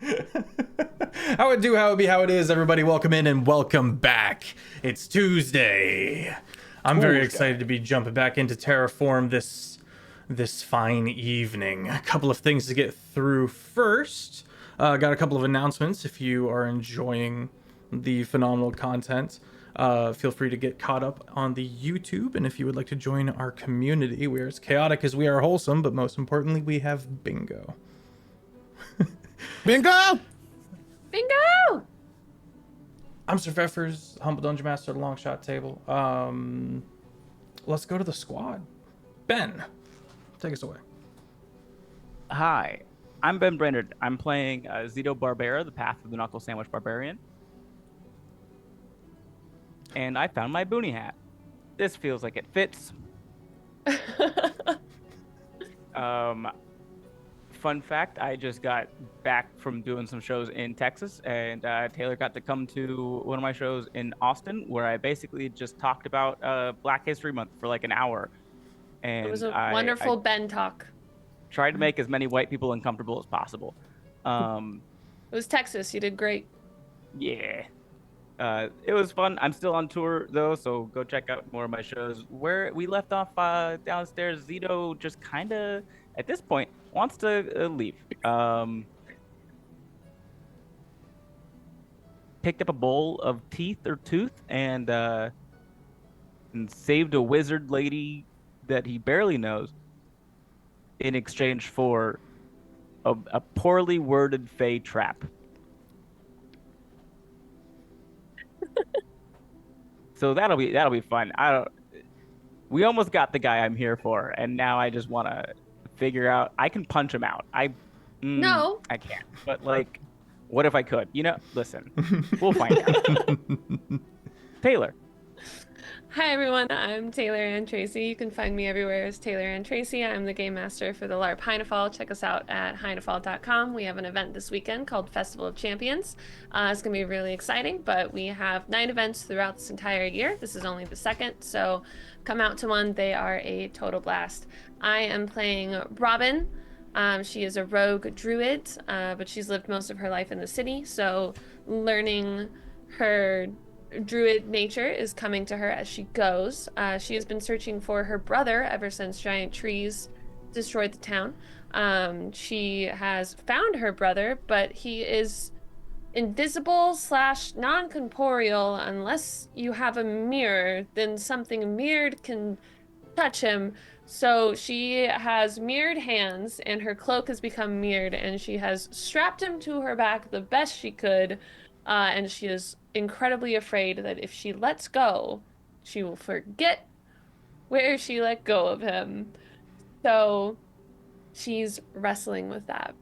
How it do, how it be, how it is, everybody. Welcome in and welcome back. It's Tuesday. I'm very excited to be jumping back into Terraform this fine evening. A couple of things to get through first. Got a couple of announcements. If you are enjoying the phenomenal content, feel free to get caught up on the YouTube. And if you would like to join our community, we're as chaotic as we are wholesome, but most importantly, we have bingo. Bingo! Bingo! I'm Sir Feffers, Humble Dungeon Master at the Longshot table. Let's go to the squad. Ben, take us away. Hi, I'm Ben Brainard. I'm playing Zito Barbera, the Path of the Knuckle Sandwich Barbarian. And I found my boonie hat. This feels like it fits. Fun fact, I just got back from doing some shows in Texas, and Taylor got to come to one of my shows in Austin, where I basically just talked about Black History Month for like an hour. And It was a wonderful Ben talk. tried to make as many white people uncomfortable as possible. It was Texas. You did great. Yeah. It was fun. I'm still on tour though, so go check out more of my shows. Where we left off downstairs, Zito just kind of, at this point, wants to leave. Picked up a bowl of teeth or tooth and saved a wizard lady that he barely knows in exchange for a poorly worded fey trap. So that'll be fun. We almost got the guy I'm here for, and now I just want to figure out. I can punch him out. No. I can't. But like, what if I could? Listen, we'll find out. Taylor. Hi, everyone. I'm Taylor and Tracy. You can find me everywhere as Taylor and Tracy. I'm the game master for the LARP Heinefall. Check us out at heinefall.com. We have an event this weekend called Festival of Champions. It's going to be really exciting, but we have 9 events throughout this entire year. This is only the second, so come out to one. They are a total blast. I am playing Robin. She is a rogue druid, but she's lived most of her life in the city, so learning her druid nature is coming to her as she goes. She has been searching for her brother ever since giant trees destroyed the town. She has found her brother, but he is invisible / non-corporeal. Unless you have a mirror, then something mirrored can touch him. So she has mirrored hands, and her cloak has become mirrored, and she has strapped him to her back the best she could. And she is incredibly afraid that if she lets go, she will forget where she let go of him. So she's wrestling with that.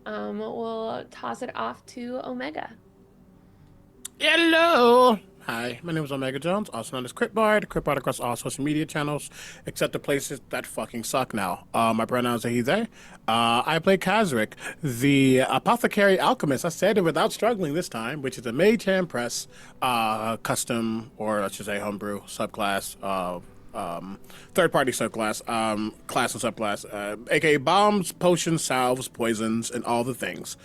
We'll toss it off to Omega. Hello! Hi, my name is Omega Jones, also known as CritBard. CritBard across all social media channels, except the places that fucking suck now. My pronouns are he, they. I play Kazric, the apothecary alchemist. I said it without struggling this time, which is a Mage Hand Press custom, or I should say homebrew subclass, third-party subclass, class and subclass, aka bombs, potions, salves, poisons, and all the things.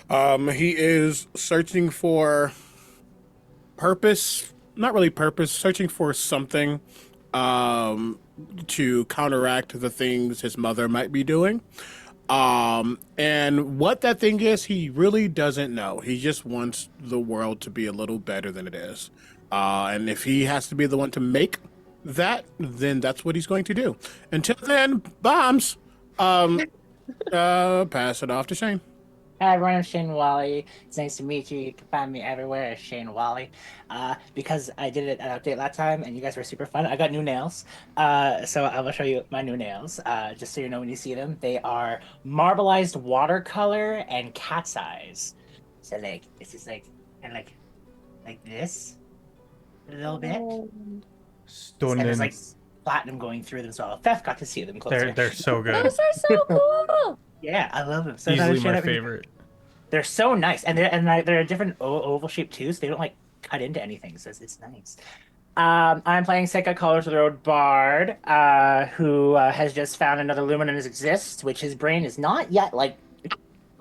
He is searching for purpose, not really purpose, searching for something to counteract the things his mother might be doing. And what that thing is, he really doesn't know. He just wants the world to be a little better than it is. And if he has to be the one to make that, then that's what he's going to do. Until then, bombs. Pass it off to Shane. Hi everyone, I'm Shane Whalley. It's nice to meet you. You can find me everywhere as Shane Whalley. Because I did it at Update last time and you guys were super fun, I got new nails. So I will show you my new nails, just so you know when you see them. They are marbleized watercolor and cat's eyes. So like, this is like, and like this, a little bit. And Stunning. there's like platinum going through them, so Feff got to see them closer. They're so good. Those are so cool! Yeah, I love them. So Easily my favorite. They're so nice, and they're a different oval shape too, so they don't like cut into anything. So it's nice. I'm playing Seka Colors of the Road Bard, who has just found another luminance exists, which his brain is not yet like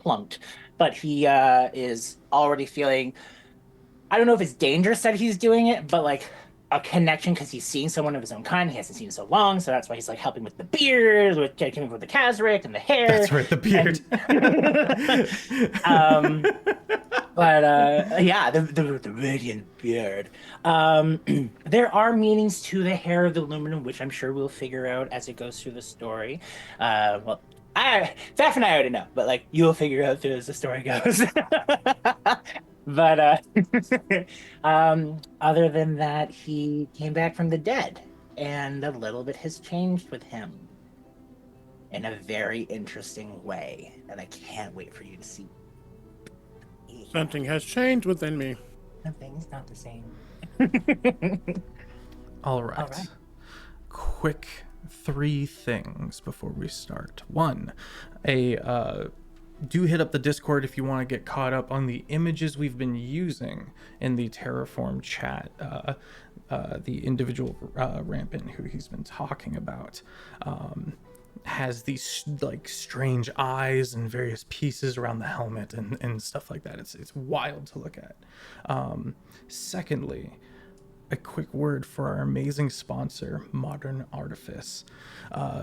clunked. but he is already feeling. I don't know if it's dangerous that he's doing it, but like a connection because he's seeing someone of his own kind he hasn't seen in so long. So that's why he's like helping with the beard, with coming with the Kazric and the hair. That's right, the beard. But yeah, the radiant beard. There are meanings to the hair of the aluminum, which I'm sure we'll figure out as it goes through the story. Well, Fef and I already know, but like you'll figure out as the story goes. But other than that, he came back from the dead, and a little bit has changed with him in a very interesting way, and I can't wait for you to see. Something has changed within me. Something's not the same. All right. Quick 3 things before we start. 1, do hit up the Discord if you want to get caught up on the images we've been using in the Terraform chat. The individual rampant who he's been talking about has these like strange eyes and various pieces around the helmet and stuff like that. It's wild to look at. Secondly, a quick word for our amazing sponsor, Modern Artifice.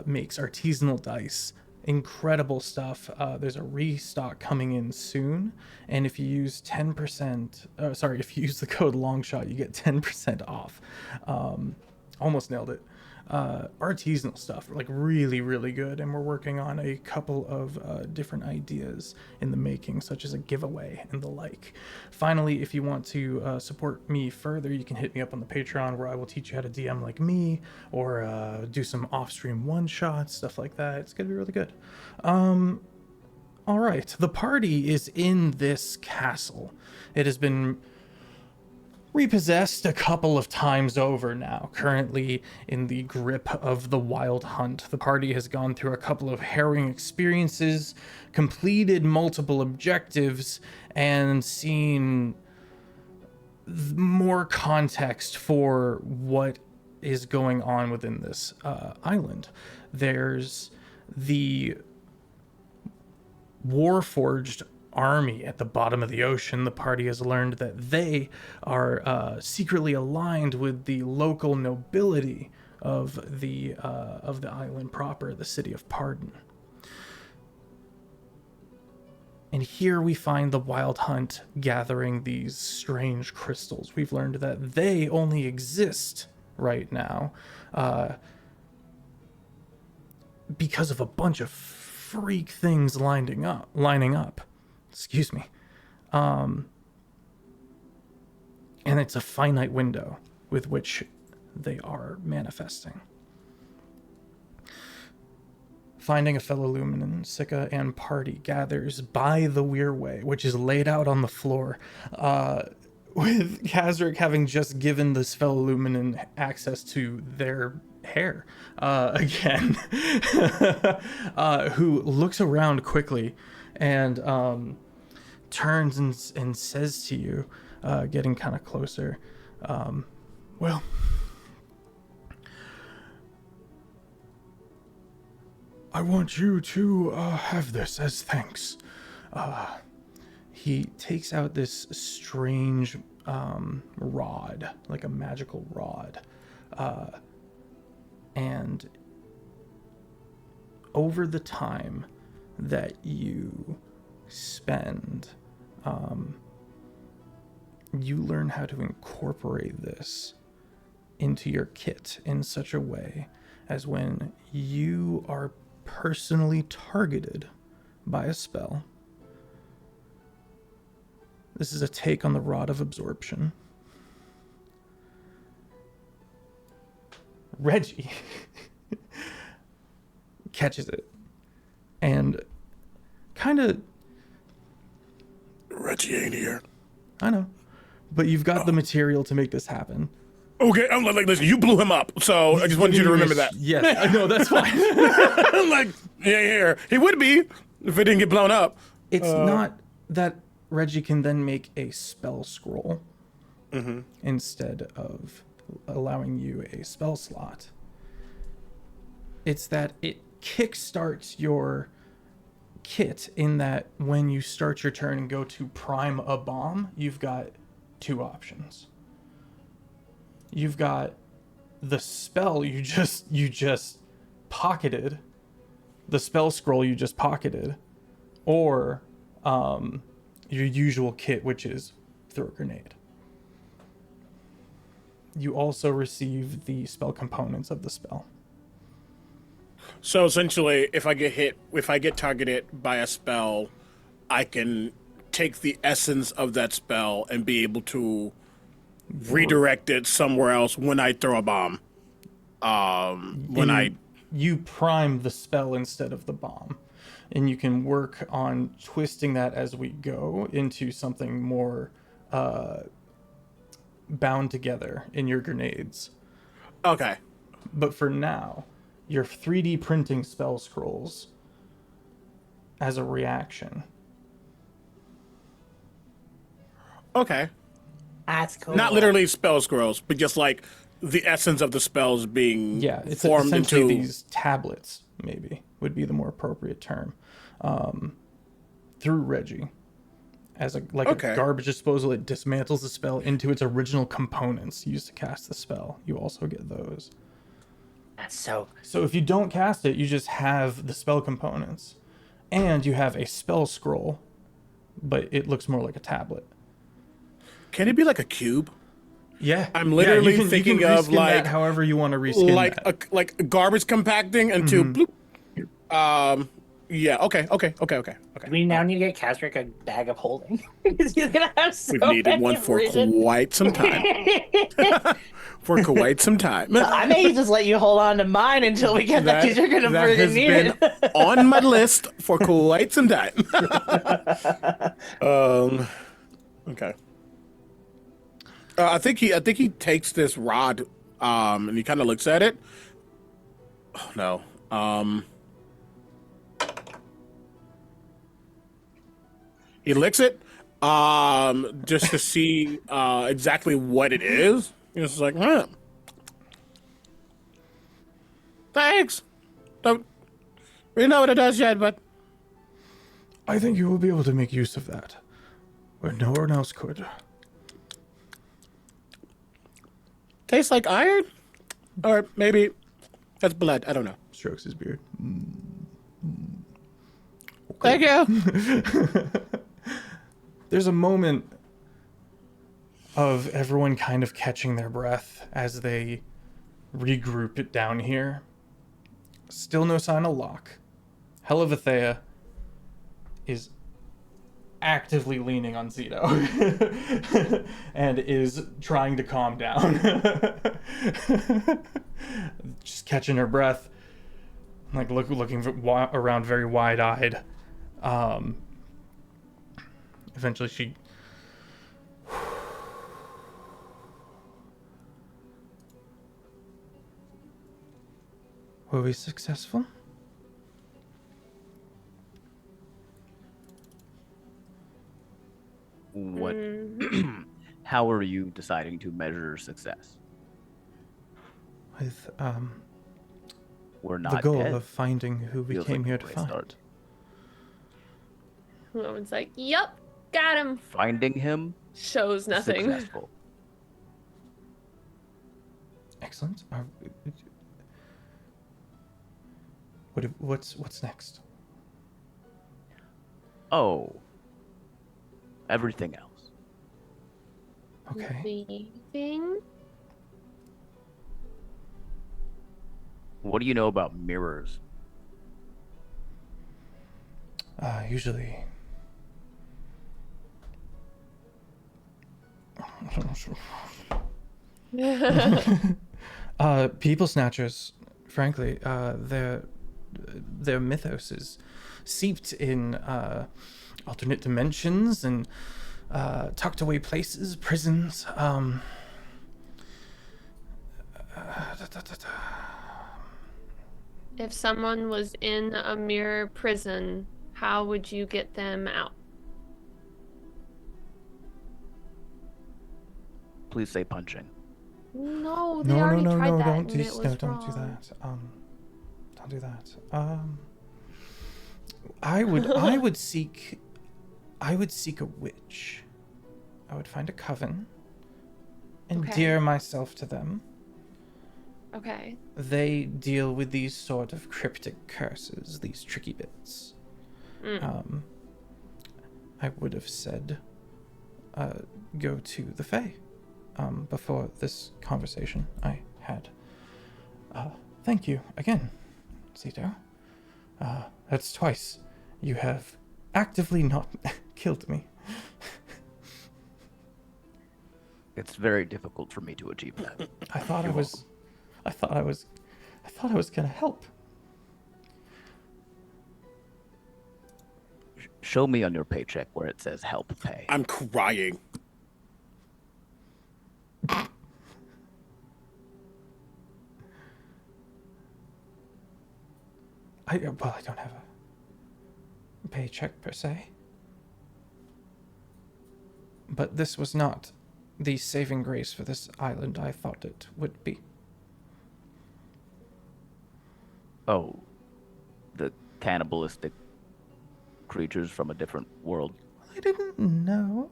Makes artisanal dice. Incredible stuff. There's a restock coming in soon, and if you use if you use the code Longshot, you get 10% off. Almost nailed it. Artisanal stuff, like really, really good, and we're working on a couple of different ideas in the making, such as a giveaway and the like. Finally, if you want to support me further, you can hit me up on the Patreon, where I will teach you how to DM like me, or do some off-stream one-shots, stuff like that. It's gonna be really good. All right, the party is in this castle. It has been repossessed a couple of times over now, currently in the grip of the Wild Hunt. The party has gone through a couple of harrowing experiences, completed multiple objectives, and seen more context for what is going on within this island. There's the Warforged army at the bottom of the ocean. The party has learned that they are secretly aligned with the local nobility of the island proper, the city of Pardon. And here we find the Wild Hunt gathering these strange crystals. We've learned that they only exist right now because of a bunch of freak things lining up. Excuse me. And it's a finite window with which they are manifesting. Finding a fellow Luminan, Sika and party gathers by the Weirway, which is laid out on the floor, with Kazric having just given this fellow Luminan access to their hair again, who looks around quickly and turns and says to you, getting kind of closer, well, I want you to have this as thanks. He takes out this strange rod, like a magical rod, and over the time that you spend, you learn how to incorporate this into your kit in such a way as when you are personally targeted by a spell. This is a take on the Rod of Absorption. Reggie catches it and kind of... Reggie ain't here. I know, but you've got the material to make this happen. Okay, I'm like, listen, you blew him up, so I just wanted you to remember that. Yes, I know, that's fine. I'm like, he ain't here. He would be if it didn't get blown up. It's not that Reggie can then make a spell scroll instead of allowing you a spell slot. It's that it kickstarts your kit in that when you start your turn and go to prime a bomb, you've got two options. You've got the spell you just pocketed, the spell scroll you just pocketed, or your usual kit, which is throw a grenade. You also receive the spell components of the spell. So essentially, if I get targeted by a spell, I can take the essence of that spell and be able to redirect it somewhere else when I throw a bomb. You prime the spell instead of the bomb, and you can work on twisting that as we go into something more bound together in your grenades. Okay. But for now, your 3D printing spell scrolls as a reaction. Okay. That's cool. Not literally spell scrolls, but just like the essence of the spells being It's formed essentially into these tablets, maybe would be the more appropriate term, through Reggie. As a garbage disposal, it dismantles the spell into its original components used to cast the spell. You also get those. That's so. So if you don't cast it, you just have the spell components, and you have a spell scroll, but it looks more like a tablet. Can it be like a cube? Yeah, I'm literally you can thinking of reskin like that however you want to reskin that. like garbage compacting into bloop. Yeah. Okay. We now need to get Kasric a bag of holding. Because he's gonna have so We've needed many one for reasons. quite some time. I may just let you hold on to mine until we get that because you're gonna that freaking has need been it. on my list for quite some time. Okay. I think he takes this rod, and he kind of looks at it. Oh no. He licks it, just to see exactly what it is. He's just like, thanks. Don't really know what it does yet, but I think you will be able to make use of that, where no one else could. tastes like iron, or maybe that's blood. I don't know. Strokes his beard. Thank you. There's a moment of everyone kind of catching their breath as they regroup it down here. Still no sign of Locke. Helivethea is actively leaning on Zito and is trying to calm down. Just catching her breath, like looking around very wide-eyed. Eventually she were we successful? What? How are you deciding to measure success? With We're the not goal dead. of finding who we Feels came like a here to great find. start. Woman's like, "Yup, got him." Finding him Shows nothing. successful. Excellent. What's next? Oh, everything else. Okay. Leaving. What do you know about mirrors? Usually. People snatchers, frankly, their mythos is seeped in alternate dimensions and tucked away places, prisons. If someone was in a mirror prison, how would you get them out? Please say punching. No, they already tried that don't and it was don't do wrong. that. Don't do that. I would seek a witch. I would find a coven, endear myself to them. Okay. They deal with these sort of cryptic curses, these tricky bits. I would have said, go to the Fae, before this conversation I had. Thank you again, Zito. That's twice. You have actively not killed me. It's very difficult for me to achieve that. I thought I was gonna help. Show me on your paycheck where it says help pay. I'm crying. I don't have a paycheck per se. But this was not the saving grace for this island I thought it would be. Oh, the cannibalistic creatures from a different world. I didn't know.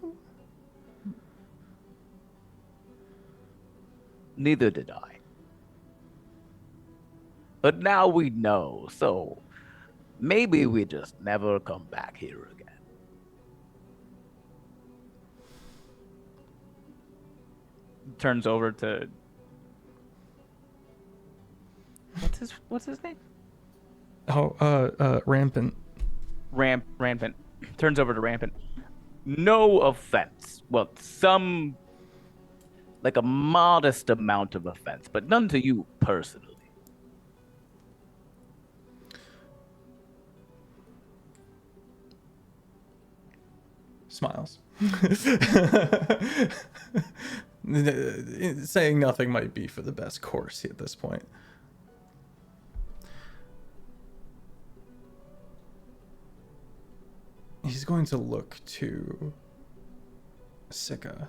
Neither did I. But now we know, so maybe we just never come back here again. Turns over to what's his name? Oh, Rampant. Rampant. Turns over to Rampant. No offense. Well, some like a modest amount of offense, but none to you personally. Smiles. Saying nothing might be for the best course at this point. He's going to look to Sika.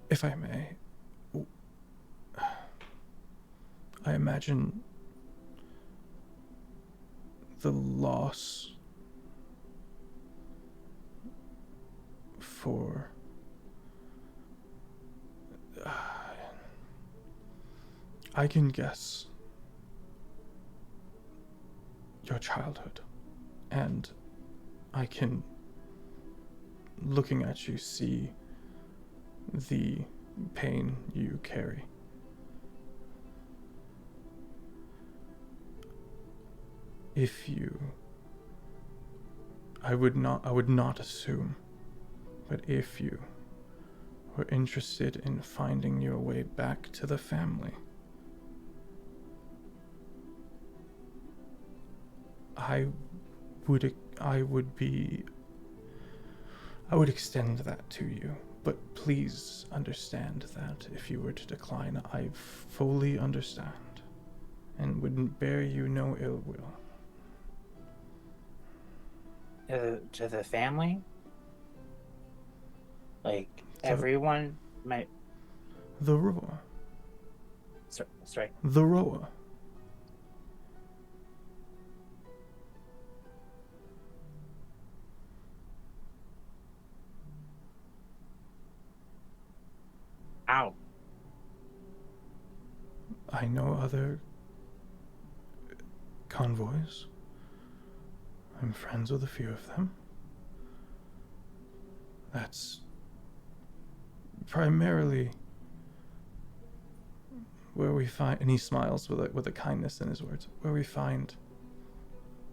If I may, I imagine the loss for I can guess your childhood, and I can, looking at you, see the pain you carry. If you, I would not assume, but if you were interested in finding your way back to the family, I would extend that to you. But please understand that if you were to decline, I fully understand and would bear you no ill will. To the family? Like, everyone might... The Roa. Sorry. The Roa. Ow. I know other convoys. I'm friends with a few of them. That's primarily where we find, and he smiles with a kindness in his words, where we find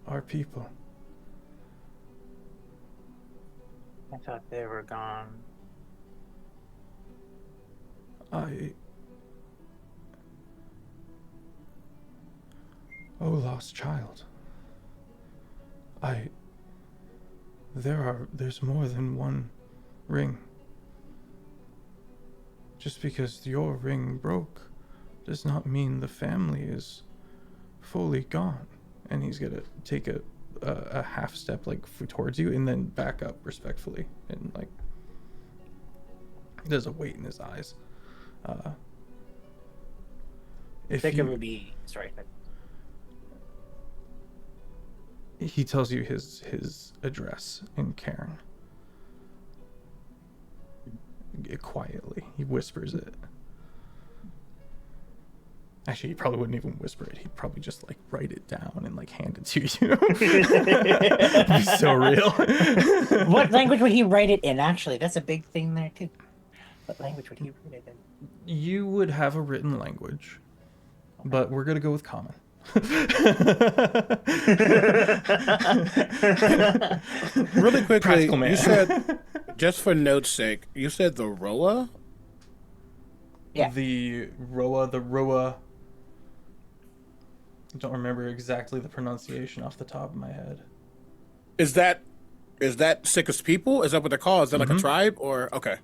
our people. I thought they were gone. Oh, lost child. There's more than one ring. Just because your ring broke does not mean the family is fully gone. And he's gonna take a half step towards you and then back up respectfully and There's a weight in his eyes. If Sika you, would be sorry. he tells you his address in Cairn. Quietly, he whispers it. Actually, he probably wouldn't even whisper it. He'd probably just like write it down and like hand it to you. It'd be so real. What language would he write it in? Actually, that's a big thing there too. What language would he write it in? You would have a written language, but we're gonna go with common. Really quickly, Practical man. you said, just for note's sake, you said the Roa? Yeah. The Roa. I don't remember exactly the pronunciation off the top of my head. Is that Sika's people? Is that what they're called? Is that like a tribe or okay?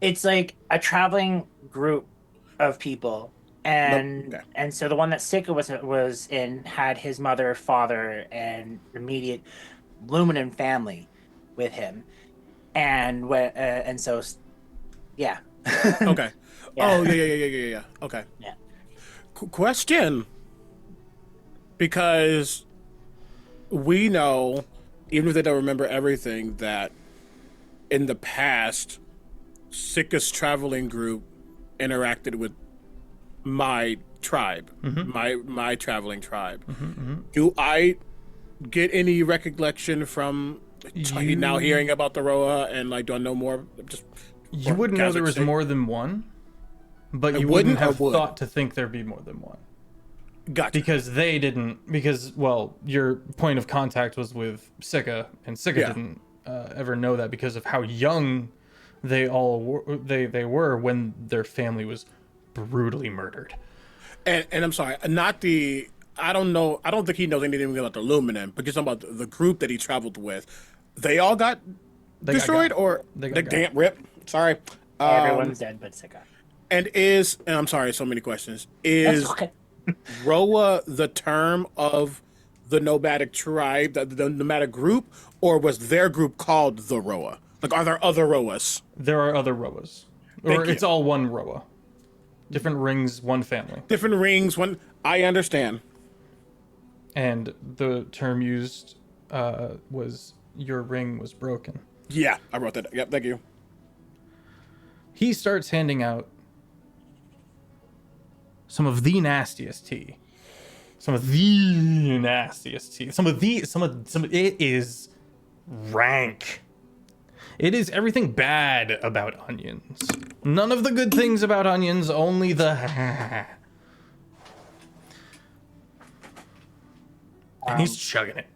It's like a traveling group of people, and Okay. and so the one that Sika was in had his mother, father, and immediate Luminan family with him, and so yeah. Okay. Yeah. Oh yeah. Okay. Yeah. Question. Because we know, even if they don't remember everything, that in the past, Sika's traveling group interacted with my tribe, my traveling tribe. Do I get any recollection from now hearing about the Roa and like do I know more? Just You wouldn't know there was more than one, but you wouldn't have thought to think there'd be more than one. Gotcha. Because they didn't. Because your point of contact was with Sika, and Sika didn't ever know that because of how young they all were when their family was brutally murdered. And I'm sorry, not the. I don't know. I don't think he knows anything about the Luminan, but just about the group that he traveled with. They all got destroyed, or They they got damn rip. Sorry. Everyone's dead but Sika. And I'm sorry, so many questions. That's Is okay. Roa the term of the nomadic tribe, the nomadic group, or was their group called the Roa? Like, are there other Roas? There are other Roas, or it's all one Roa. Different rings, one family. Different rings. One. I understand. And the term used was your ring was broken. Yeah, I wrote that. Yep, thank you. He starts handing out some of the nastiest tea. Some of the nastiest tea. Some of it is rank. It is everything bad about onions. None of the good things about onions, only the and he's chugging it.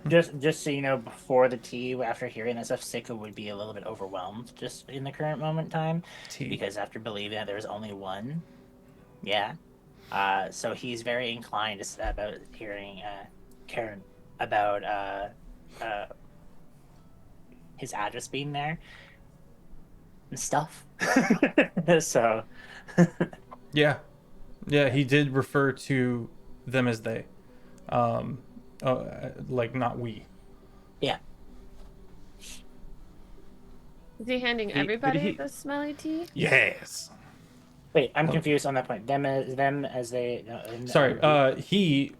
Just so you know, before the tea, after hearing that stuff, Sika would be a little bit overwhelmed just in the current moment in time. Tea. Because after believing that there was only one. Yeah. So he's very inclined about hearing Karen about his address being there and stuff. So Yeah, he did refer to them as they, like not we. yeah. Is he handing everybody the smelly tea? Yes. Wait, I'm confused on that point. Them as they. Sorry, he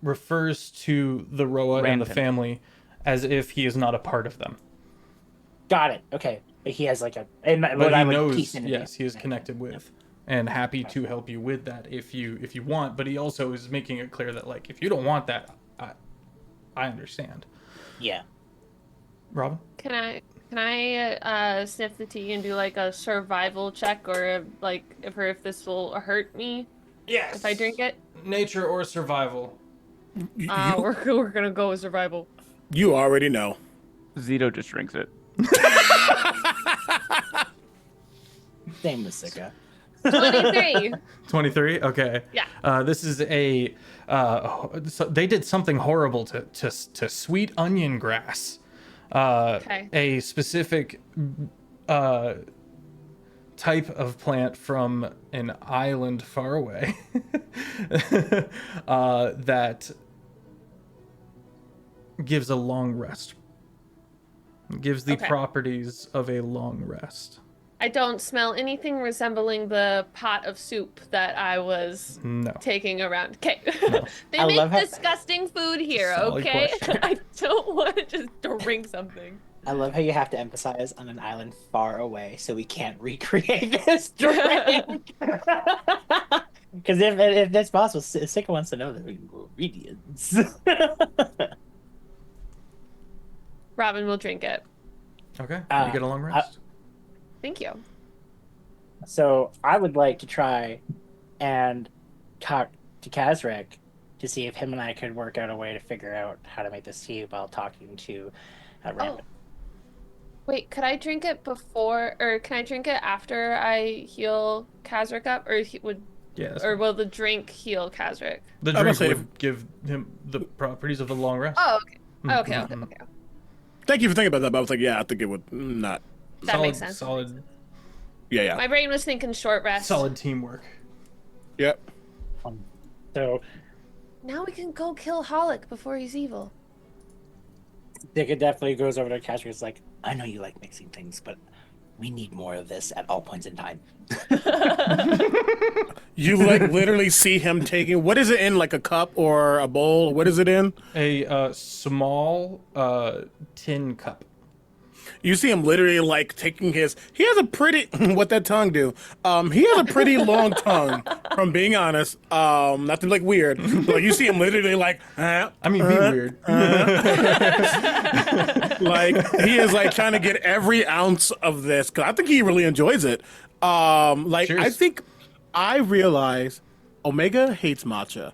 refers to the Roa and the Ranton. family as if he is not a part of them. Got it. Okay, but he has like a. But he knows, yes, he is connected with, and happy to help you with that if you want. But he also is making it clear that like if you don't want that, I understand. Yeah. Robin? Can I sniff the tea and do like a survival check, or like if this will hurt me Yes. if I drink it? Nature or survival? We're gonna go with survival. You already know. Zito just drinks it. Same with Sika. 23. 23. Okay. Yeah. This is a. So they did something horrible to sweet onion grass. Okay. A specific type of plant from an island far away that gives a long rest. Gives the Okay. properties of a long rest. I don't smell anything resembling the pot of soup that I was No. taking around. Okay. No. They I make love how- disgusting food here, solid okay? question. I don't want to just drink something. I love how you have to emphasize on an island far away so we can't recreate this drink. Because if that's possible, Sika wants to know the ingredients. Robin will drink it. Okay. Uh, You get a long rest. Thank you. So I would like to try and talk to Kazric to see if him and I could work out a way to figure out how to make this tea while talking to Rampant. Oh. Wait, could I drink it before, or can I drink it after I heal Kazric up, or Yes. or will the drink heal Kazric? The I drink was gonna say would give him the properties of a long rest. Oh, okay. Okay, Mhm. okay. Thank you for thinking about that, but I was like, yeah, I think it would not. That makes sense. Solid, Yeah. My brain was thinking short rest. solid teamwork. Yep. So Now we can go kill Holic before he's evil. Sika definitely goes over to Kazric. It's like, I know you like mixing things, but we need more of this at all points in time. You like literally see him taking, what is it in, like a cup or a bowl? What is it in? A small tin cup. You see him literally like taking his. He has a pretty. What that tongue do? He has a pretty long tongue. From being honest, not to be like weird, but you see him literally like. I mean, be weird. Like he is like trying to get every ounce of this because I think he really enjoys it. Like Cheers. I think I realize Omega hates matcha.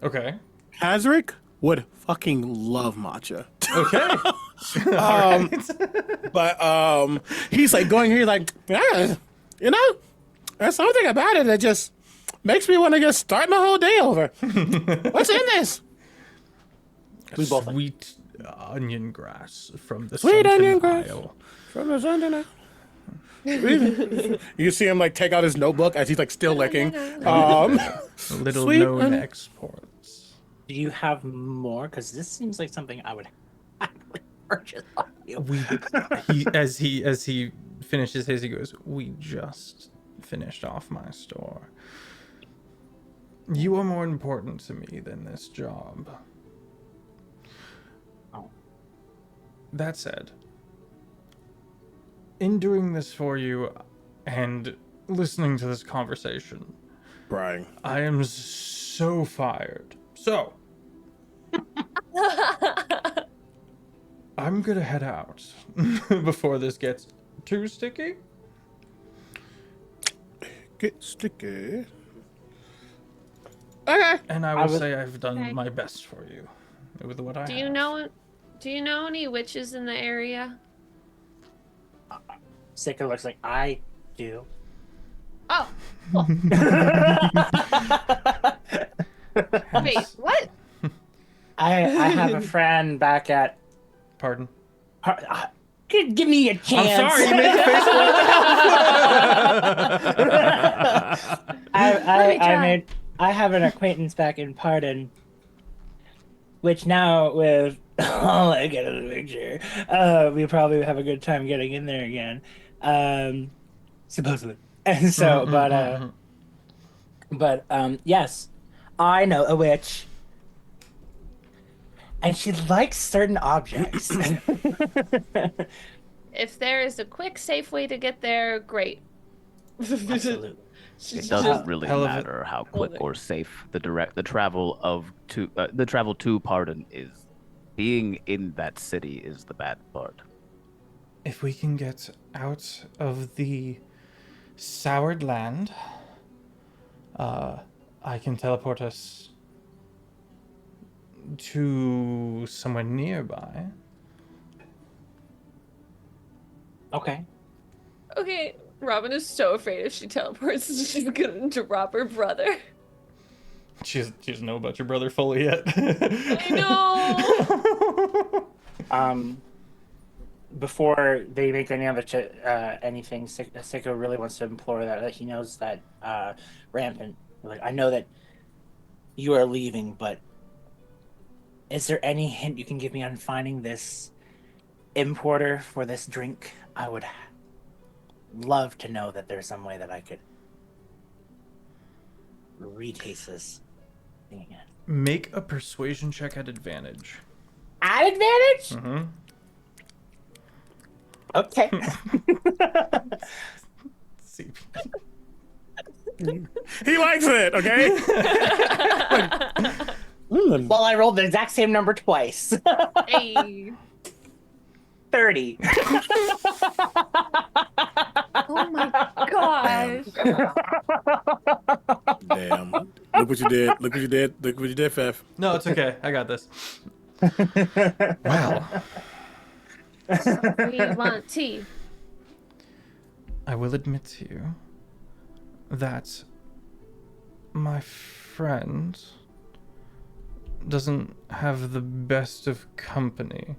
Okay. Kazric would fucking love matcha. Okay. All right. But he's like going here like, yeah, you know, there's something about it that just makes me want to just start my whole day over. What's in this? We both Sweet onion grass from the Sweet Sunken onion grass. Isle. From the sun. You see him like take out his notebook as he's like still licking. Little Sweet known onion- exports. Do you have more? Because this seems like something I would happily purchase on you. As he finishes his, he goes, "We just finished off my store. You are more important to me than this job." Oh. That said, in doing this for you and listening to this conversation, Brian. I am so fired. So, I'm gonna head out before this gets too sticky. Get sticky. Okay. And I I will would- say I've done Okay. my best for you with what I Do you have. know any witches in the area? Sika looks like I do. Oh, wait, what? I have a friend back at. Pardon? Give me a chance. I'm sorry, you made the face. I have an acquaintance back in Pardon, which now with all I get in the picture, we probably have a good time getting in there again, supposedly. And so, but yes, I know a witch, and she likes certain objects. If there is a quick, safe way to get there, great. Absolutely. It doesn't really hell of it. matter how quick or safe the travel to Pardon is. Being in that city is the bad part. If we can get out of the soured land, I can teleport us to somewhere nearby. Okay. Okay, Robin is so afraid if she teleports, she's gonna drop her brother. She doesn't know about your brother fully yet. I know. Before they make any other anything, Sicko really wants to implore that he knows that Rampant. Like, I know that you are leaving, but is there any hint you can give me on finding this importer for this drink? I would love to know that there's some way that I could retaste this thing again. Make a persuasion check at advantage. At advantage? Mm-hmm. Okay. See. He likes it, okay? Well, I rolled the exact same number twice. Hey. 30. Oh my gosh. Damn. Look what you did. Look what you did. Look what you did, Feff. No, it's okay. I got this. Well, We want tea. I will admit to you that my friend doesn't have the best of company,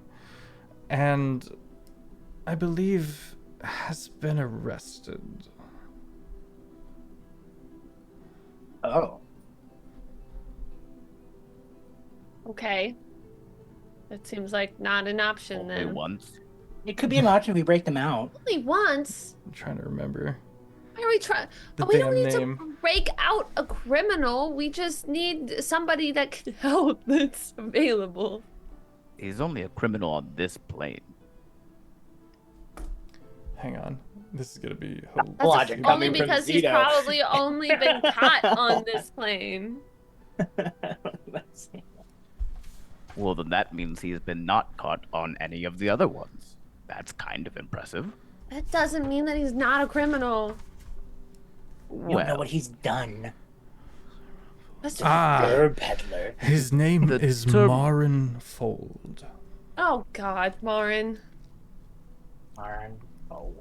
and I believe has been arrested. Oh. Okay. That seems like not an option Only then. once. It could be an option if we break them out. Only once? I'm trying to remember. Why are we trying? The We don't damn need name. to break out a criminal. We just need somebody that can help that's available. He's only a criminal on this plane. Hang on. This is gonna be That's Logic only coming from because he's Zito. probably only been caught on this plane. Let's see. Well, then that means he's been not caught on any of the other ones. That's kind of impressive. That doesn't mean that he's not a criminal. You don't know Well, what he's done. That's Herb peddler. His name The is term- Marin Fold. Oh God, Marin. Marn. Oh.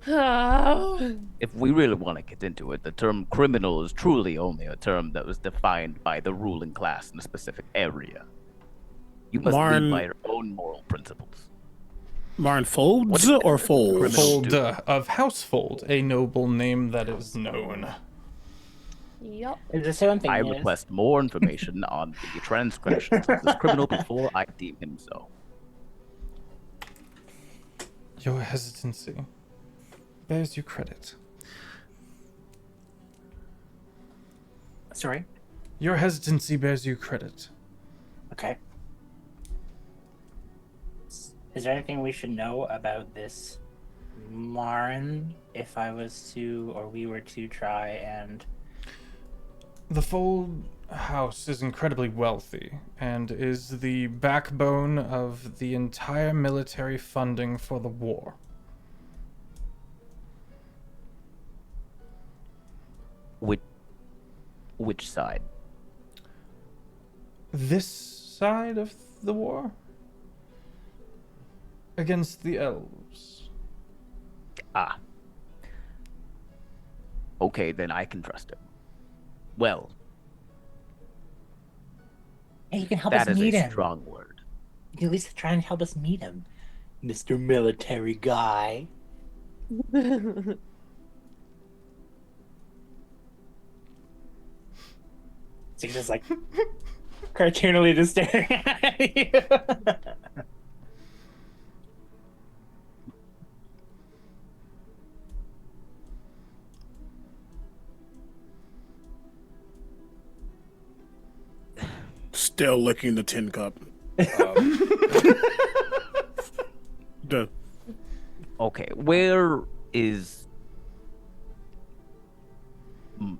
Oh. if we really want to get into it, the term criminal is truly only a term that was defined by the ruling class in a specific area. You must Marn- live by your own moral principles. Marn folds or folds? Criminal. Fold of Housefold, a noble name that is known. Yup. There's the same thing. I is- request more information on the transgressions of this criminal before I deem him so. Your hesitancy bears you credit. Sorry. Your hesitancy bears you credit. Okay. Is there anything we should know about this Marin if I was to, or we were to try and... The Fold house is incredibly wealthy and is the backbone of the entire military funding for the war. Which side? This side of the war? Against the elves. Ah. Okay, then I can trust him. Well, Hey, you can help that us is meet a him. strong word. You can at least try and help us meet him. Mr. Military Guy. So he's just like cartoonily just staring at you. Still licking the tin cup. Done. Okay, where is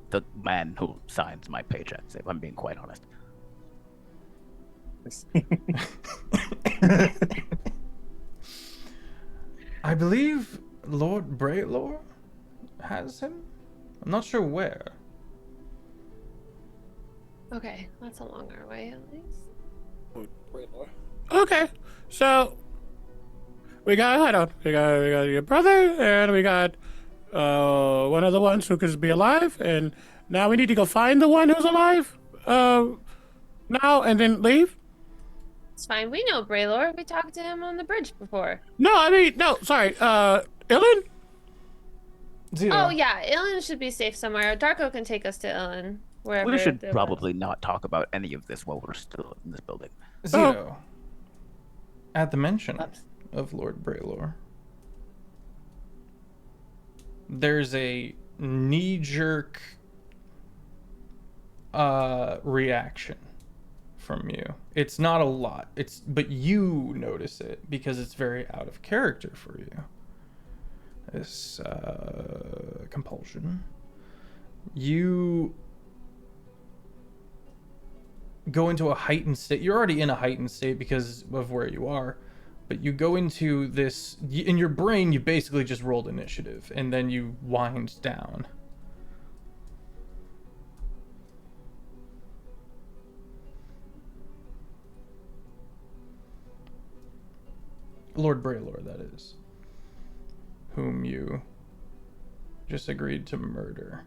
the man who signs my paychecks, if I'm being quite honest? I believe Lord Braylor has him. I'm not sure where. Okay, that's along our way at least. Okay, so we got hold on. We got your brother, and we got one of the ones who could be alive, and now we need to go find the one who's alive. Now and then leave. It's fine. We know Braylor. We talked to him on the bridge before. No, I mean no. Sorry, Ilan. Zero. Oh yeah, Ilan should be safe somewhere. Darko can take us to Ilan. Wherever We should the- probably not talk about any of this while we're still in this building. Zero. At the mention of Lord Braylor, there's a knee-jerk reaction from you. It's not a lot. But you notice it because it's very out of character for you. This compulsion. You go into a heightened state. You're already in a heightened state because of where you are, but you go into this, in your brain you basically just rolled initiative and then you wind down. Lord Braylor, that is, whom you just agreed to murder.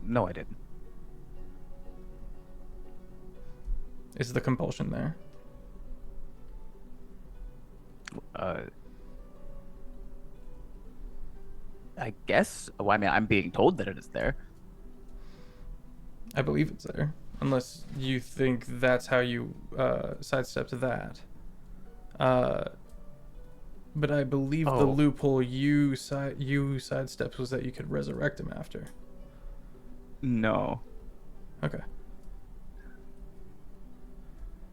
No, I didn't. Is the compulsion there? I guess. Well, I mean, I'm being told that it is there. I believe it's there. Unless you think that's how you sidestep to that. But I believe the loophole you sidestepped was that you could resurrect him after. No. Okay.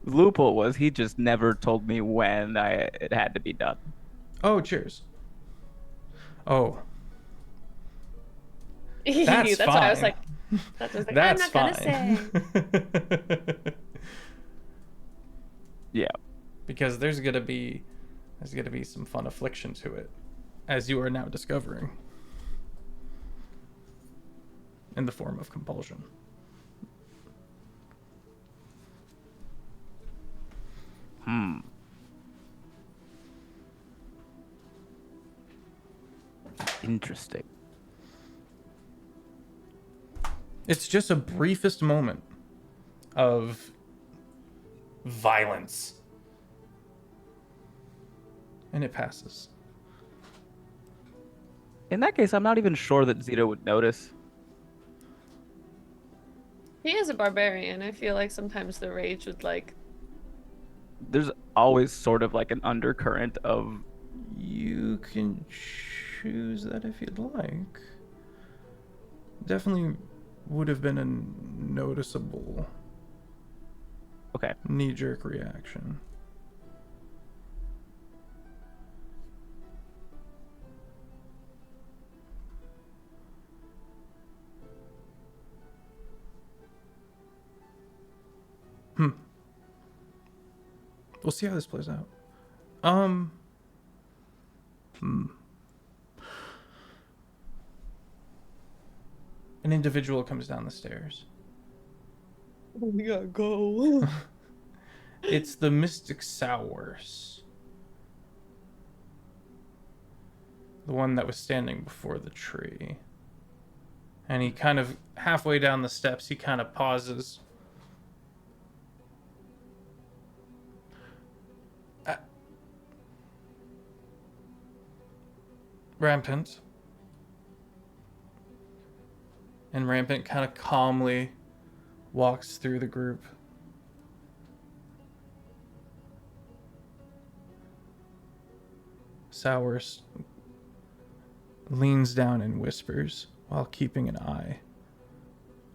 The loophole was he just never told me when it had to be done. Oh, cheers. Oh. That's fine. why I was like, That's I'm not gonna say. Yeah. Because there's gonna be some fun affliction to it, as you are now discovering, in the form of compulsion. Interesting. It's just a briefest moment of violence. And it passes. In that case, I'm not even sure that Zito would notice. He is a barbarian. I feel like sometimes the rage would like. There's always sort of like an undercurrent of. You can choose that if you'd like. Definitely would have been a noticeable knee-jerk reaction. We'll see how this plays out. An individual comes down the stairs. We gotta go. It's the Mystic Sours. The one that was standing before the tree. And he kind of, halfway down the steps, he kind of pauses. Rampant. And Rampant kind of calmly walks through the group. Sours leans down and whispers while keeping an eye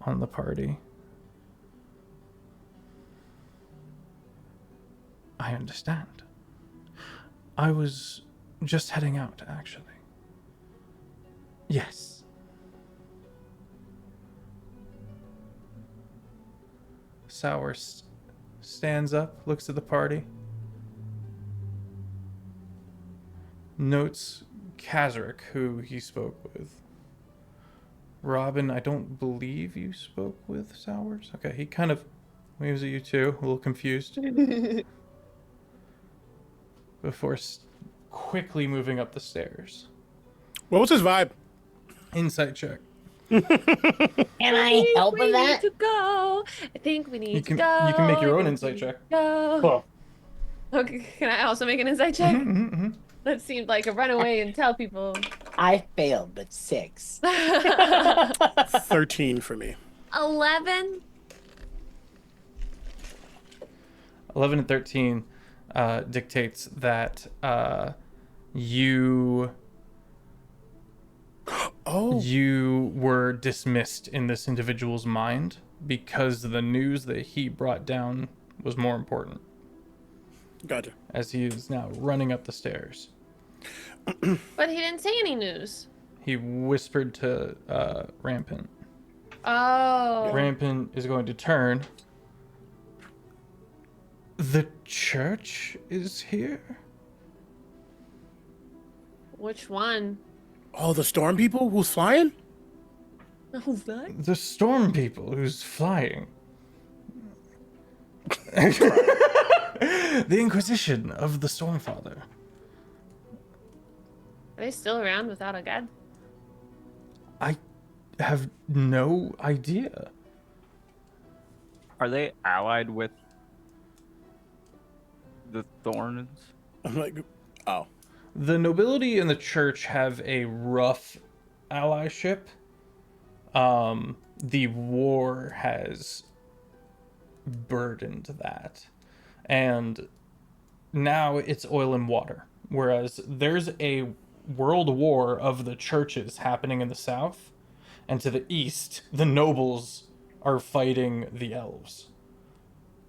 on the party. I understand. I was just heading out, actually. Yes. Sour stands up, looks at the party, notes Kazarick, who he spoke with. Robin, I don't believe you spoke with Sours. Okay, he kind of waves at you too, a little confused. Before quickly moving up the stairs. What was his vibe? Insight check. Can I help with that? To go. I think we need to go. You can make your own insight check. Go. Cool. Okay, can I also make an insight check? That seemed like a runaway and tell people. I failed, but 6. 13 for me. 11. 11 and 13 dictates that You Oh, you were dismissed in this individual's mind because the news that he brought down was more important, gotcha. as he is now running up the stairs. But he didn't say any news. He whispered to Rampant. Oh. Rampant is going to turn. The church is here? Which one? Oh, the storm people who's flying? Who's that? The storm people who's flying. The Inquisition of the Stormfather. Are they still around without a god? I have no idea. Are they allied with the Thorns? I'm like, oh. The nobility and the church have a rough allyship. The war has burdened that. And now it's oil and water. Whereas there's a world war of the churches happening in the south. And to the east, the nobles are fighting the elves.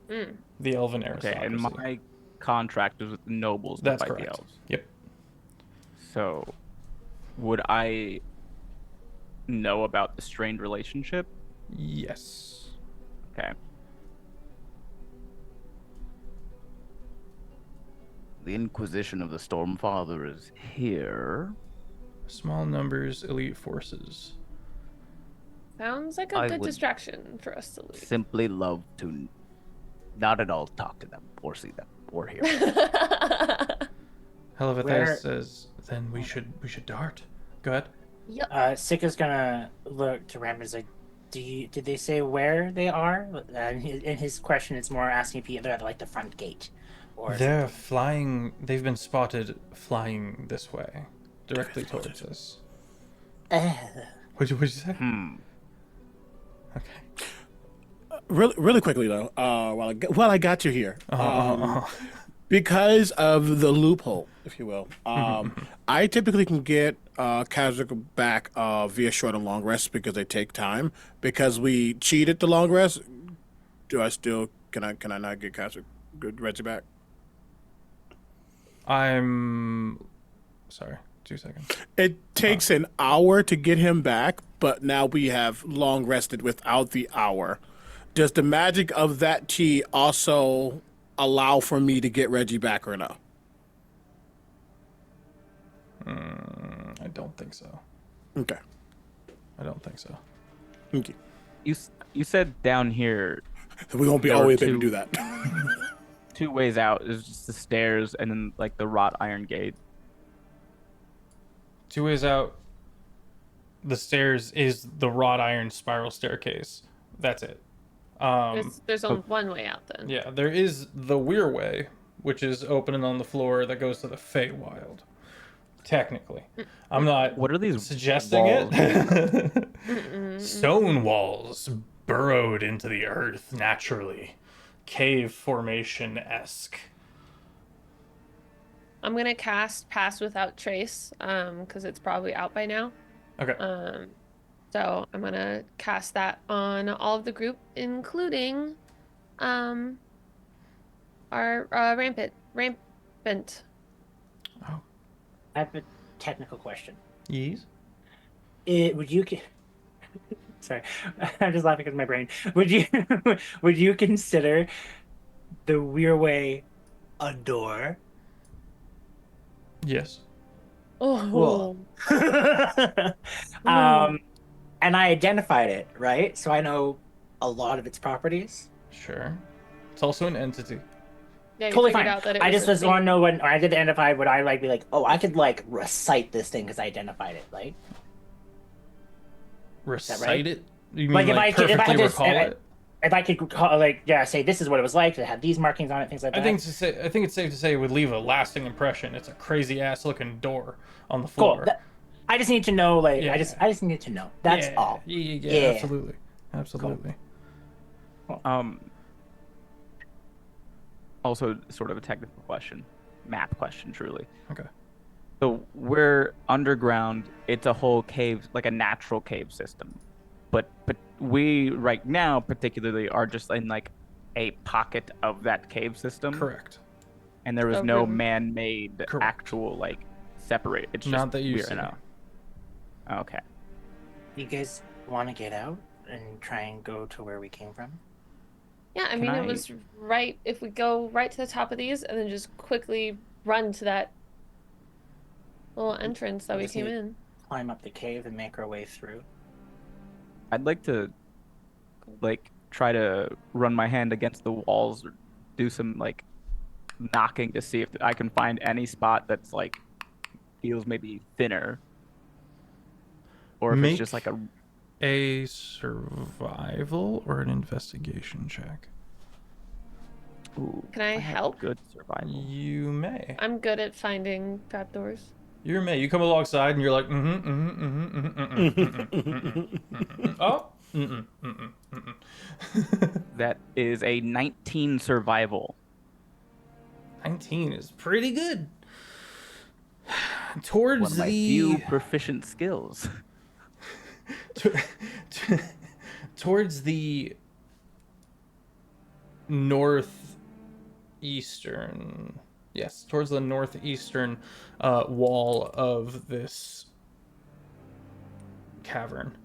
The elven aristocracy. Okay, and my contract is with the nobles to That's fight correct. the elves. Yep. So, would I know about the strained relationship? Yes. Okay. The Inquisition of the Stormfather is here. Small numbers, elite forces. Sounds like a I good would- distraction for us to leave. Simply love to not at all talk to them or see them or hear. Hellevathias Where- says, then we should dart. Go ahead. Sika's gonna look to Ram and is like, did they say where they are? And in his question, it's more asking if they're at like the front gate. Or They're flying. They've been spotted flying this way, directly towards us. What'd you say? Okay. Really quickly though, while I got you here, because of the loophole, if you will, I typically can get Kazakh back via short and long rest because they take time. Because we cheated the long rest, can I not get Kazakh good Reggie back? I'm sorry. 2 seconds. It takes an hour to get him back, but now we have long rested without the hour. Does the magic of that tea also allow for me to get Reggie back or no? I don't think so. Okay. I don't think so. Thank you. You said down here We won't be There were always able to two- do that. 2 ways out. There's just the stairs and then like the wrought iron gate. 2 ways out. The stairs is the wrought iron spiral staircase. That's it. There's only one way out then. Yeah, there is the Weir Way, which is opening on the floor that goes to the Feywild. Technically, I'm not What are these suggesting walls? it. Stone walls burrowed into the earth naturally, cave formation esque. I'm gonna cast Pass Without Trace, because it's probably out by now. Okay. So I'm gonna cast that on all of the group, including, our rampant. Oh, I have a technical question. yes. Would you? Sorry, I'm just laughing because of my brain. Would you? Would you consider the Weir Way a door? Yes. Oh. Cool. And I identified it, right? So I know a lot of its properties. Sure. It's also an entity. Yeah, you Totally figured fine. out that it I was just a was thing. want to know when I did identify. Would I like be like, oh, I could like recite this thing because I identified it, like. Recite right? it? You mean Like, like, perfectly recall it? If I could call, like, yeah, say this is what it was like. It had these markings on it, things like that. I think it's safe to say it would leave a lasting impression. It's a crazy ass looking door on the floor. Cool. I just need to know, like, Yeah. I just need to know. That's Yeah, all. Yeah, absolutely. Absolutely. Also, sort of a technical question, math question, truly. Okay. So we're underground. It's a whole cave, like a natural cave system. But we right now particularly are just in like a pocket of that cave system. Correct. And there is A no room. man-made Correct. actual like separate. It's just Not that you we're see. in a. Okay. You guys want to get out and try and go to where we came from? Yeah, I Can mean, I- it was right. If we go right to the top of these and then just quickly run to that little entrance that we Just came need- in. Climb up the cave and make our way through. I'd like to like try to run my hand against the walls or do some like knocking to see if I can find any spot that's like feels maybe thinner. Or if Make it's just like a survival or an investigation check. ooh, Can I have help? Good survival. You may. I'm good at finding trapdoors. You may. You come alongside and you're like, oh. That is a 19 survival. 19 is pretty good. One Towards of my the few proficient skills. towards the northeastern, yes, towards the northeastern wall of this cavern.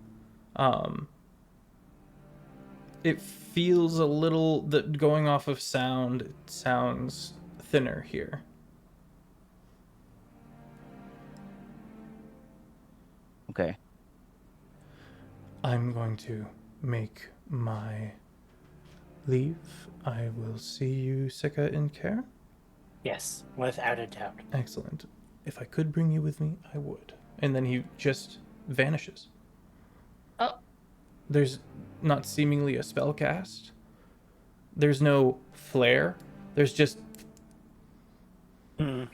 It feels a little that going off of sound, it sounds thinner here. Okay. I'm going to make my leave. I will see you, Sika, in care. Yes, without a doubt. Excellent. If I could bring you with me, I would. And then he just vanishes. Oh, There's not seemingly a spell cast. There's no flare. There's just are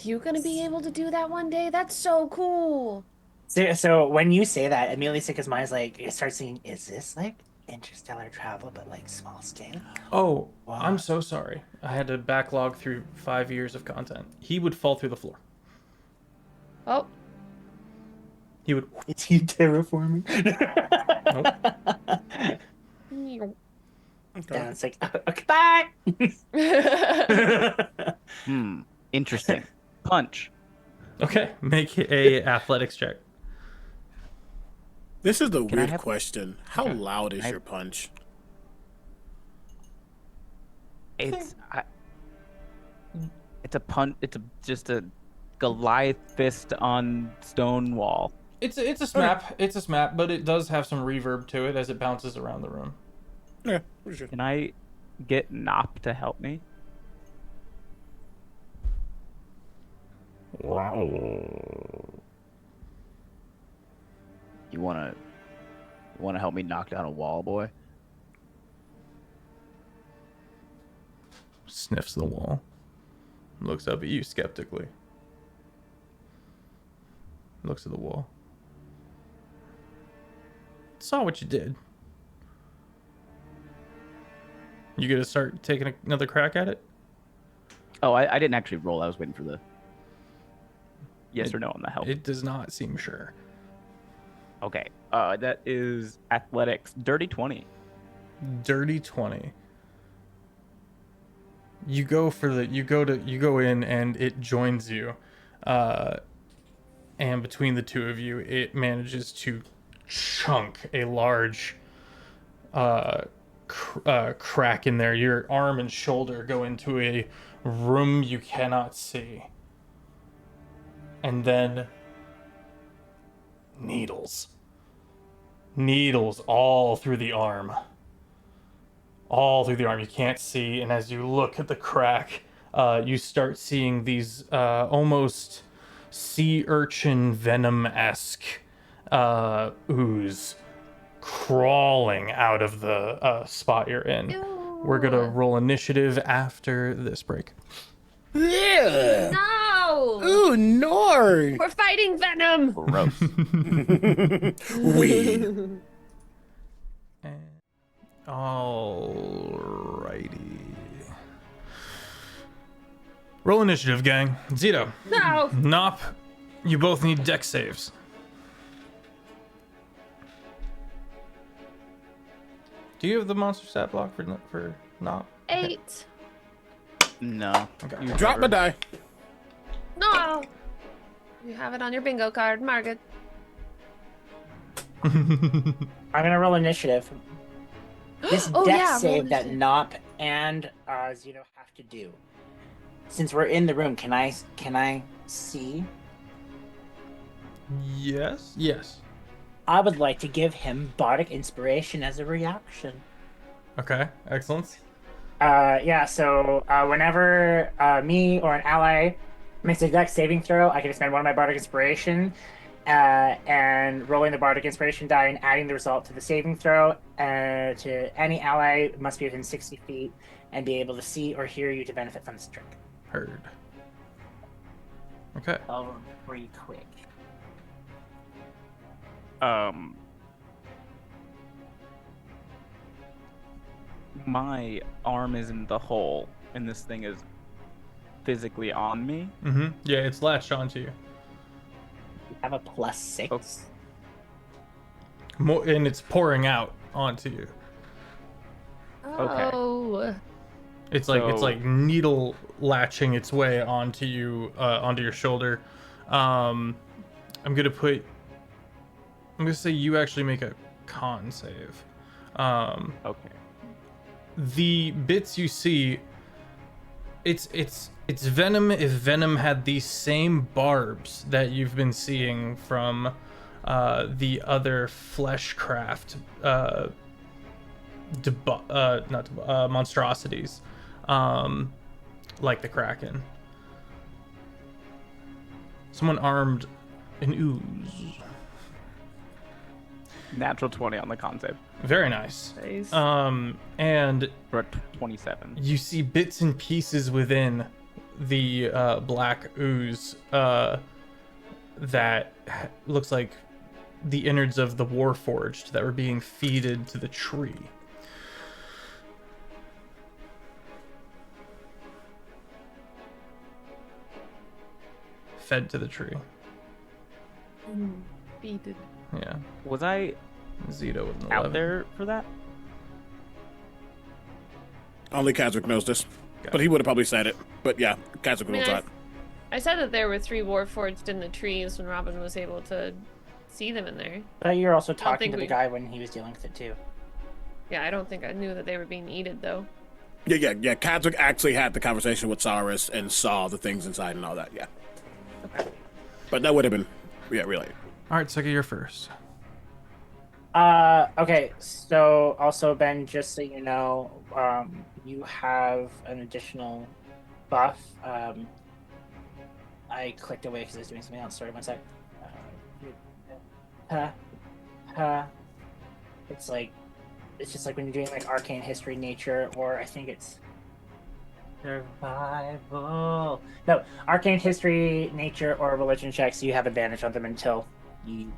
you gonna be able to do that one day? That's so cool. So when you say that, immediately Sika's mind's like, it starts thinking, is this like interstellar travel, but like small scale? oh, Wow. I'm so sorry. I had to backlog through 5 years of content. He would fall through the floor. Oh, He would. Is he terraforming? Nope. Down, it's like, okay, bye! Interesting. Punch. Okay, make a athletics check. This is the I weird have- question. How Okay. loud is your punch? It's it's a punch. It's just a Goliath fist on stone wall. It's a smap. It's a smap, but it does have some reverb to it as it bounces around the room. Yeah, for sure. Can I get Nop to help me? You wanna help me knock down a wall, boy? Sniffs the wall. Looks up at you skeptically. Looks at the wall. Saw what you did. You gonna start taking another crack at it? Oh, I didn't actually roll. I was waiting for the yes or no on the help. It does not seem sure. Okay. That is athletics. Dirty 20. Dirty 20. You go in and it joins you. And between the two of you, it manages to chunk a large crack in there. Your arm and shoulder go into a room you cannot see. And then needles all through the arm. You can't see, and as you look at the crack, you start seeing these almost sea urchin venom-esque ooze crawling out of the spot you're in. ew. We're gonna roll initiative after this break. Yeah. No! Ooh, no. We're fighting venom! Gross. We. Alrighty. Roll initiative, gang. Zito. No. Nop. You both need dex saves. Do you have the monster stat block for Nop? 8. No. Okay. You Drop my never- die. No. You have it on your bingo card. Mark it. I'm gonna roll initiative. This Oh, dex yeah, roll save that initiative. Nop and Zito have to do. Since we're in the room, can I see? Yes. Yes. I would like to give him bardic inspiration as a reaction. Okay. Excellent. Yeah. So whenever me or an ally makes a dex saving throw, I can spend one of my bardic inspiration, and rolling the bardic inspiration die and adding the result to the saving throw. To any ally must be within 60 feet and be able to see or hear you to benefit from this trick. Heard. Okay. I'll pretty quick. My arm is in the hole, and this thing is physically on me. Mm-hmm. Yeah, it's latched onto you. You have a +6. Okay. And it's pouring out onto you. Okay. Oh. It's like So- needle latching its way onto you, onto your shoulder. I'm gonna say you actually make a con save. Okay. The bits you see, it's venom. If venom had these same barbs that you've been seeing from the other fleshcraft monstrosities, like the Kraken. Someone armed an ooze. Natural 20 on the con save. Very nice. Nice. And We're at 27. you see bits and pieces within the black ooze that looks like the innards of the Warforged that were being feeded to the tree. Fed to the tree. Beated. Yeah. Was I Zito with an 11. out there for that? Only Kazrick knows this. Got But he would have probably said it. But yeah, Kazrick I mean, knows that. I said that there were 3 Warforged in the trees when Robin was able to see them in there. But you're also don't talking think to the we- guy when he was dealing with it too. Yeah, I don't think I knew that they were being eated though. Yeah. Kazrick actually had the conversation with Cyrus and saw the things inside and all that. Yeah. Okay. But that would have been, yeah, really. All right, Seki, you're first. Okay, so also Ben, just so you know, you have an additional buff. I clicked away because I was doing something else. Sorry, one sec. It's just like when you're doing like arcane history, nature, or I think it's survival. No, arcane history, nature, or religion checks. You have advantage on them until you.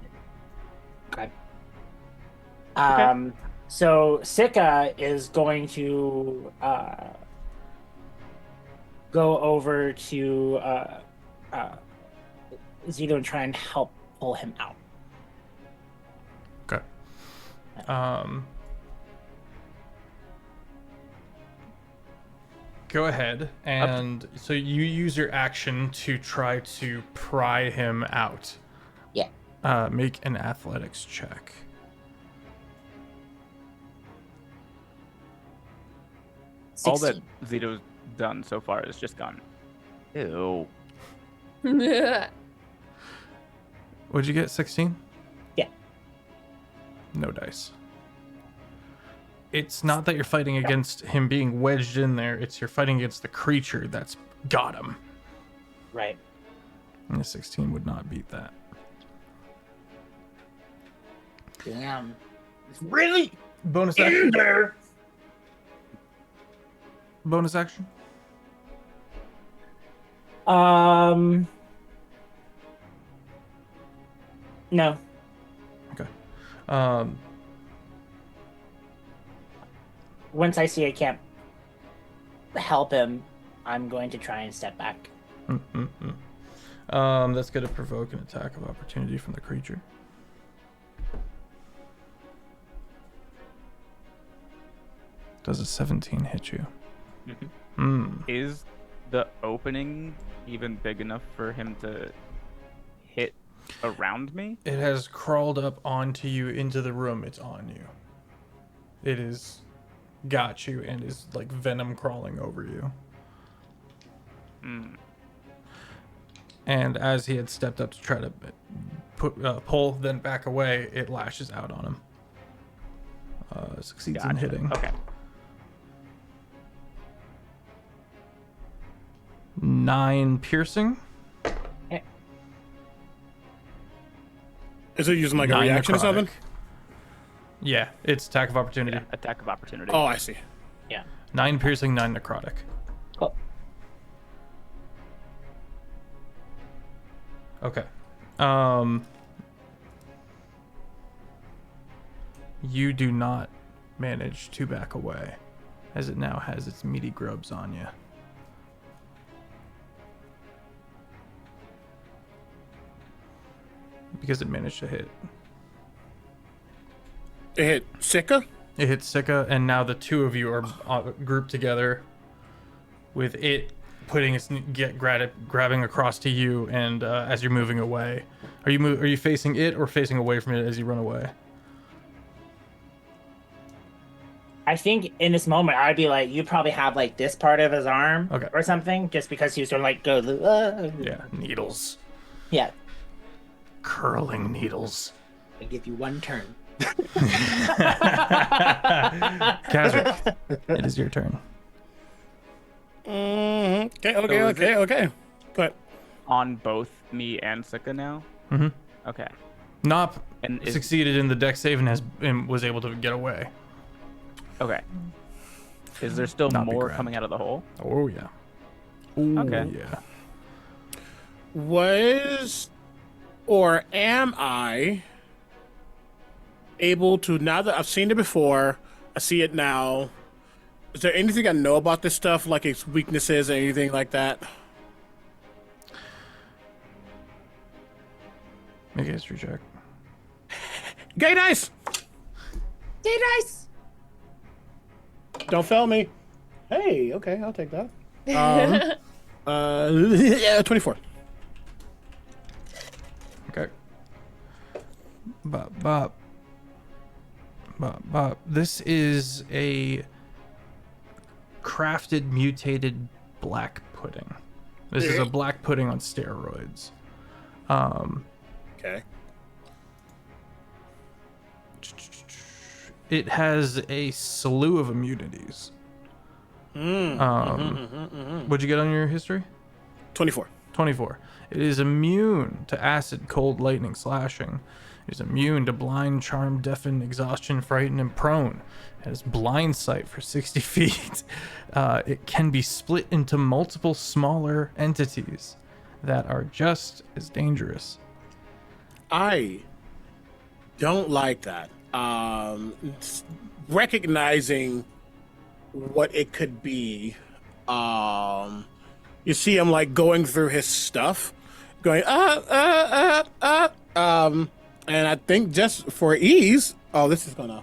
Okay. So Sika is going to go over to Zito and try and help pull him out. Okay. Go ahead, and so you use your action to try to pry him out. Yeah. Make an athletics check. All that 16. Zito's done so far is just gone. Ew. What'd you get? 16? Yeah. No dice. It's not that you're fighting against him being wedged in there, it's you're fighting against the creature that's got him. Right. And a 16 would not beat that. Damn. It's really Bonus in action? there. Bonus action? No. Okay. Once I see I can't help him, I'm going to try and step back. That's going to provoke an attack of opportunity from the creature. Does a 17 hit you? Is the opening even big enough for him to hit around me? It has crawled up onto you into the room. It's on you. It is got you and is like venom crawling over you. And as he had stepped up to try to pull, then back away, it lashes out on him. Succeeds in hitting. Okay. 9 piercing. Is it using like a 9 reaction or necrotic. something? Yeah, it's attack of opportunity. Yeah, attack of opportunity. Oh, I see. Yeah. 9 piercing, 9 necrotic. Cool. Okay. You do not manage to back away, as it now has its meaty grubs on you. Because it managed to hit. It hit Sika. It hits Sika, and now the two of you are grouped together with it putting its grabbing across to you, and as you're moving away. Are you facing it or facing away from it as you run away? I think in this moment, I'd be like, you probably have like this part of his arm Okay. or something, just because he was sort of like, Yeah, needles. Yeah. Curling needles. I give you one turn. Kazric, it is your turn. Okay. But On both me and Sika now? Mhm. Okay. Nop And is, succeeded in the dex save and was able to get away. okay. Is there still Not be more grabbed. coming out of the hole? Oh yeah. Ooh, Okay. Yeah. am I able to, now that I've seen it before, I see it now, is there anything I know about this stuff, like its weaknesses or anything like that? Make a history check. Gay dice! Gay dice! Don't fail me. Hey, okay, I'll take that. Yeah, 24. Okay. Bop. This is a crafted, mutated black pudding. This is a black pudding on steroids. Okay. It has a slew of immunities. What'd you get on your history? 24. 24. It is immune to acid, cold, lightning, slashing. It is immune to blind, charm, deafen, exhaustion, frighten, and prone. It has blind sight for 60 feet. It can be split into multiple smaller entities that are just as dangerous. I don't like that. Recognizing what it could be, you see him like going through his stuff, going and I think just for ease, this is gonna.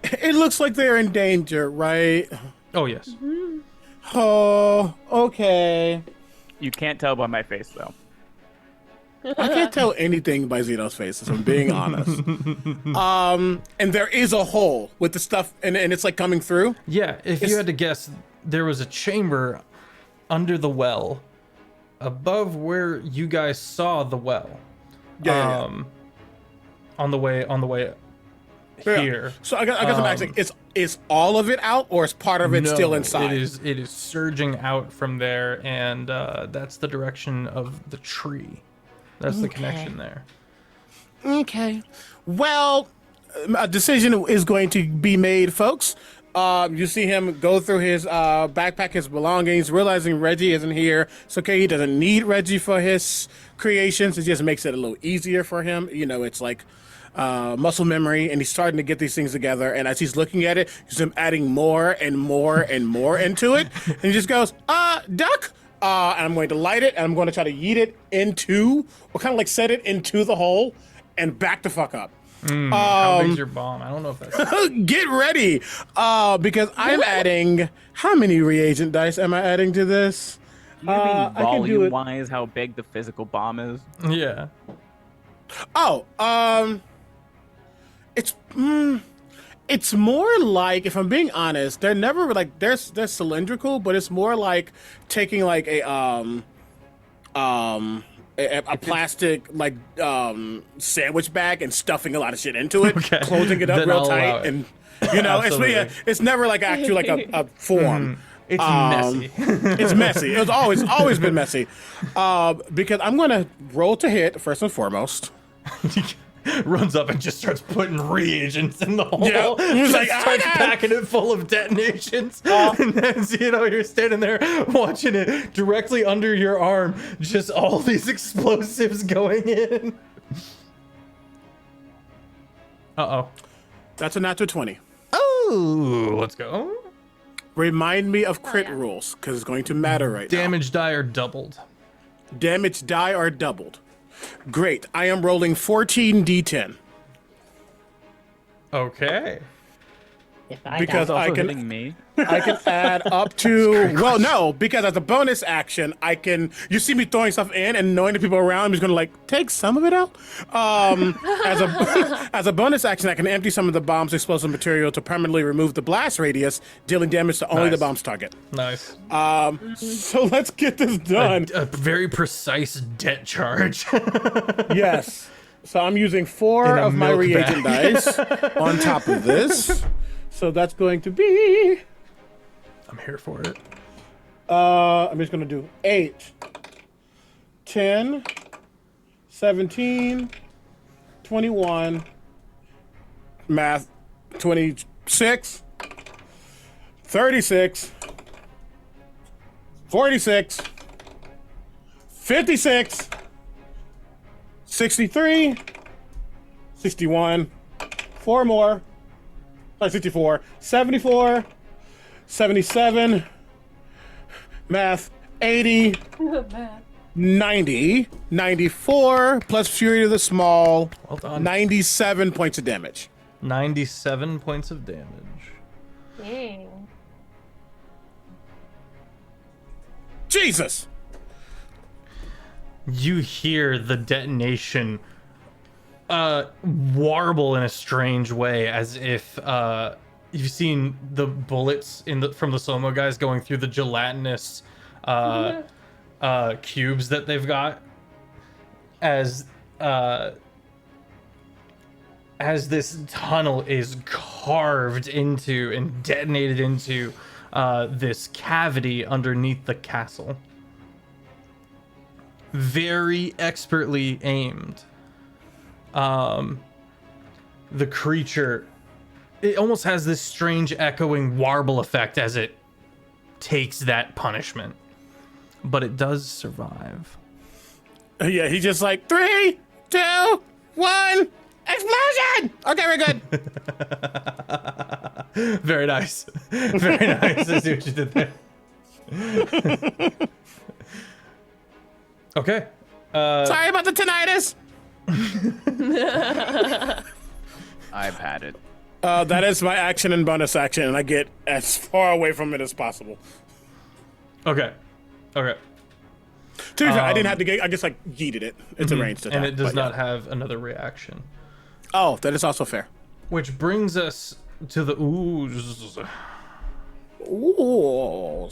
It looks like they're in danger, right? Oh, yes. Oh, okay. You can't tell by my face, though. I can't tell anything by Zeno's face, if I'm being honest. And there is a hole with the stuff, and it's like coming through. Yeah, if you had to guess, there was a chamber under the well, above where you guys saw the well. Yeah. On the way here. So I guess I'm asking, is all of it out, or is part of it still inside? It is surging out from there, and that's the direction of the tree. That's the connection there. Okay. Well, a decision is going to be made, folks. You see him go through his backpack, his belongings, realizing Reggie isn't here. It's okay. He doesn't need Reggie for his creations. It just makes it a little easier for him. You know, it's like muscle memory, and he's starting to get these things together. And as he's looking at it, he's adding more and more and more into it. And he just goes, duck. And I'm going to light it, and I'm going to try to yeet it into, or kind of like set it into the hole, and back the fuck up. How big's your bomb? I don't know if that's... Get ready, because I'm adding. How many reagent dice am I adding to this? You I mean can do it. volume-wise how big the physical bomb is? Yeah. Oh, it's more like, if I'm being honest, they're never like they're cylindrical, but it's more like taking like a plastic like sandwich bag and stuffing a lot of shit into it, Okay. closing it up Then real I'll allow tight, it. and you know, it's never like actually like a form. It's messy. It's messy. It's always been messy. Because I'm gonna roll to hit first and foremost. Runs up and just starts putting reagents in the hole. Yeah. He's Just like, starts "Ah!" packing it full of detonations. And then, you know, you're standing there watching it directly under your arm. Just all these explosives going in. Uh-oh. That's a natural 20. Oh, let's go. Remind me of crit rules, because it's going to matter right now. Damage die are doubled. Damage die are doubled. Great. I am rolling 14 d10. Okay. If I Because got, I Also can hitting me. I can add up to, well, no, because as a bonus action, I can, you see me throwing stuff in and knowing the people around, I'm just going to like take some of it out. As a bonus action, I can empty some of the bomb's explosive material to permanently remove the blast radius, dealing damage to only the Nice. bomb's target. Nice. So let's get this done. A very precise debt charge. Yes. So I'm using 4 In a of my milk reagent dice on top of this. So that's going to be, I'm here for it. I'm just going to do 8, 10, 17, 21, math, 26, 36, 46, 56, 63, 61, 4 more, 64, 74, 77, math, 80, 90, 94, plus Fury to the Small, Well done. 97 points of damage. 97 points of damage. Dang. Jesus! You hear the detonation warble in a strange way, as if you've seen the bullets from the slow-mo guys going through the gelatinous cubes that they've got, as this tunnel is carved into and detonated into this cavity underneath the castle. Very expertly aimed. The creature, it almost has this strange echoing warble effect as it takes that punishment, but it does survive. Yeah, he's just like, 3, 2, 1, explosion! Okay, we're good. Very nice. Very nice. I see what you did there. Okay. Sorry about the tinnitus. I've had it. That is my action and bonus action, and I get as far away from it as possible. Okay. To be fair, I didn't have to get, I just like yeeted it. It's a ranged attack. And it does but yeah. not have another reaction. Oh, that is also fair. Which brings us to the ooze. Ooh.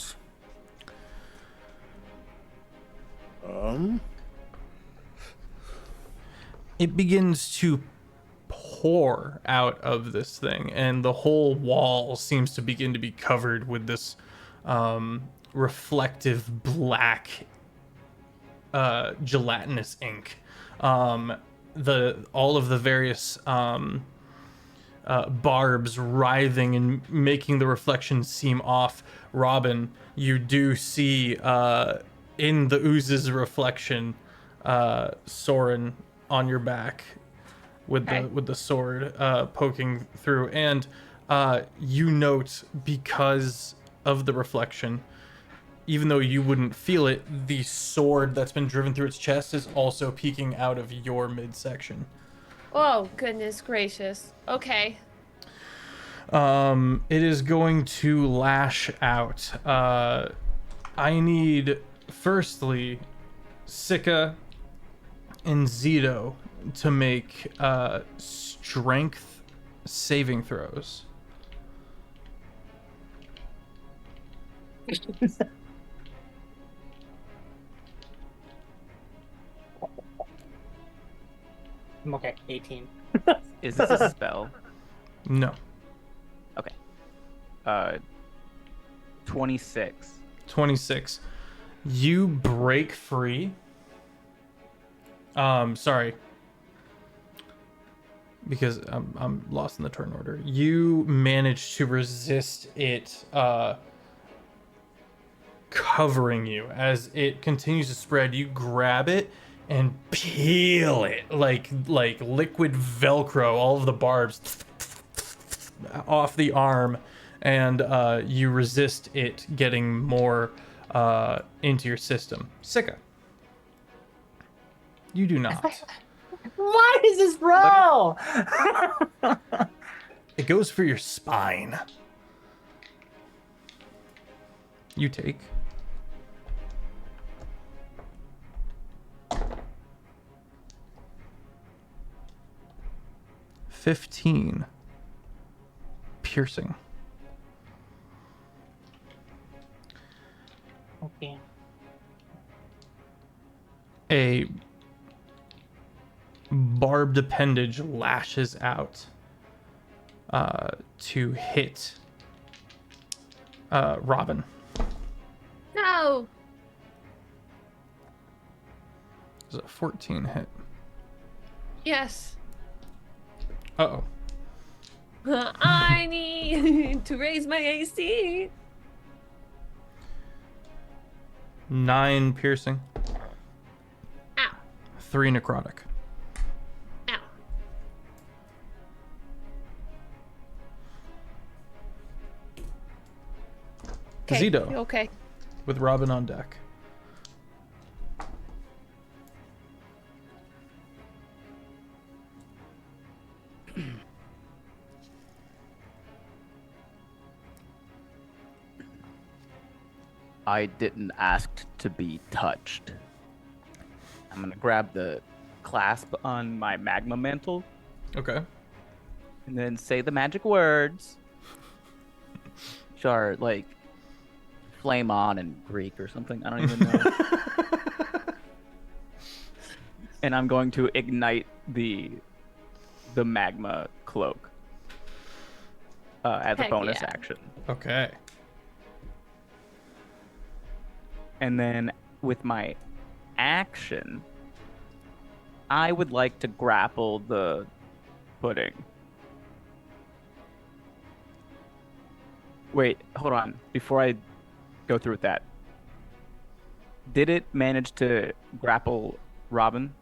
It begins to pour out of this thing, and the whole wall seems to begin to be covered with this reflective black gelatinous ink. All of the various barbs writhing and making the reflection seem off. Robin, you do see in the ooze's reflection, Soren on your back with the sword poking through, and you note, because of the reflection, even though you wouldn't feel it, the sword that's been driven through its chest is also peeking out of your midsection. Oh, goodness gracious. Okay. It is going to lash out. I need, firstly, Sika and Zito to make strength saving throws. Okay, 18. Is this a spell? No. Okay. 26. 26. You break free. Sorry. Because I'm lost in the turn order. You manage to resist it covering you as it continues to spread. You grab it and peel it like liquid Velcro, all of the barbs off the arm, and you resist it getting more into your system. Sika, you do not. What is this, bro? It goes for your spine. You take 15 piercing. Okay. A barbed appendage lashes out to hit Robin. No. Is a 14 hit? Yes. Uh-oh. I need to raise my AC. 9 piercing. Ow. 3 necrotic. Ow. Okay. Zito. Okay. With Robin on deck. I didn't ask to be touched. I'm gonna grab the clasp on my magma mantle Okay. and then say the magic words, which are like flame on in Greek or something. I don't even know. And I'm going to ignite the magma cloak as a Heck bonus yeah. action. Okay. And then with my action, I would like to grapple the pudding. Wait, hold on. Before I go through with that, did it manage to grapple Robin?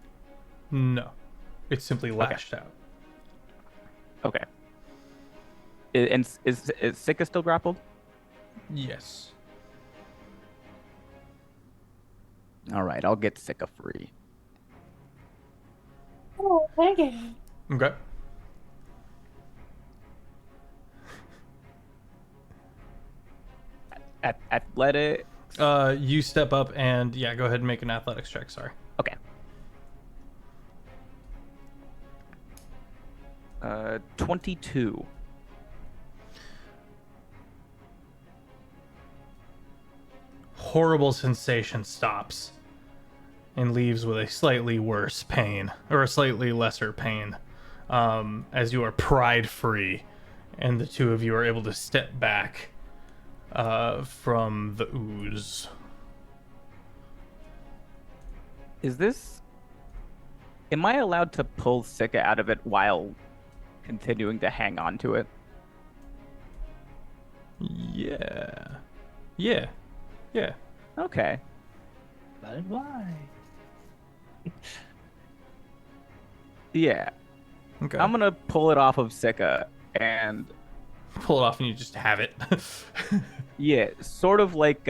No. It simply lashed out. Okay. And is Sika still grappled? Yes. All right, I'll get Sika free. Oh, thank you. Okay. Athletic. You step up and go ahead and make an athletics check. Sorry. Okay. 22. Horrible sensation stops and leaves with a slightly worse pain, or a slightly lesser pain, as you are pried free, and the two of you are able to step back from the ooze. Is this... Am I allowed to pull Sika out of it while continuing to hang on to it. Yeah. Yeah. Yeah. Okay. But why? Yeah. Okay. I'm gonna pull it off of Sika and pull it off and you just have it. yeah, sort of like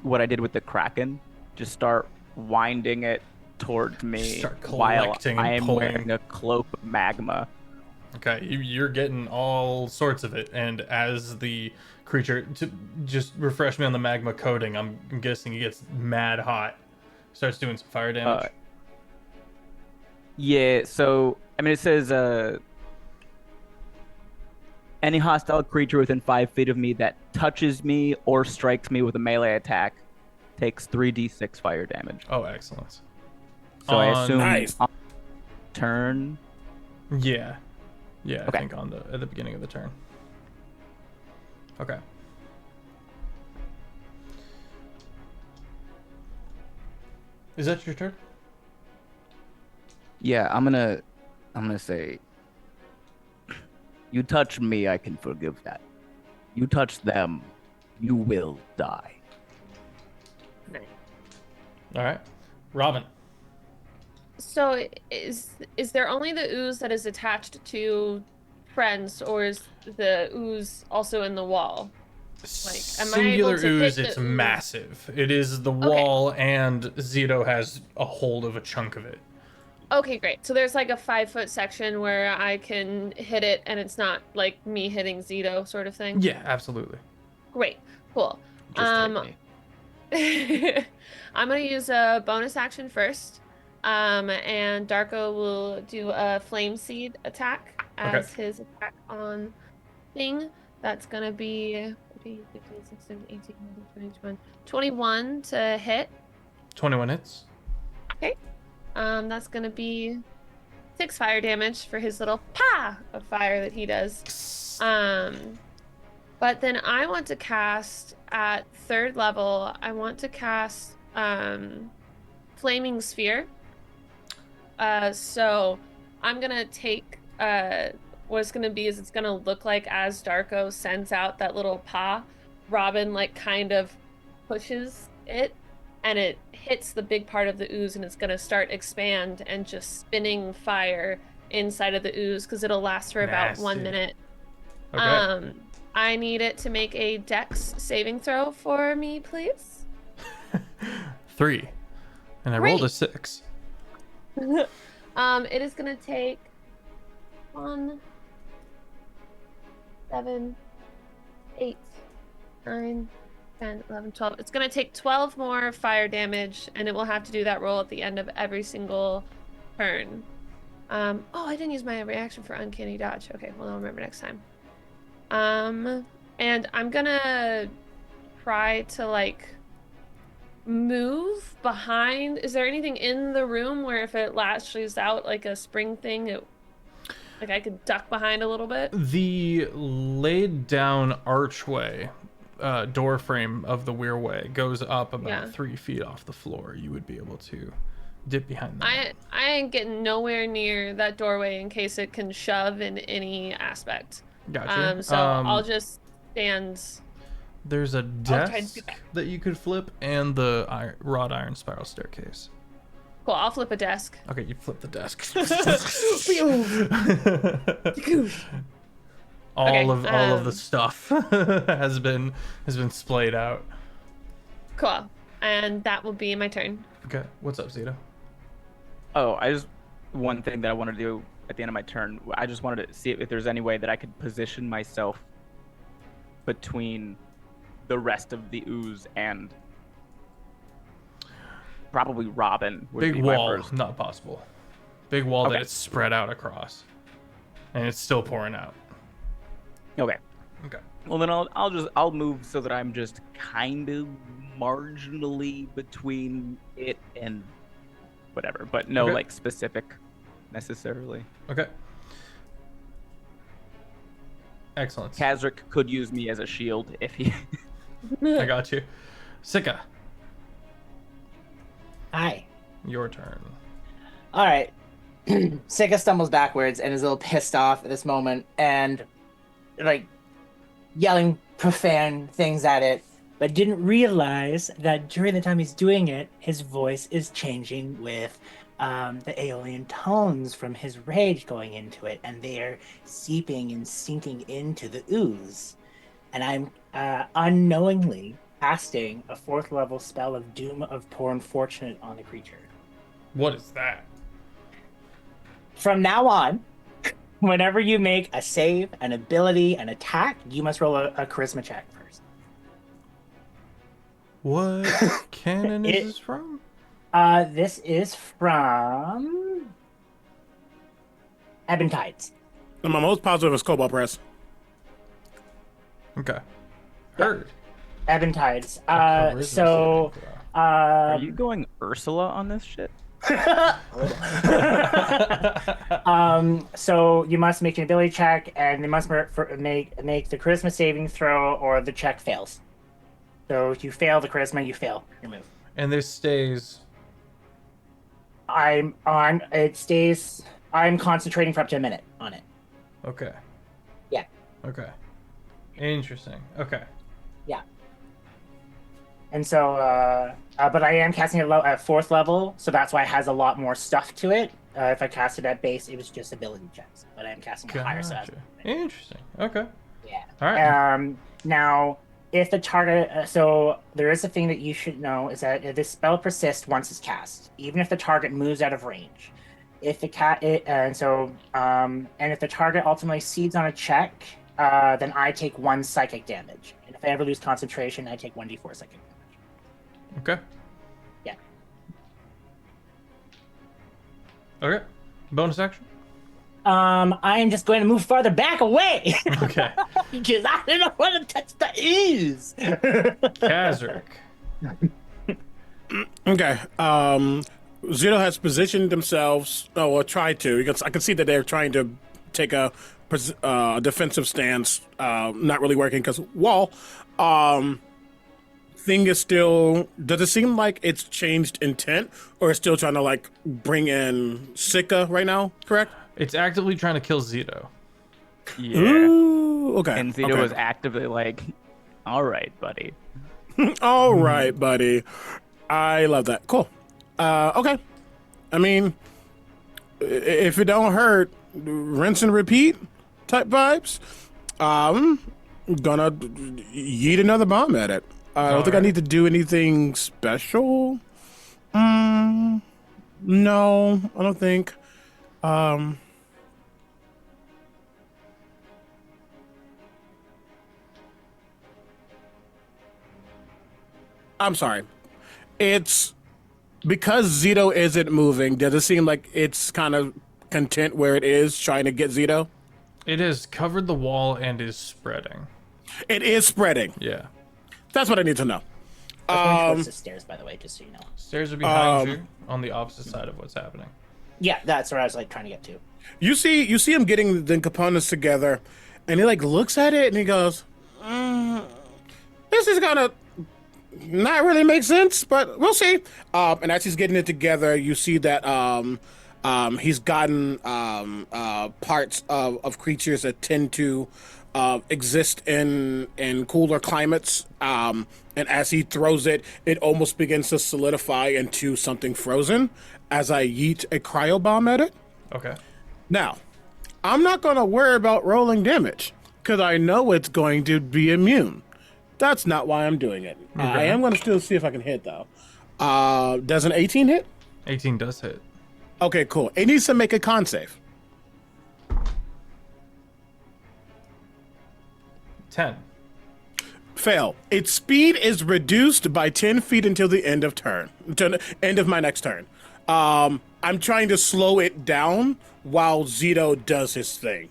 what I did with the Kraken. Just start winding it towards me Start while collecting I and am pulling. wearing a cloak of magma. Okay, you're getting all sorts of it, and as the creature, to just refresh me on the magma coating, I'm guessing it gets mad hot, starts doing some fire damage. Yeah, so I mean it says any hostile creature within 5 feet of me that touches me or strikes me with a melee attack takes 3d6 fire damage. Oh, excellent. So I assume Nice. on turn. Yeah, Okay. I think at the beginning of the turn. Okay. Is that your turn? Yeah, I'm gonna say, you touch me, I can forgive that. You touch them, you will die. All right, Robin. So is there only the ooze that is attached to friends, or is the ooze also in the wall? Like, am I Singular able to ooze, hit the it's ooze? massive. It is the wall, and Zito has a hold of a chunk of it. Okay, great. So there's like a 5-foot section where I can hit it, and it's not like me hitting Zito sort of thing. Yeah, absolutely. Great, cool. Just hit me. I'm gonna use a bonus action first, and Darko will do a flame seed attack as his attack on thing. That's gonna be 14, 15, 16, 18, 19, 20, 21, 21 to hit. 21 hits. Okay. That's gonna be 6 fire damage for his little pa of fire that he does. But then I want to cast at 3rd level. I want to cast Flaming Sphere. So I'm gonna take what it's gonna be is it's gonna look like as Darko sends out that little pa, Robin like kind of pushes it, and it hits the big part of the ooze, and it's gonna start expand and just spinning fire inside of the ooze because it'll last for about 1 Nasty. minute. Okay. I need it to make a Dex saving throw for me, please. 3. And I rolled a 6. It is gonna take 1, 7, 8, 9, 10, 11, 12. It's gonna take 12 more fire damage, and it will have to do that roll at the end of every single turn. Oh, I didn't use my reaction for Uncanny Dodge. Okay, well, I'll remember next time. And I'm gonna try to like move behind. Is there anything in the room where if it lashes out like a spring thing, like I could duck behind a little bit? The laid down archway, door frame of the weirway goes up about 3 feet off the floor. You would be able to dip behind that. I ain't getting nowhere near that doorway in case it can shove in any aspect. Gotcha. So I'll just stand. There's a I'll try to do desk that. that you could flip, and the wrought iron spiral staircase. Cool, I'll flip a desk. Okay, you flip the desk. all of the stuff has been splayed out. Cool. And that will be my turn. Okay, what's up, Zito? Oh, one thing that I wanted to do at the end of my turn. I just wanted to see if there's any way that I could position myself between the rest of the ooze and probably Robin would Big be my wall, first. not possible. Big wall that Okay. it's spread out across, and it's still pouring out. Okay. Okay. Well, then I'll move so that I'm just kind of marginally between it and whatever, but no Okay. like specific necessarily. Okay. Excellent. Kazric could use me as a shield if he. I got you. Sika, Hi. your turn. All right. Sika stumbles backwards and is a little pissed off at this moment and like yelling profane things at it, but didn't realize that during the time he's doing it, his voice is changing with the Aeolian tones from his rage going into it, and they are seeping and sinking into the ooze. And I'm unknowingly casting a 4th level spell of Doom of Poor Unfortunate on the creature. What is that? From now on, whenever you make a save, an ability, an attack, you must roll a charisma check first. What canon is this from? This is from Ebon Tides. I'm most positive it's Cobalt Press. Okay. Heard. Ebon Tides. Charisma So, saving Are you going Ursula on this shit? so you must make an ability check, and they must make the charisma saving throw, or the check fails. So if you fail the charisma, you fail your move. And this stays. I'm concentrating for up to a minute on it. Okay. Yeah. Okay. Interesting. Okay. Yeah. And so, but I am casting it at 4th level, so that's why it has a lot more stuff to it. If I cast it at base, it was just ability checks, but I am casting it higher, so Gotcha. Interesting. Okay. yeah. All right. Now, if the target, so there is a thing that you should know is that this spell persists once it's cast, even if the target moves out of range. If the and if the target ultimately succeeds on a check, then I take 1 psychic damage, and if I ever lose concentration, I take 1d4 psychic damage. Okay. Yeah. Okay. Bonus action. I am just going to move farther back away Okay. because I don't know where to touch the ooze. Kazric. Okay. Zito has positioned themselves, or tried to, because I can see that they're trying to take a defensive stance. Not really working because wall. Thing is still. Does it seem like it's changed intent, or it's still trying to like bring in Sika right now? Correct. It's actively trying to kill Zito. Yeah. Ooh, okay. And Zito okay. was actively like, all right, buddy. All right, buddy. I love that. Cool. Okay. I mean, if it don't hurt, rinse and repeat type vibes. Gonna yeet another bomb at it. I don't think I need to do anything special. No, I don't think. I'm sorry. It's because Zito isn't moving. Does it seem like it's kind of content where it is, trying to get Zito? It has covered the wall and is spreading. It is spreading. Yeah. That's what I need to know. I was going towards the stairs, by the way, just so you know. Stairs are behind you on the opposite side of what's happening. Yeah, that's where I was like trying to get to. You see him getting the components together, and he like looks at it and he goes, "This is gonna not really make sense, but we'll see." And as he's getting it together, you see that he's gotten parts of creatures that tend to exist in cooler climates. And as he throws it, it almost begins to solidify into something frozen as I yeet a cryo bomb at it. Okay. Now, I'm not going to worry about rolling damage because I know it's going to be immune. That's not why I'm doing it. Okay. I am going to still see if I can hit, though. Does an 18 hit? 18 does hit. Okay, cool. It needs to make a con save. 10. Fail. Its speed is reduced by 10 feet until the end of end of my next turn. I'm trying to slow it down while Zito does his thing.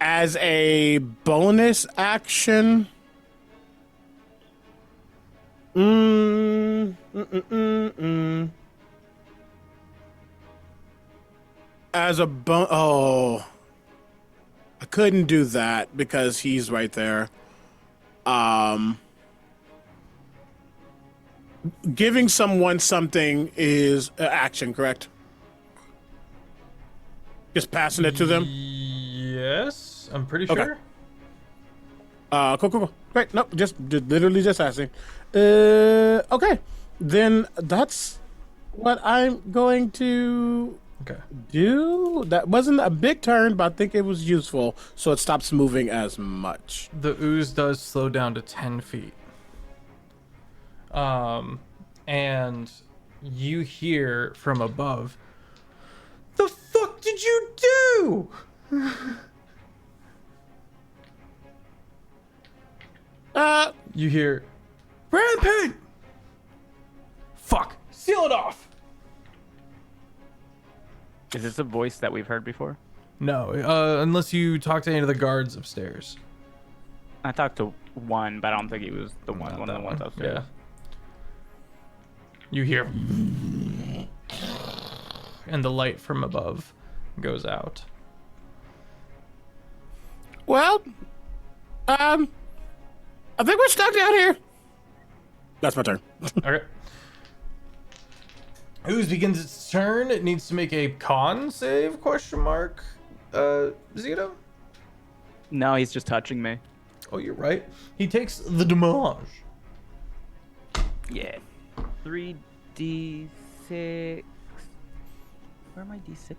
As a bonus action... As a I couldn't do that because he's right there. Giving someone something is action, correct? Just passing it to them. Yes, I'm pretty Okay. sure. Cool. Great. Nope, just literally just asking. Okay. Then that's what I'm going to Okay. do. That wasn't a big turn, but I think it was useful, so it stops moving as much. The ooze does slow down to 10 feet. And you hear from above, "The fuck did you do?" You hear, "Rampant! Fuck! Seal it off!" Is this a voice that we've heard before? No, unless you talk to any of the guards upstairs. I talked to one, but I don't think he was the one. Not One of that the ones upstairs. Yeah. You hear, and the light from above goes out. Well, I think we're stuck down here. That's my turn. Okay. Ooze begins its turn. It needs to make a con save, question mark. Zito? No, he's just touching me. Oh, you're right. He takes the damage. Yeah. 3d6. Where are my d6s?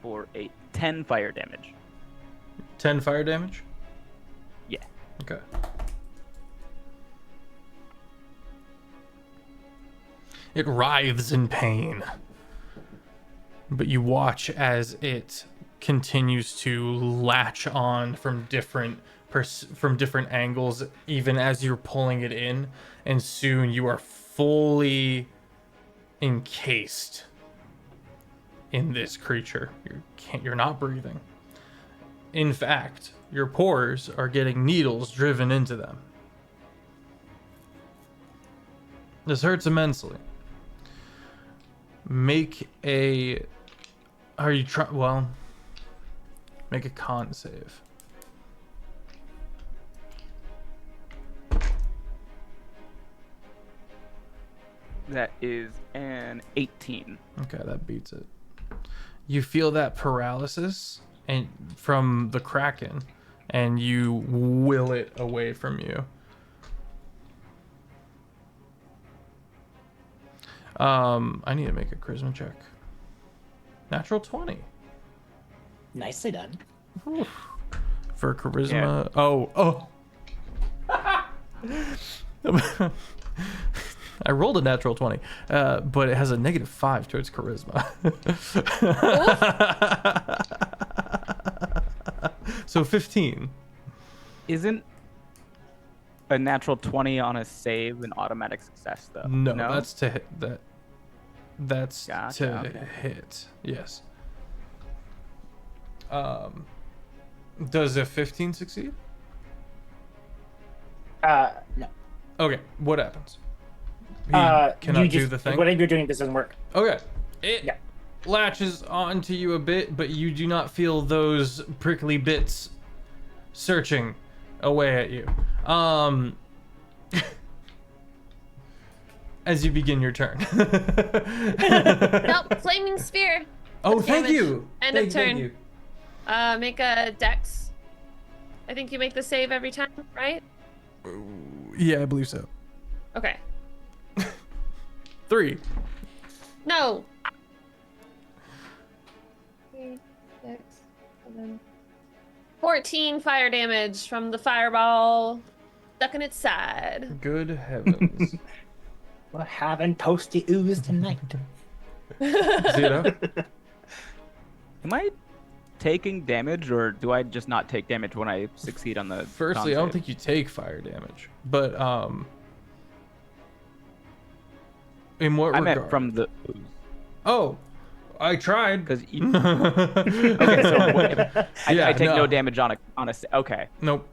For 8, 10 fire damage. 10 fire damage? Yeah. Okay. It writhes in pain. But you watch as it continues to latch on from different angles, even as you're pulling it in, and soon you are fully encased in this creature. You're not breathing. In fact, your pores are getting needles driven into them. This hurts immensely. Make a make a con save. That is an 18. Okay, that beats it. You feel that paralysis and from the Kraken, and you will it away from you. I need to make a charisma check. Natural 20. Nicely done. For charisma. Oh. I rolled a natural 20, but it has a -5 towards charisma. So 15. Isn't a natural 20 on a save an automatic success, though? No, that's to hit. That's Gotcha, to okay. hit. Yes. Does a 15 succeed? No. Okay, what happens? He You cannot do just- the thing? Whatever you're doing, this doesn't work. Okay. It Yeah. latches onto you a bit, but you do not feel those prickly bits searching away at you. As you begin your turn. Nope, flaming sphere. Oh, That's thank damage. you. End Thank of turn. you. Make a dex. I think you make the save every time, right? Yeah, I believe so. Okay. 3. No. 3, 6, 7, 14 fire damage from the fireball stuck in its side. Good heavens. We're having toasty ooze tonight. Zero. Am I taking damage, or do I just not take damage when I succeed on the Firstly, I con don't save? think you take fire damage, but in what I regard? meant from the ooze. Oh, I tried. Because okay, so Yeah, I take no. no damage on a okay, Nope.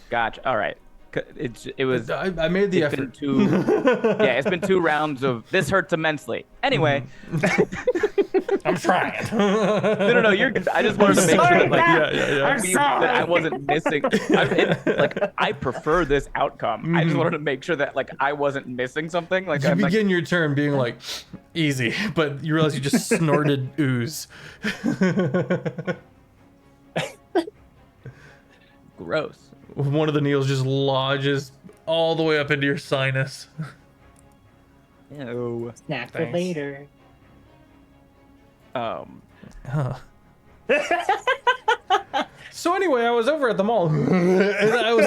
gotcha. All right, it was I made the it's been effort. it's been 2 rounds of this hurts immensely. Anyway, I'm trying. No, you're good. I just wanted to make sure that, like, yeah. that I wasn't missing. I prefer this outcome. I just wanted to make sure that, like, I wasn't missing something. Like, You I'm begin your turn being like, easy, but you realize you just snorted ooze. gross. One of the needles just lodges all the way up into your sinus. Ew. Snack for Thanks. later. Huh. So anyway, I was over at the mall, and I was.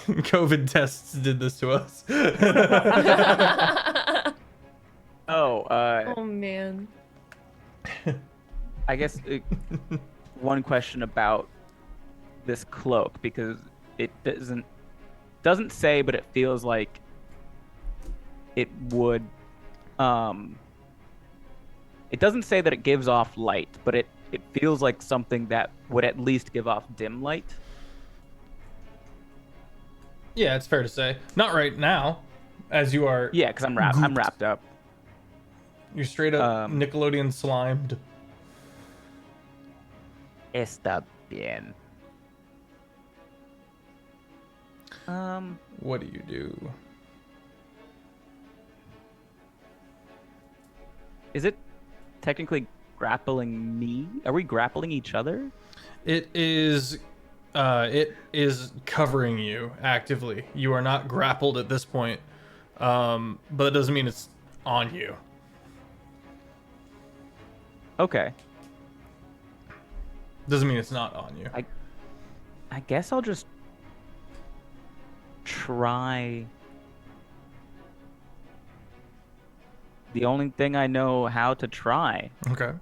COVID tests did this to us. Oh man. I guess one question about this cloak, because it doesn't say, but it feels like it would. It doesn't say that it gives off light, but it feels like something that would at least give off dim light. Yeah, it's fair to say. Not right now, as you are. Yeah, because I'm wrapped up. You're straight up Nickelodeon slimed. Está bien. What do you do? Is it technically grappling me? Are we grappling each other? It is covering you actively. You are not grappled at this point, but it doesn't mean it's on you. Okay. Doesn't mean it's not on you. I guess I'll just try the only thing I know how to try. Okay.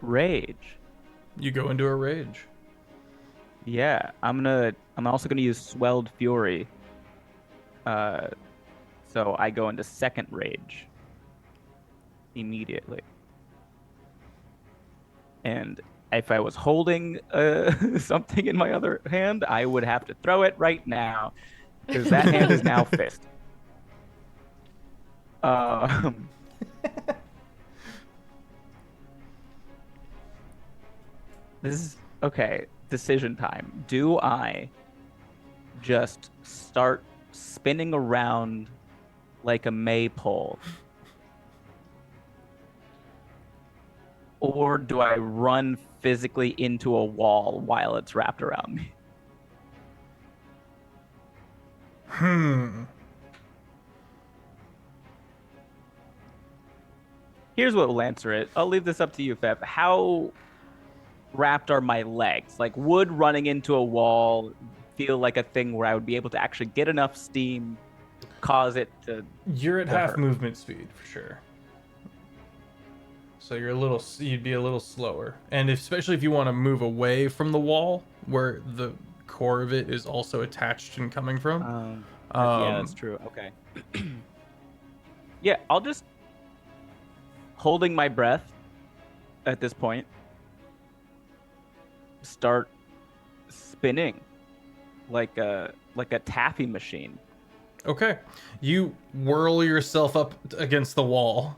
Rage. You go into a rage. Yeah, I'm also gonna use Swelled Fury. So I go into second rage immediately. And if I was holding something in my other hand, I would have to throw it right now, because that hand is now fist. This is okay. Decision time. Do I just start spinning around like a maypole? Or do I run physically into a wall while it's wrapped around me? Here's what will answer it. I'll leave this up to you, Fev. How wrapped are my legs? Like, would running into a wall feel like a thing where I would be able to actually get enough steam to cause it to... You're at to half hurt? movement speed for sure. So you'd be a little slower. And especially if you want to move away from the wall where the core of it is also attached and coming from. Yeah, that's true. Okay. Yeah, I'll just holding my breath at this point, start spinning like a taffy machine. Okay. You whirl yourself up against the wall.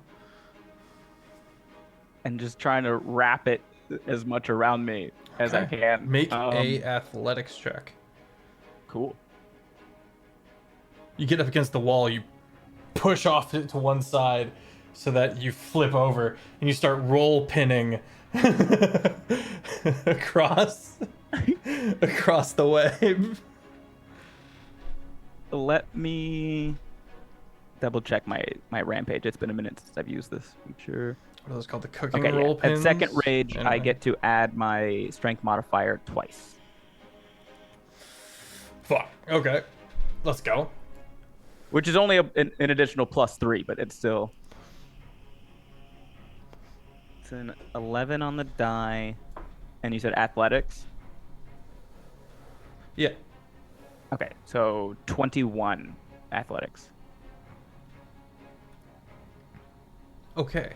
And just trying to wrap it as much around me as I can. Make a athletics check. Cool. You get up against the wall, you push off to one side so that you flip over, and you start roll pinning across the wave. Let me double check my rampage. It's been a minute since I've used this feature. What are those called? The cooking Okay, roll yeah. pins? At second rage, I Anyway. get to add my strength modifier twice. Fuck. Okay. Let's go. Which is only an additional +3, but it's still... It's an 11 on the die. And you said athletics? Yeah. Okay, so 21 athletics. Okay.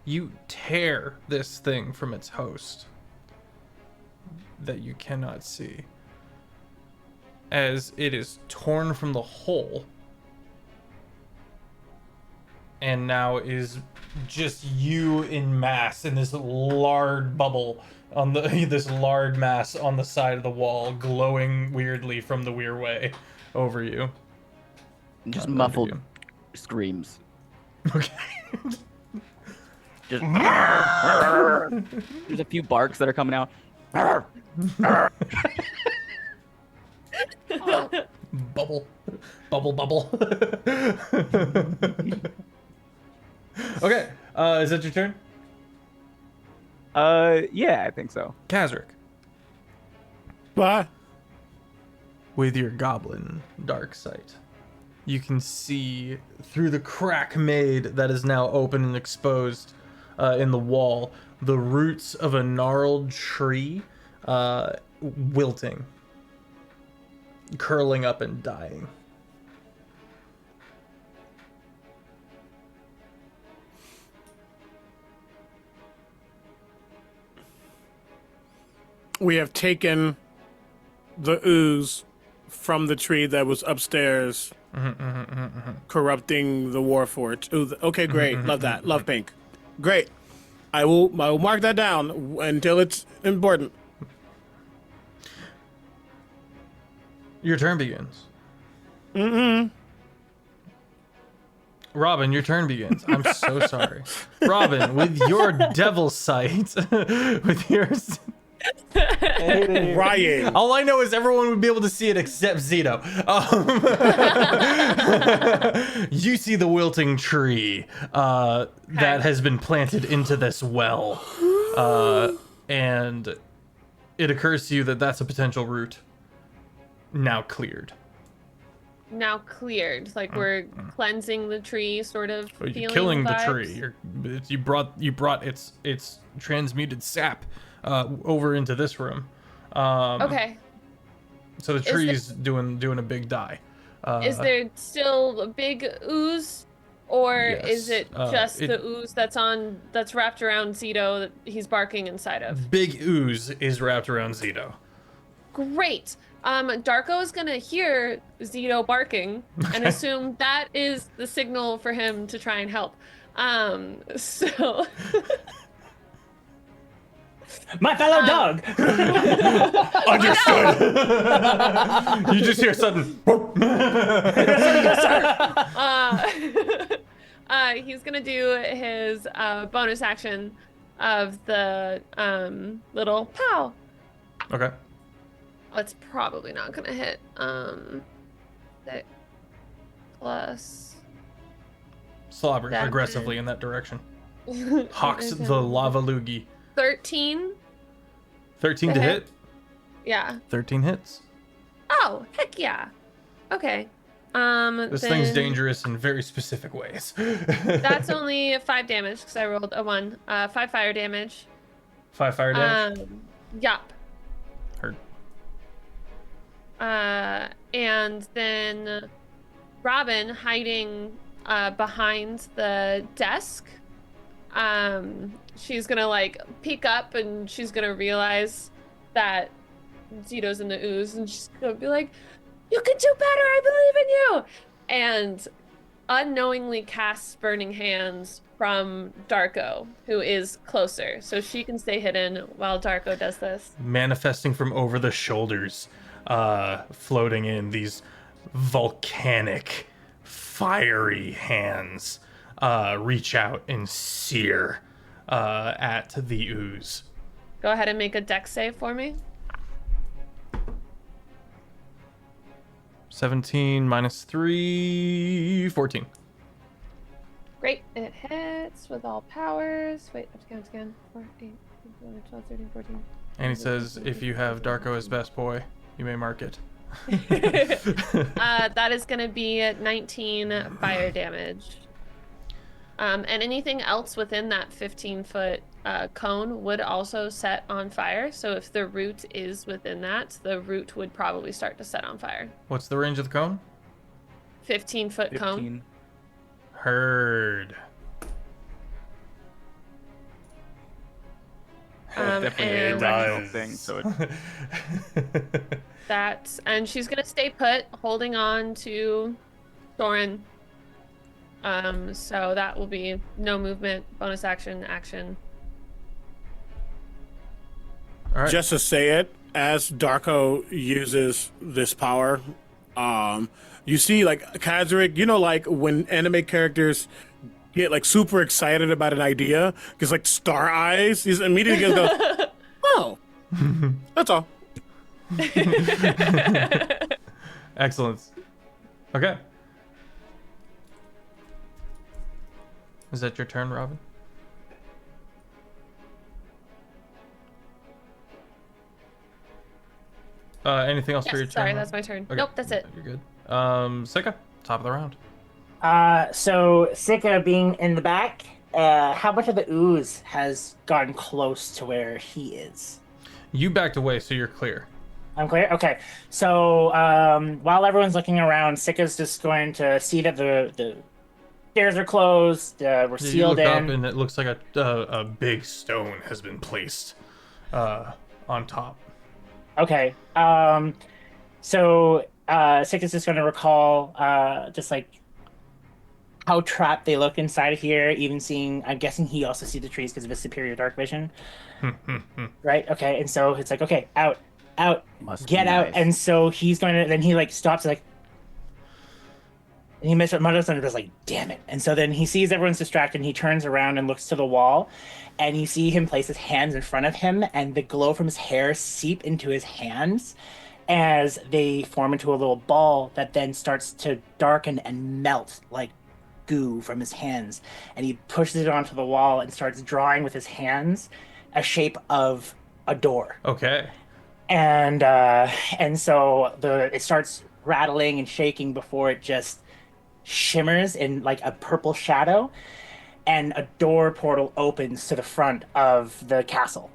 You tear this thing from its host that you cannot see as it is torn from the hole and now is just you in mass in this lard bubble on the this lard mass on the side of the wall, glowing weirdly from the weird way over you. Just Under muffled you. screams. Okay. Just there's a few barks that are coming out. Bubble. Okay, is that your turn? Yeah, I think so. Kazric. Bye. With your goblin dark sight, you can see through the crack made that is now open and exposed in the wall, the roots of a gnarled tree wilting, curling up and dying. We have taken the ooze from the tree that was upstairs, corrupting the Warforged. Ooh, okay, great. Love that. Love pink. Great. I will mark that down until it's important. Your turn begins. Robin, your turn begins. I'm so sorry. Robin, with your devil sight, with yours. Crying. All I know is everyone would be able to see it except Zito. You see the wilting tree that has been planted into this well. And it occurs to you that that's a potential route now cleared. Now cleared, like we're cleansing the tree, sort of. You're feeling killing the vibes. tree. You brought its transmuted sap over into this room. Okay. So the tree's doing a big die. Is there still a big ooze, or is yes, it just the ooze that's wrapped around Zito that he's barking inside of? Big ooze is wrapped around Zito. Great. Darko is gonna hear Zito barking and assume that is the signal for him to try and help. So. My fellow dog. Understood. You just hear a sudden. He's gonna do his bonus action of the little pow. Okay. It's probably not gonna hit. That plus. Slobber That aggressively in that direction. Hawks the lava loogie. 13. 13 to hit. Yeah. 13 hits. Oh, heck yeah. Okay. This thing's dangerous in very specific ways. That's only 5 damage because I rolled a 1. 5 fire damage. 5 fire damage. Yup. Heard. And then Robin hiding behind the desk. She's gonna like peek up and she's gonna realize that Zito's in the ooze and she's gonna be like, "You can do better, I believe in you!" And unknowingly casts Burning Hands from Darko, who is closer, so she can stay hidden while Darko does this. Manifesting from over the shoulders, floating in these volcanic, fiery hands reach out and sear at the ooze. Go ahead and make a dex save for me. 17 minus 3, 14. Great, it hits with all powers. Wait, I have to count again. 4, 8, 9, 12, 13, 14. And he says, if you have Darko as best boy, you may mark it. That is going to be 19 fire damage. And anything else within that 15-foot cone would also set on fire. So if the root is within that, the root would probably start to set on fire. What's the range of the cone? 15-foot cone. 15. Heard. Definitely a And directional thing. So and she's gonna stay put, holding on to Thorin. So that will be no movement, bonus action, action. All right. Just to say it, as Darko uses this power, you see like Kazarick, like when anime characters get like super excited about an idea, because like star eyes, he's immediately gonna go, oh, that's all. Excellent. Okay. Is that your turn, Robin? Anything else for your Yes, turn? sorry, Robin? that's my turn. Okay. Nope, that's it. You're good. Sika, top of the round. So Sika being in the back, how much of the ooze has gotten close to where he is? You backed away, so you're clear. I'm clear? Okay. So while everyone's looking around, Sika's just going to see that the stairs are closed, we're You sealed look in. up, and it looks like a big stone has been placed on top. Okay. So Sika's just going to recall just like how trapped they look inside of here, even seeing, I'm guessing he also sees the trees because of his superior dark vision. Right? Okay. And so it's like, okay, out, Must get be out. nice. And so he's going to, then he like stops, like, and he mutters under his like, damn it. And so then he sees everyone's distracted and he turns around and looks to the wall, and you see him place his hands in front of him, and the glow from his hair seep into his hands as they form into a little ball that then starts to darken and melt like goo from his hands. And he pushes it onto the wall and starts drawing with his hands a shape of a door. Okay. And so it starts rattling and shaking before it just shimmers in like a purple shadow, and a door portal opens to the front of the castle.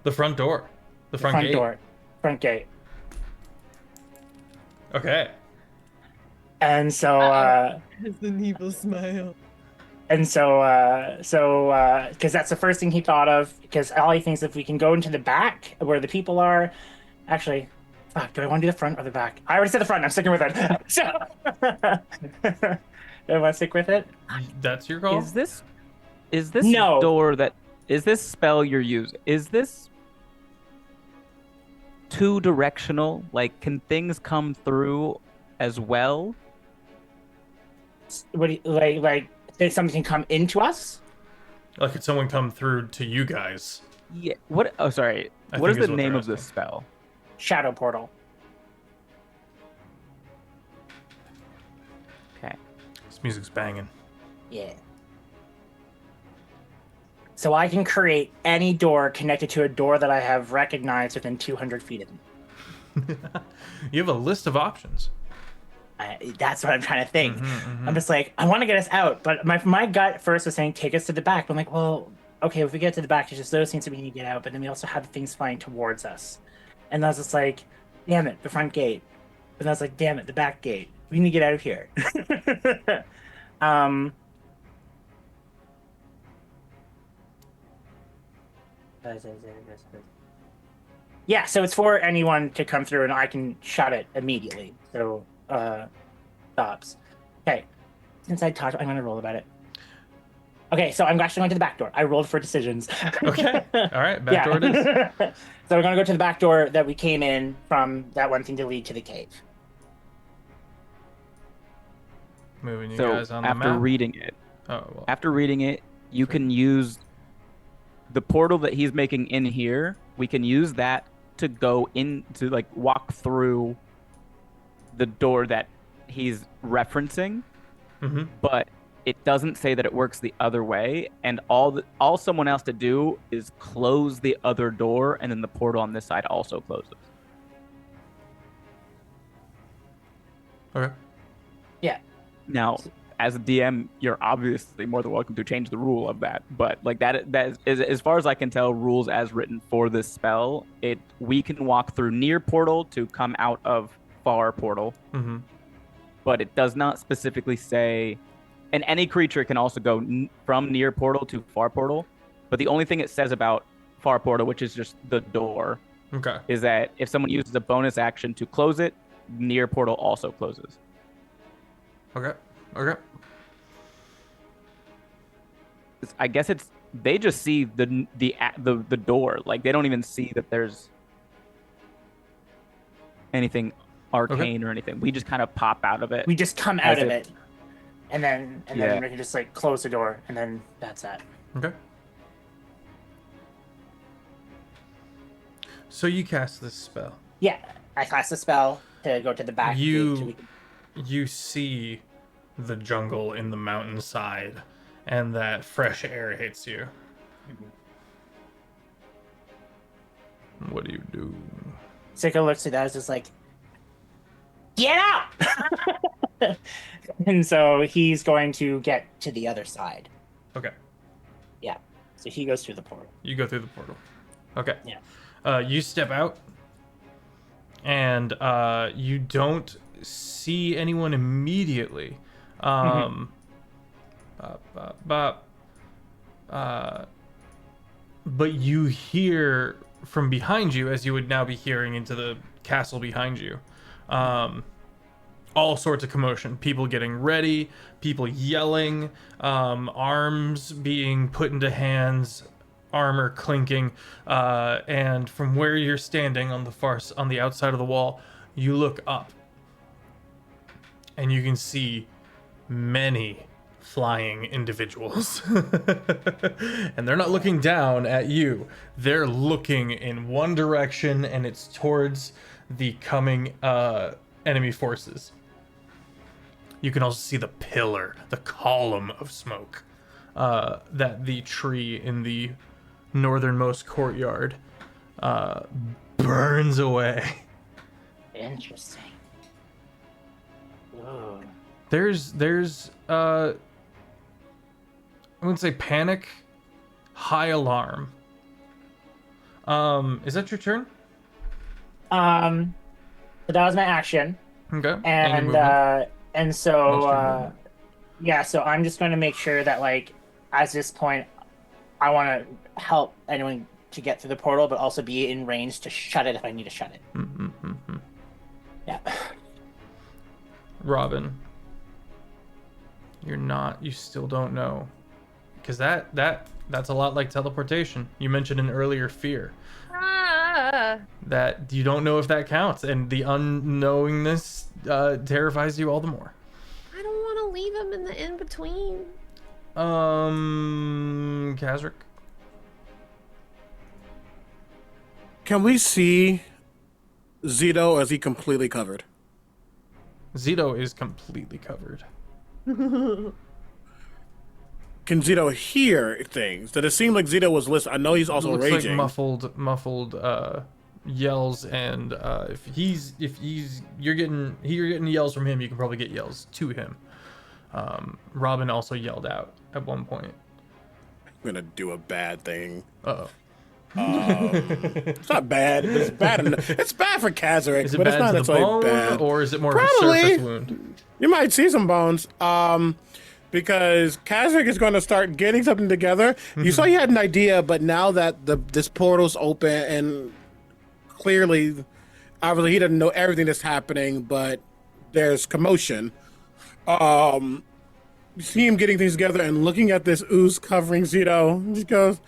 The front door. The front gate. Front gate. Okay. And so It's an evil smile. and so because that's the first thing he thought of, because all he thinks, if we can go into the back where the people are. Actually, fuck, do I want to do the front or the back? I already said the front. I'm sticking with it. So, do I want to stick with it? That's your call? Is this No. door that is this spell you're using? Is this two directional? Like, can things come through as well? What do you, like did something come into us? Like, could someone come through to you guys? Yeah. What? Oh, sorry. I What is think the is what name they're of this asking. spell? Shadow portal. Okay. This music's banging. Yeah. So I can create any door connected to a door that I have recognized within 200 feet of me. You have a list of options. That's what I'm trying to think. I'm just like, I want to get us out, but my gut first was saying take us to the back. But I'm like, well, okay, if we get to the back, it's just those things that we need to get out. But then we also have things flying towards us, and I was just like, damn it, the front gate. And I was like, damn it, the back gate. We need to get out of here. Yeah, so it's for anyone to come through, and I can shut it immediately. So, stops. Okay, since I talked, I'm gonna roll about it. Okay, so I'm actually going to the back door. I rolled for decisions. Okay. All right. Back door it is. So we're gonna go to the back door that we came in from, that one thing to lead to the cave. Moving you So guys on the after map. reading it, you can use the portal that he's making in here. We can use that to go in to like walk through the door that he's referencing, Mm-hmm. but it doesn't say that it works the other way. And all someone has to do is close the other door, and then the portal on this side also closes. Okay. Yeah. Now, as a DM, you're obviously more than welcome to change the rule of that. But like that is, as far as I can tell, rules as written for this spell, we can walk through near portal to come out of far portal. Mm-hmm. But it does not specifically say, and any creature can also go from near portal to far portal. But the only thing it says about far portal, which is just the door, Okay. is that if someone uses a bonus action to close it, near portal also closes. Okay. Okay. I guess they just see the door. Like they don't even see that there's anything arcane or anything. We just kind of pop out of it. We just come out As of if- it, and then Yeah. we can just like close the door, and then that's that. Okay. So you cast this spell. Yeah, I cast a spell to go to the back. gate so we can- You see the jungle in the mountainside, and that fresh air hits you. What do you do? Sicko looks at us, just like, get out! And so he's going to get to the other side. Okay. Yeah. So he goes through the portal. You go through the portal. Okay. Yeah. You step out, and you don't see anyone immediately. But you hear from behind you, as you would now be hearing into the castle behind you, all sorts of commotion. People getting ready, people yelling, arms being put into hands, armor clinking, and from where you're standing on the outside of the wall, you look up, and you can see many flying individuals. And they're not looking down at you. They're looking in one direction, and it's towards the coming enemy forces. You can also see the pillar, the column of smoke that the tree in the northernmost courtyard burns away. Interesting. Whoa. There's I wouldn't say panic, high alarm. Is that your turn? So that was my action. Okay. And Most so of your movement. yeah, so I'm just going to make sure that like at this point I want to help anyone to get through the portal, but also be in range to shut it if I need to shut it. Yeah. Robin, you still don't know, because that's a lot like teleportation. You mentioned an earlier fear that you don't know if that counts, and the unknowingness terrifies you all the more. I don't want to leave him in the in-between. Kazric. Can we see Zito, or is he completely covered? Zito is completely covered. Can Zito hear things? Did it seem like Zito was listening? I know he's also Looks raging. like muffled yells, and if you're getting yells from him, you can probably get yells to him. Robin also yelled out at one point. I'm gonna do a bad thing. Uh-oh. It's not bad. It's bad. It's bad for Kazarick, Is it but bad it's not to the necessarily bone, bad. or is it more Probably. of a surface wound? You might see some bones. Because Kazarick is going to start getting something together. You saw he had an idea, but now that this portal's open and clearly, obviously, he doesn't know everything that's happening, but there's commotion. You see him getting things together and looking at this ooze covering Zito. He just goes,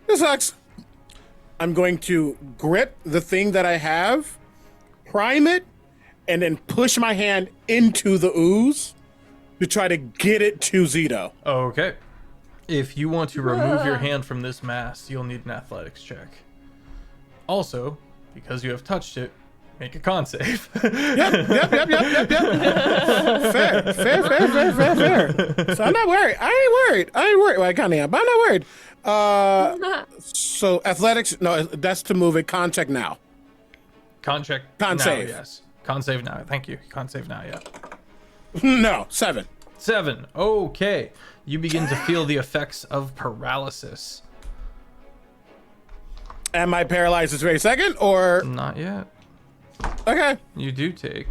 "This sucks." I'm going to grip the thing that I have, prime it, and then push my hand into the ooze to try to get it to Zito. Okay. If you want to remove your hand from this mass, you'll need an athletics check. Also, because you have touched it, make a con save. Yep. Fair. So I'm not worried. I ain't worried. Well, I kind of am, but I'm not worried. So athletics, no, that's to move it. Con check now. Con check. Con now, save. Yes. Con save now. Thank you. Con save now, yeah. No, 7. 7. Okay. You begin to feel the effects of paralysis. Am I paralyzed this very second, or Not yet. okay? You do take.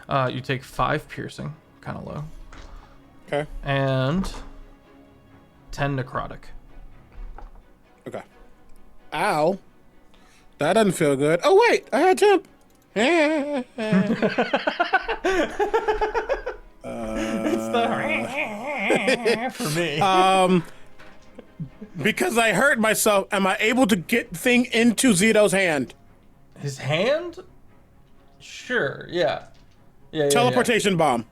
You take 5 piercing, kind of low, Okay. and 10 necrotic. Okay. Ow. That doesn't feel good. Oh wait, I had temp. It's the for me. Because I hurt myself, am I able to get thing into Zito's hand? His hand? Sure. Yeah. Yeah. Teleportation bomb.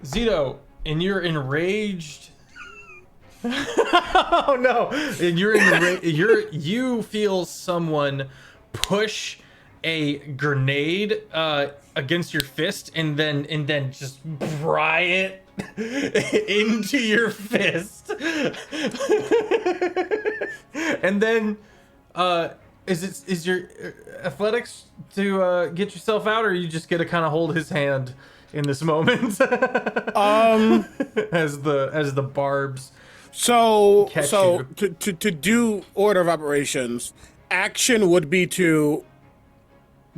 Zito, and you're enraged. Oh no! And you feel someone push a grenade against your fist, and then just pry it into your fist. And then is your athletics to get yourself out, or are you just gonna kind of hold his hand in this moment? As the barbs. So Catch to do order of operations, action would be to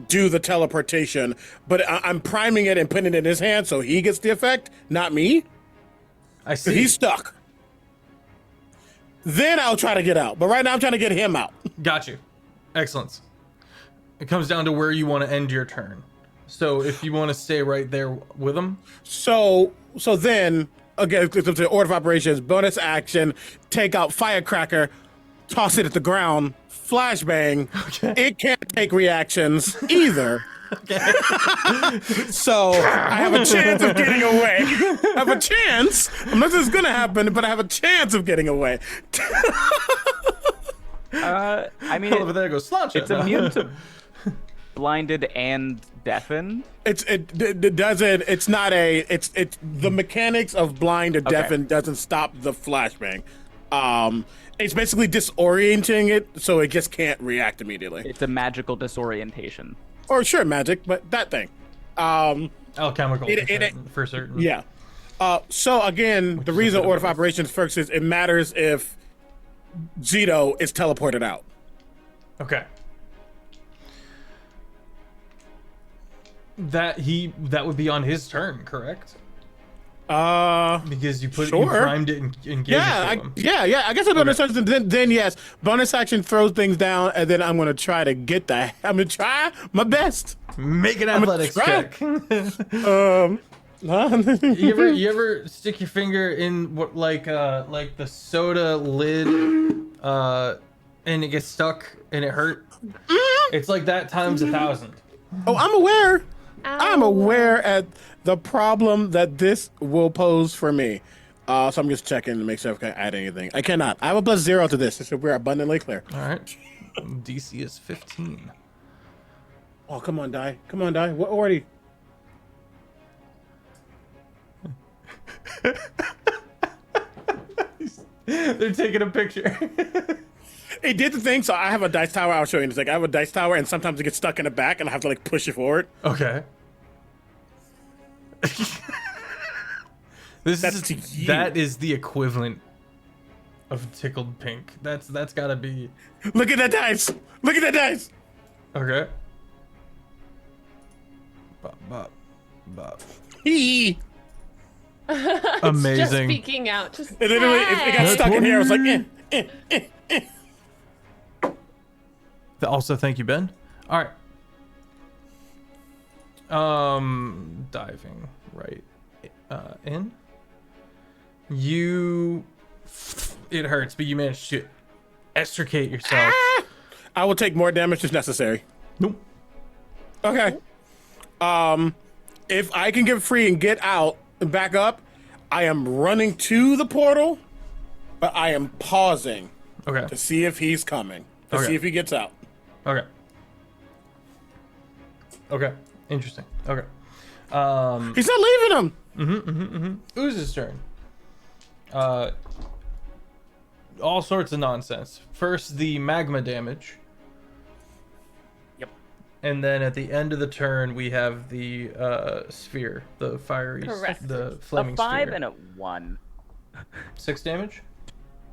do the teleportation, but I'm priming it and putting it in his hand so he gets the effect, not me. I see. He's stuck. Then I'll try to get out. But right now I'm trying to get him out. Got you. Excellent. It comes down to where you want to end your turn. So if you want to stay right there with him. So then, again, the order of operations, bonus action, take out firecracker, toss it at the ground, flashbang. Okay. It can't take reactions either. Okay. So I have a chance of getting away. I have a chance. I'm not sure it's gonna happen, but I have a chance of getting away. I mean, Over there goes Slancha. it's immune to blinded and deafened. It doesn't. It's not a. It's the mechanics of blind or deafened doesn't stop the flashbang. It's basically disorienting it, so it just can't react immediately. It's a magical disorientation. Or sure, magic, but that thing. Alchemical for certain. Yeah. So again, the reason order of operations works is it matters if Zito is teleported out. Okay. That would be on his turn, correct? Because you primed it and gave it to him. Yeah. I guess I don't understand. Then yes, bonus action throws things down, and then I'm gonna try to get that. I'm gonna try my best. Make an athletics check. Huh? You ever stick your finger in what like the soda lid, and it gets stuck and it hurt? It's like that times 1,000. Oh, I'm aware. Ow. I'm aware at the problem that this will pose for me. So I'm just checking to make sure I can add anything. I cannot. I have a +0 to this, so we're abundantly clear. All right. DC is 15. Oh, come on, die. Come on, die. What already? They're taking a picture. It did the thing, so I have a dice tower. I'll show you in a second. I have a dice tower, and sometimes it gets stuck in the back, and I have to like push it forward. Okay. That is the equivalent of tickled pink. That's gotta be. Look at that dice. Look at that dice. Okay. Bop, bop, bop. Hee. Amazing. Just speaking out. Just It literally, it got stuck in here. I was like, Also, thank you, Ben. All right. Diving right in. It hurts, but you managed to extricate yourself. I will take more damage if necessary. Nope. Okay. If I can get free and get out and back up, I am running to the portal, but I am pausing to see if he's coming, to see if he gets out. Okay. Okay. Interesting. Okay. He's not leaving him. Ooze's turn. All sorts of nonsense. First, the magma damage. Yep. And then at the end of the turn, we have the sphere, the fiery, the flaming A 5 sphere. and a 1. 6 damage?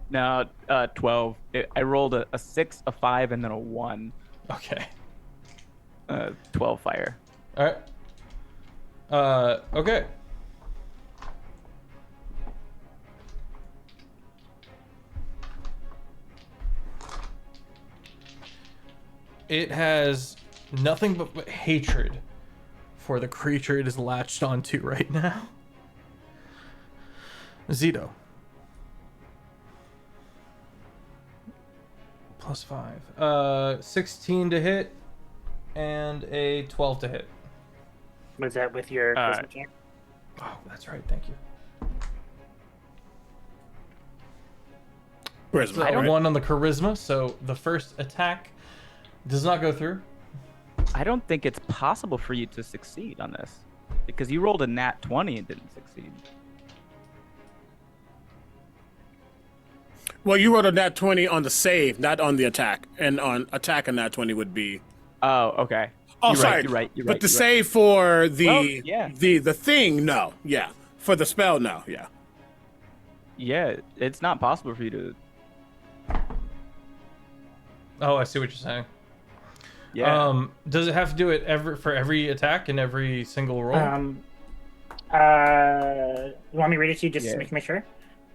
No, 12. I rolled a 6, a 5, and then a 1. Okay. 12 fire. All right. Okay. it has nothing but hatred for the creature it is latched onto right now. Zito. +5. 16 to hit and a 12 to hit. Was that with your charisma check? Oh, that's right. Thank you. Charisma. So right? 1 on the charisma, so the first attack does not go through. I don't think it's possible for you to succeed on this because you rolled a nat 20 and didn't succeed. Well, you rolled a nat 20 on the save, not on the attack. And on attack, a nat 20 would be. Oh, okay. Oh, You're sorry. Right, you're right. But the save for the Well, yeah. the thing, no. Yeah. For the spell, no. Yeah. Yeah, it's not possible for you to. Oh, I see what you're saying. Yeah. Does it have to do it for every attack and every single roll? You want me to read it to you just to make sure?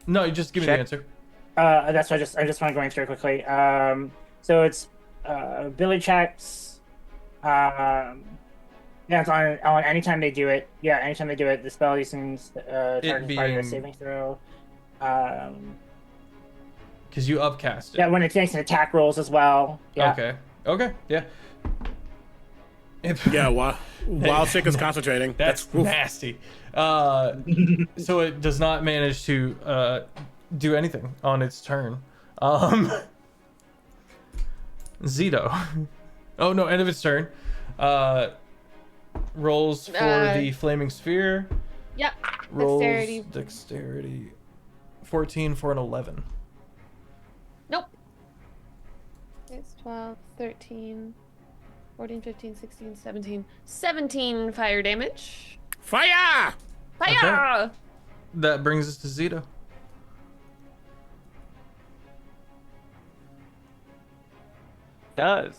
No, you just give me the answer. That's why I just want to go through it quickly. So it's ability checks. Yeah, it's on anytime they do it. Yeah, anytime they do it, the spell uses target part of a saving throw. Because you upcast it. Yeah, when it takes an attack rolls as well. Yeah. Okay. Yeah. Yeah. While Sick is concentrating. That's nasty. So it does not manage to do anything on its turn. Zito. Oh no, end of its turn. Rolls for the flaming sphere. Yep. Rolls Dexterity. Dexterity. 14 for an 11. Nope. It's 12, 13, 14, 15, 16, 17. 17 fire damage. Fire! Fire! Okay. That brings us to Zito. Does.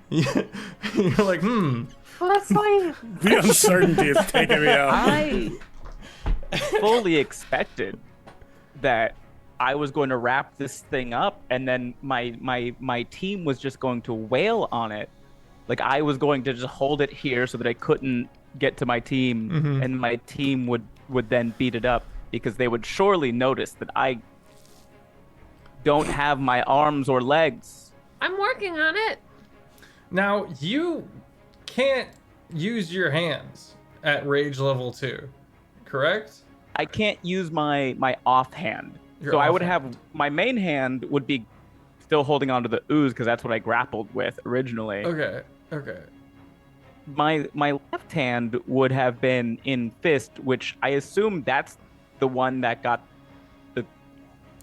Yeah. You're like, That's fine. The uncertainty is taking me out. I fully expected that I was going to wrap this thing up and then my team was just going to wail on it. Like I was going to just hold it here so that I couldn't get to my team and my team would then beat it up because they would surely notice that I don't have my arms or legs. I'm working on it. Now, you can't use your hands at rage level 2, correct? I can't use my offhand. Your So I would offhand. have my main hand would be still holding onto the ooze because that's what I grappled with originally. Okay. My left hand would have been in fist, which I assume that's the one that got the.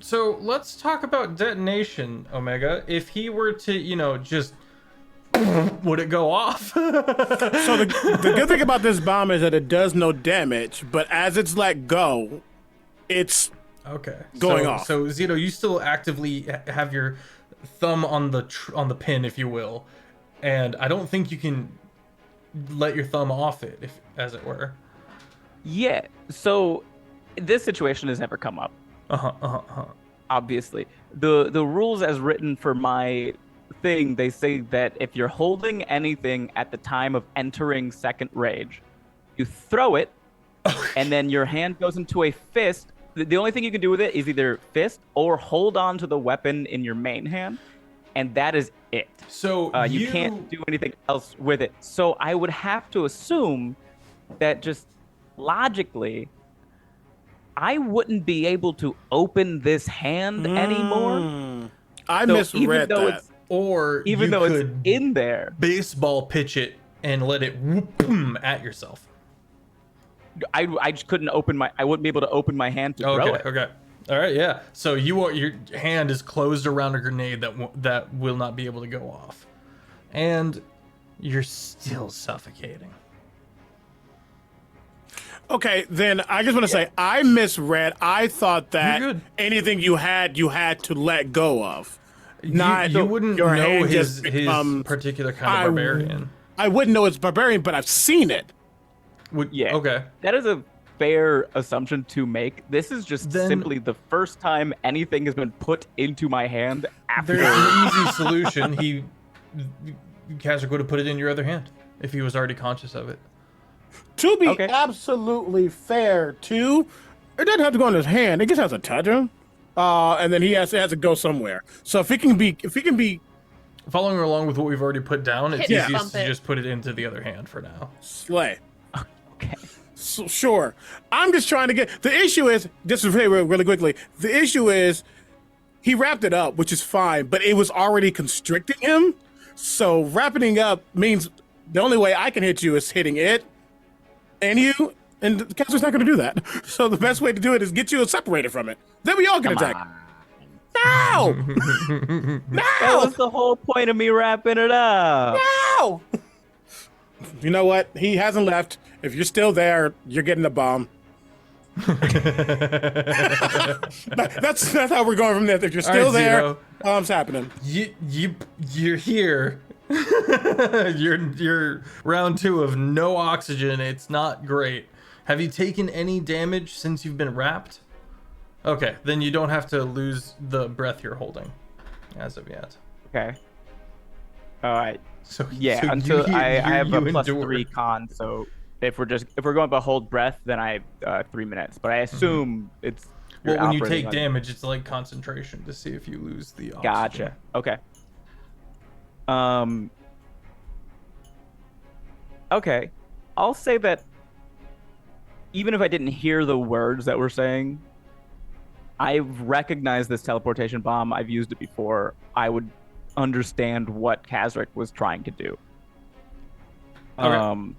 So let's talk about detonation, Omega. If he were to, just would it go off? So the good thing about this bomb is that it does no damage, but as it's let go, it's Okay. Going so, off. So Zito, you still actively have your thumb on the pin, if you will, and I don't think you can let your thumb off it, if as it were. Yeah. So this situation has never come up. Obviously, the rules as written for my thing, they say that if you're holding anything at the time of entering second rage, you throw it, and then your hand goes into a fist. The only thing you can do with it is either fist or hold on to the weapon in your main hand, and that is it. So you can't do anything else with it. So I would have to assume that just logically, I wouldn't be able to open this hand anymore. I So misread that. Or Even you though it's could in there, baseball pitch it and let it whoop boom at yourself. I just couldn't I wouldn't be able to open my hand to throw it. Okay. All right, yeah. So your hand is closed around a grenade that will not be able to go off, and you're still suffocating. Okay, then I just want to say I misread. I thought that You're good. anything you had to let go of. You wouldn't your know hand his just becomes- particular kind of barbarian. I wouldn't know it's barbarian, but I've seen it. Would, Yeah. Okay. That is a fair assumption to make. This is just Then- simply the first time anything has been put into my hand after. There's an easy solution. Kazric would have put it in your other hand if he was already conscious of it. To be Okay. absolutely fair, too, it doesn't have to go in his hand. It just has to touch him, and then he has to go somewhere. So if he can be Following along with what we've already put down, it's Hit easiest bump to it. just put it into the other hand for now. slay. Okay. So, sure. I'm just trying to get. The issue is, just to say really quickly, the issue is he wrapped it up, which is fine, but it was already constricting him. So wrapping it up means the only way I can hit you is hitting it and you, and the caster's not going to do that. So the best way to do it is get you separated from it. Then we all can attack. No! That was the whole point of me wrapping it up. No! You know what? He hasn't left. If you're still there, you're getting a bomb. That's how we're going from there. If you're still right, there, Zero. bombs happening. You're here. you're round 2 of no oxygen. It's not great. Have you taken any damage since you've been wrapped? Okay, then you don't have to lose the breath you're holding as of yet. Okay. All right. So Yeah, so until I have a you plus endure. 3 con, so if we're going by hold breath, then I have 3 minutes. But I assume it's you're Well, when you operating take on- damage, it's like concentration to see if you lose the oxygen. Gotcha. Okay. Okay. I'll say that even if I didn't hear the words that we're saying, I've recognized this teleportation bomb. I've used it before. I would understand what Kazric was trying to do. Okay.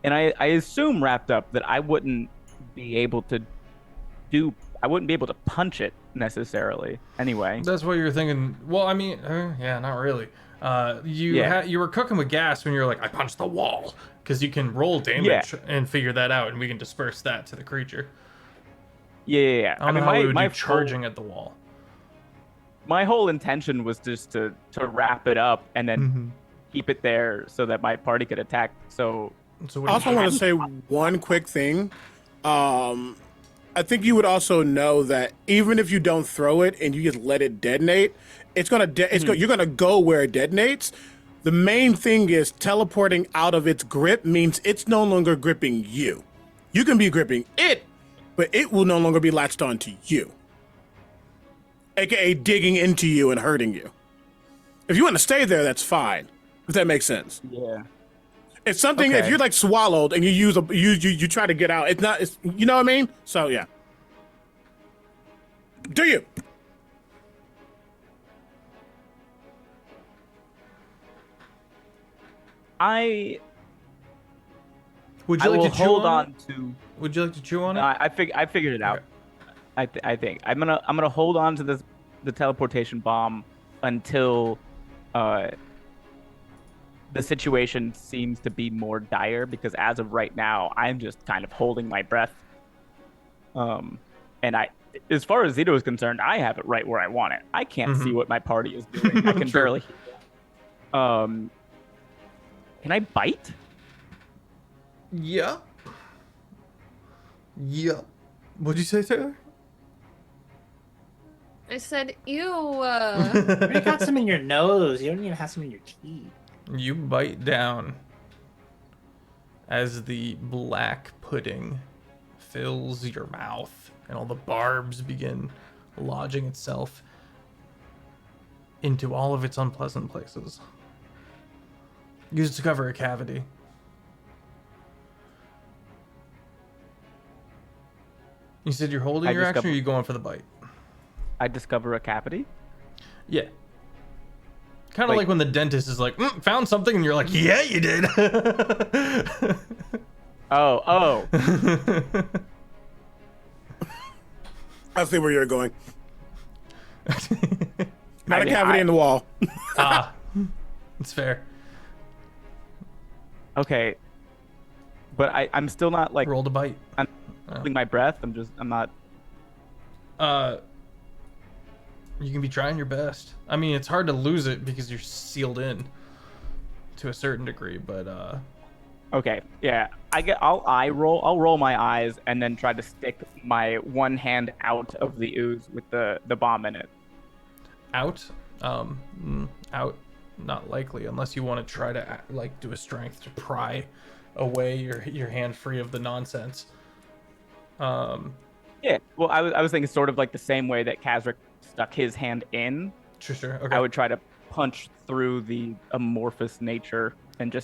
And I assume wrapped up that I wouldn't be able to punch it necessarily anyway. That's what you're thinking. Well, I mean, yeah, not really. You were cooking with gas when you're like, I punched the wall, because you can roll damage and figure that out, and we can disperse that to the creature. Yeah. I don't know how we would do charging at the wall. My whole intention was just to wrap it up and then keep it there so that my party could attack. So So I also want to say one quick thing. I think you would also know that even if you don't throw it and you just let it detonate, you're gonna go where it detonates. The main thing is teleporting out of its grip means it's no longer gripping you. You can be gripping it, but it will no longer be latched onto you, aka digging into you and hurting you. If you want to stay there, that's fine. If that makes sense. yeah. It's something if Okay. you're like swallowed and you try to get out. It's you know what I mean? So yeah. Do you? would I you will like to chew hold on on it? to. Would you like to chew on it? I figured it out. I think I'm gonna hold on to the teleportation bomb until the situation seems to be more dire, because as of right now I'm just kind of holding my breath. And as far as Zito is concerned, I have it right where I want it. I can't see what my party is doing. I can True. barely. Can I bite? Yeah. Yeah. What'd you say, Taylor? I said, ew. You already got some in your nose. You don't even have some in your teeth. You bite down as the black pudding fills your mouth and all the barbs begin lodging itself into all of its unpleasant places. You discover a cavity. You said you're holding I your action, or discover- are you going for the bite? I discover a cavity. Yeah. Kind of Like- like when the dentist is like, found something, and you're like, yeah, you did. Oh. I see where you're going. Not I a mean, cavity in the wall. It's fair. Okay. But I'm still not like Roll to bite. I'm holding my breath. I'm not. You can be trying your best. I mean, it's hard to lose it because you're sealed in to a certain degree, but Okay, yeah. I'll roll my eyes and then try to stick my one hand out of the ooze with the bomb in it. Out? Out. Not likely, unless you want to try to like do a strength to pry away your hand free of the nonsense. Yeah. Well, I was thinking sort of like the same way that Kazric stuck his hand in. Sure. Okay. I would try to punch through the amorphous nature and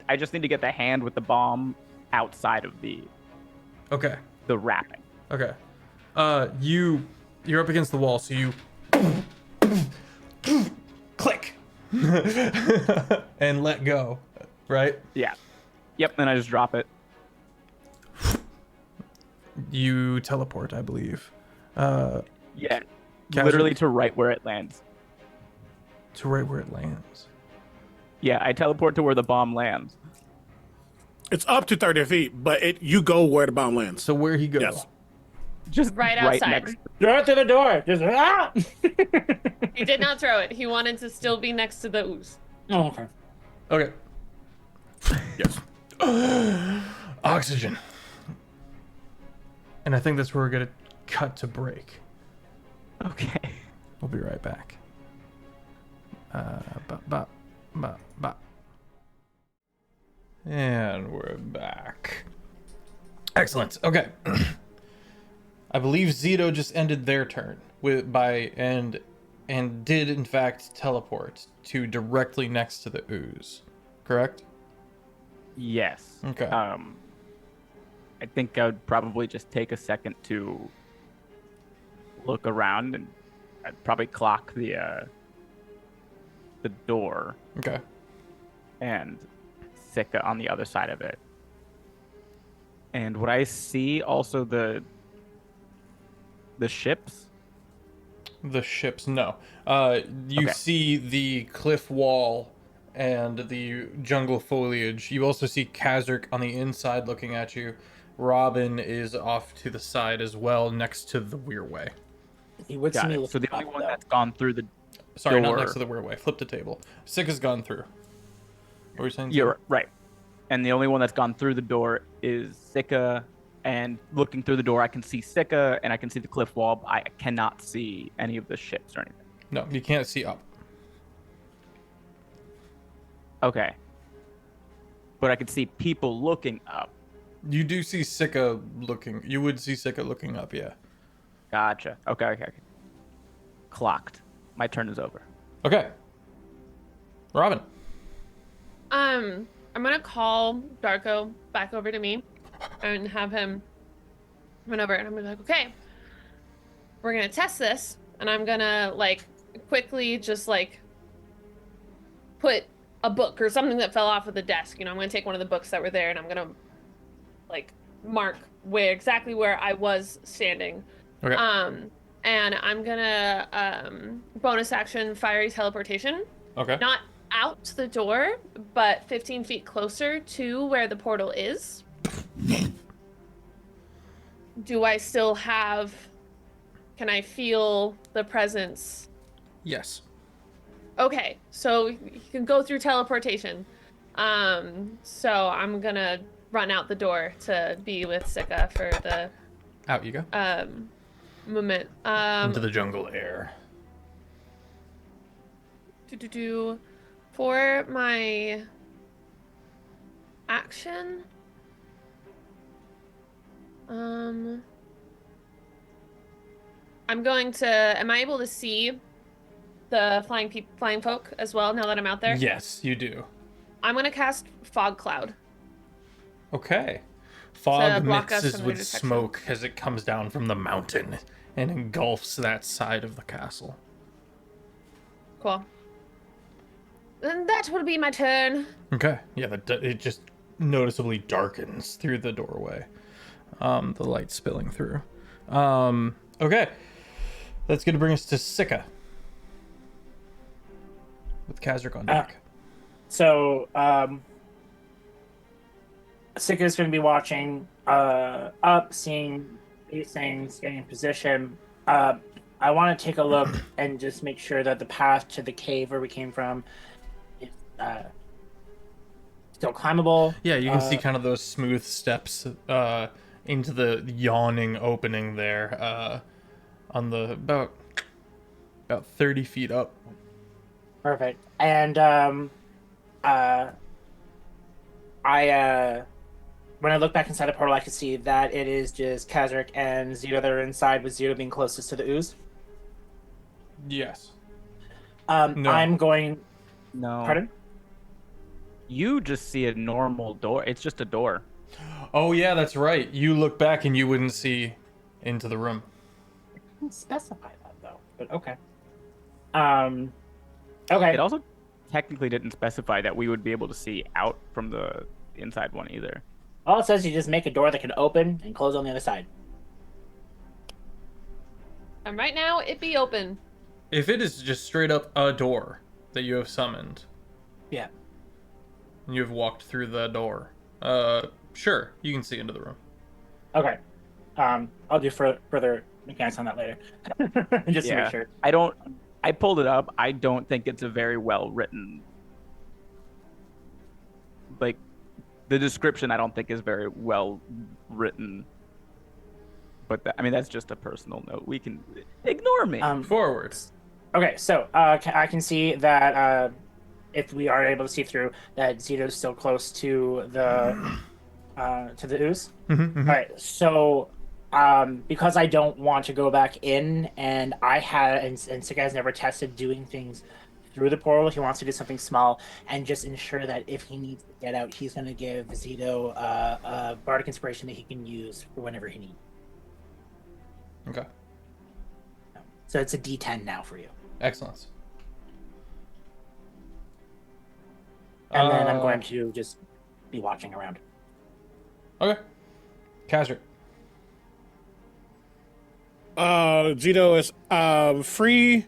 I just need to get the hand with the bomb outside of the wrapping. Okay. You're up against the wall, so you click and let go, right? Yeah. Yep. And I just drop it. You teleport, I believe. Yeah. Kazric? Literally to right where it lands. To right where it lands. Yeah, I teleport to where the bomb lands. It's up to 30 feet, but you go where the bomb lands. So where he goes? Yes. Just Right outside. next. Throw it through the door. Just ah! He did not throw it. He wanted to still be next to the ooze. Oh, okay. Okay. Yes. Oxygen. And I think that's where we're gonna cut to break. Okay. We'll be right back. And we're back. Excellent. Okay. I believe Zito just ended their turn and did in fact teleport to directly next to the ooze. Correct? Yes. Okay. I think I would probably just take a second to look around, and I'd probably clock the door Okay. and Sika on the other side of it. And would I see also the ships? The ships, no. You Okay. see the cliff wall and the jungle foliage. You also see Kazric on the inside looking at you. Robin is off to the side as well, next to the Weirway. He would see Got me it. with So the only one that's gone through the Sorry, not door. next to the Weirway. Flip the table. Sika's gone through. What were you saying? You're right. And the only one that's gone through the door is Sika. And looking through the door, I can see Sika and I can see the cliff wall. But I cannot see any of the ships or anything. No, you can't see up. Okay. But I could see people looking up. You do see Sika looking. You would see Sika looking up, yeah. Gotcha. Okay. Clocked. My turn is over. Okay. Robin. I'm gonna call Darko back over to me and have him run over, and I'm gonna be like, okay, we're gonna test this, and I'm gonna like quickly just like put a book or something that fell off of the desk. I'm gonna take one of the books that were there, and I'm gonna like mark exactly where I was standing. Okay. And I'm gonna bonus action fiery teleportation. Okay. Not out the door, but 15 feet closer to where the portal is. Do I still have... Can I feel the presence? Yes. Okay, so you can go through teleportation. So I'm gonna run out the door to be with Sika for the Out you go. moment. Into the jungle air. For my action, I'm going to. Am I able to see the flying folk as well now that I'm out there? Yes, you do. I'm gonna cast fog cloud. Okay. Fog block us mixes from with their detection. smoke as it comes down from the mountain and engulfs that side of the castle. Cool. Then that will be my turn. Okay. Yeah, it just noticeably darkens through the doorway. The light spilling through. Okay. That's going to bring us to Sika. With Kazric on deck. So, Sika's going to be watching up, seeing these things, getting in position. I want to take a look and just make sure that the path to the cave where we came from is still climbable. Yeah, you can see kind of those smooth steps into the yawning opening there on the about 30 feet up. Perfect. And when I look back inside the portal, I can see that it is just Kazric and Zito that are inside, with Zito being closest to the ooze. Yes. No. I'm going. No. Pardon? You just see a normal door. It's just a door. Oh yeah, that's right. You look back and you wouldn't see into the room. I didn't specify that though, but okay. Okay. It also technically didn't specify that we would be able to see out from the inside one either. All it says, you just make a door that can open and close on the other side. And right now, it be open. If it is just straight up a door that you have summoned, yeah, and you have walked through the door, sure, you can see into the room. Okay. I'll do further mechanics on that later. Just to make sure. I pulled it up. I don't think it's a very well written. Like, the description I don't think is very well written. But that's just a personal note. We can ignore me. Forward. Okay, so I can see that if we are able to see through, that Zito's still close to the ooze. Mm-hmm. All right, so because I don't want to go back in, and Sika has never tested doing things through the portal, he wants to do something small and just ensure that if he needs to get out, he's going to give Zito a bardic inspiration that he can use for whenever he needs. Okay. So it's a D10 now for you. Excellent. And then I'm going to just be watching around. Okay. Kazric. Zito is free.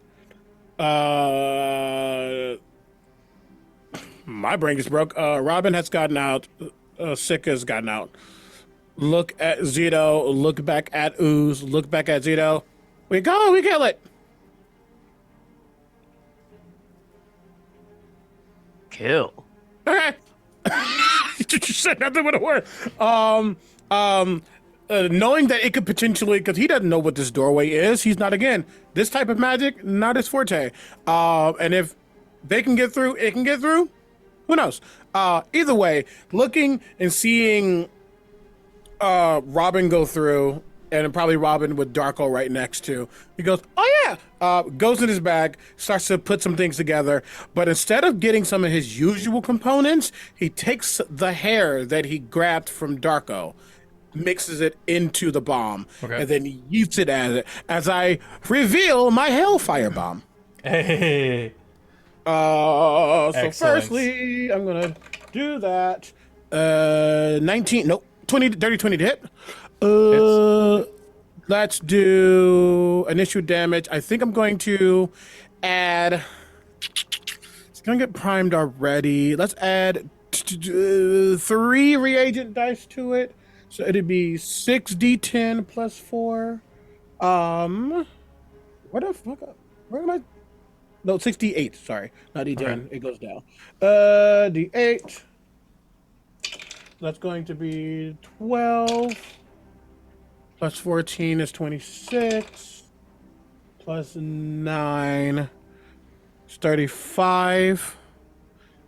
My brain is broke. Robin has gotten out. Sika has gotten out. Look at Zito. Look back at Ooze. Look back at Zito. We go. We kill it. Kill. Okay. You said nothing but a word. Knowing that it could potentially, because he doesn't know what this doorway is. He's not, again, this type of magic, not his forte. And if they can get through, it can get through. Who knows? Either way, looking and seeing Robin go through, and probably Robin with Darko right next to, he goes, oh yeah, goes in his bag, starts to put some things together, but instead of getting some of his usual components, he takes the hair that he grabbed from Darko, mixes it into the bomb, and then yeets it as I reveal my Hellfire Bomb. Hey. So firstly, I'm gonna do that. 19, nope, 20, dirty 20 to hit. Let's do initial damage. I think I'm going to add. It's gonna get primed already. Let's add 3 reagent dice to it. So it'd be 6d10 plus 4. Where the fuck? Where am I? No, 68. Sorry, not d10. Okay. It goes down. D8. That's going to be 12. Plus 14 is 26. Plus 9 is 35.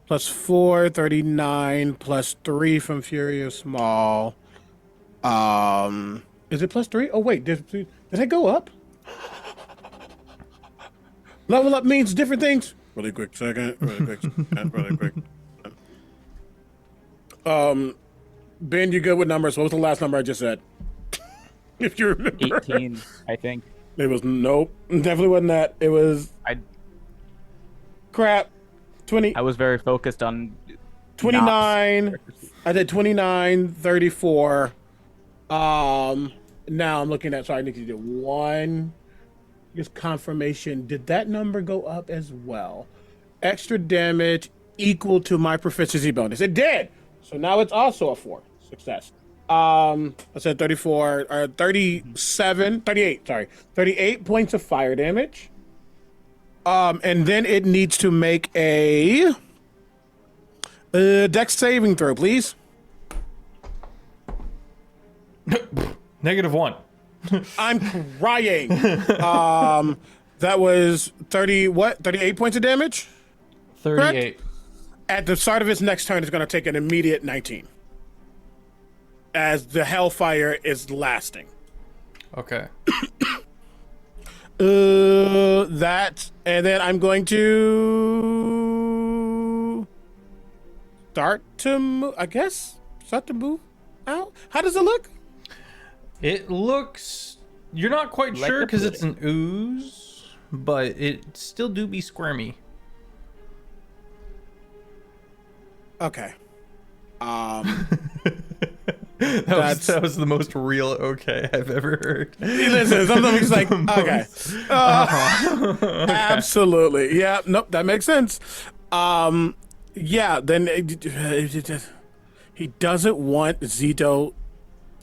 Plus 4, 39. Plus 3 from Furious Small. Is it plus 3? Oh, wait. Did it go up? Level up means different things. Really quick second. Really quick. Ben, you good with numbers? What was the last number I just said? If you remember. 18, I think. It was, nope. Definitely wasn't that. It was... Crap. 20. I was very focused on... 29. I did 29, 34. Now I'm looking at... Sorry, I need to do 1. Just confirmation. Did that number go up as well? Extra damage equal to my proficiency bonus. It did. So now it's also a 4. Success. I said 34 or 37, 38, sorry. 38 points of fire damage. And then it needs to make a Dex saving throw, please. -1. I'm crying. That was 38 points of damage? 38. At the start of his next turn, it's going to take an immediate 19. As the hellfire is lasting. Okay. That, and then I'm going to start to move out. How does it look? It looks... You're not quite Like sure the because it's an ooze, but it still do be squirmy. Okay. That was the most real okay I've ever heard. Listen, sometimes like, okay. Absolutely. Yeah, nope, that makes sense. Yeah, then he doesn't want Zito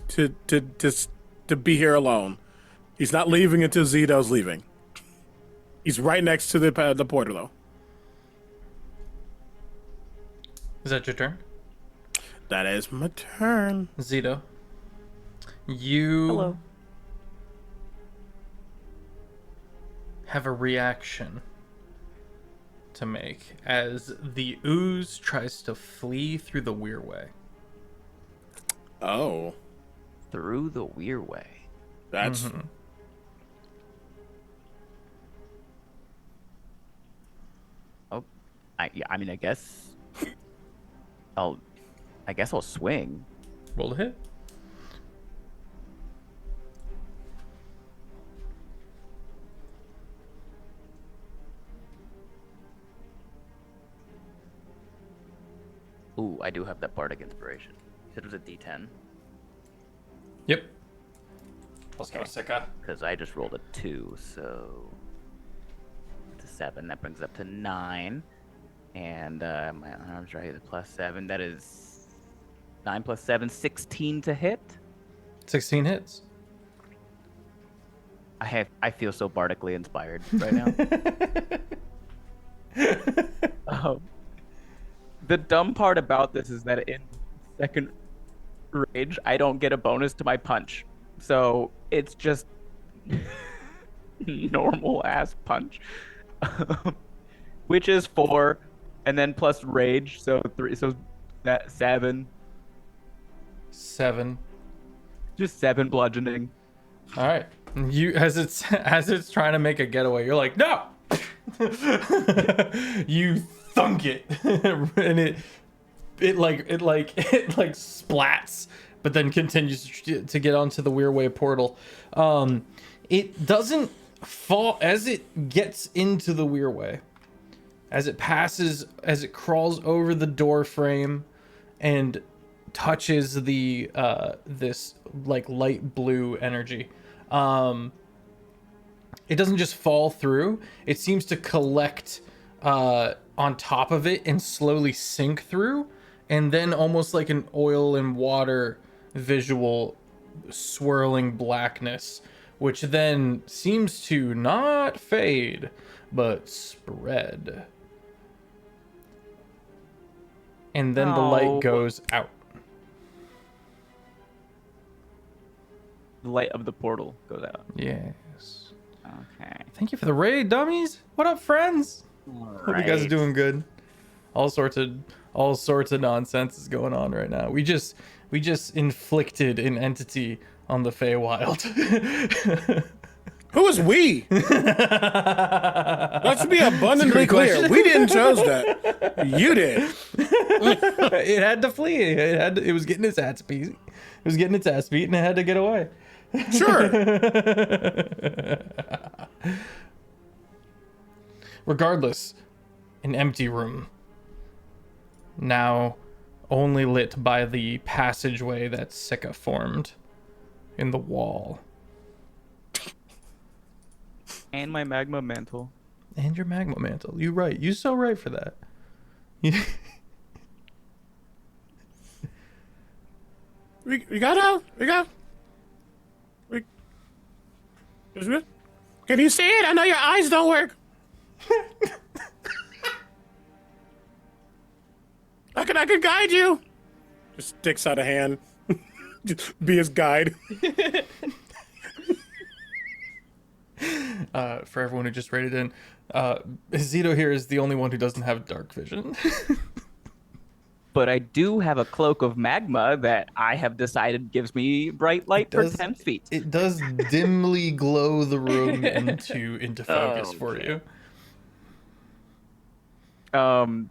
to be here alone. He's not leaving until Zito's leaving. He's right next to the portal, though. Is that your turn? That is my turn. Zito. You Hello. have a reaction to make as the ooze tries to flee through the weir way. Oh, Through the weir way. that's Oh, I mean, I guess I'll swing. Roll to hit. Ooh, I do have that bardic inspiration. You said it was a D10 Yep. Let's go, Sika. because I just rolled a 2, so it's a 7. That brings it up to 9, and my arms right at +7. That is 9 + 7, 16 to hit. 16 hits. I feel so bardically inspired right now. The dumb part about this is that in second rage, I don't get a bonus to my punch. So it's just normal ass punch. Which is 4, and then plus rage, so 3, so that 7. 7. Just 7 bludgeoning. All right. You as it's trying to make a getaway, you're like, no. You thunk it, and it splats, but then continues to get onto the Weirway portal. It doesn't fall as it gets into the Weirway. As it crawls over the door frame and touches the this like light blue energy. It doesn't just fall through. It seems to collect on top of it and slowly sink through, and then almost like an oil and water visual swirling blackness, which then seems to not fade but spread. And then the light goes out. The light of the portal goes out. Yes. Okay. Thank you for the raid, dummies. What up, friends? Hope you guys are doing good. All sorts of nonsense is going on right now. We just inflicted an entity on the Feywild. Who is we? Let's be abundantly clear. We didn't choose that. You did. It had to flee. It was getting its ass beat. It was getting its ass beat, and it had to get away. Sure. Regardless, an empty room. Now only lit by the passageway that Sika formed in the wall. And my magma mantle. And your magma mantle. You're right. You're so right for that. We got out. Can you see it? I know your eyes don't work. I I can guide you. Just sticks out a hand. Just be his guide. For everyone who just rated in, Zito here is the only one who doesn't have dark vision. But I do have a cloak of magma that I have decided gives me bright light for 10 feet. It does dimly glow the room into focus for you. God,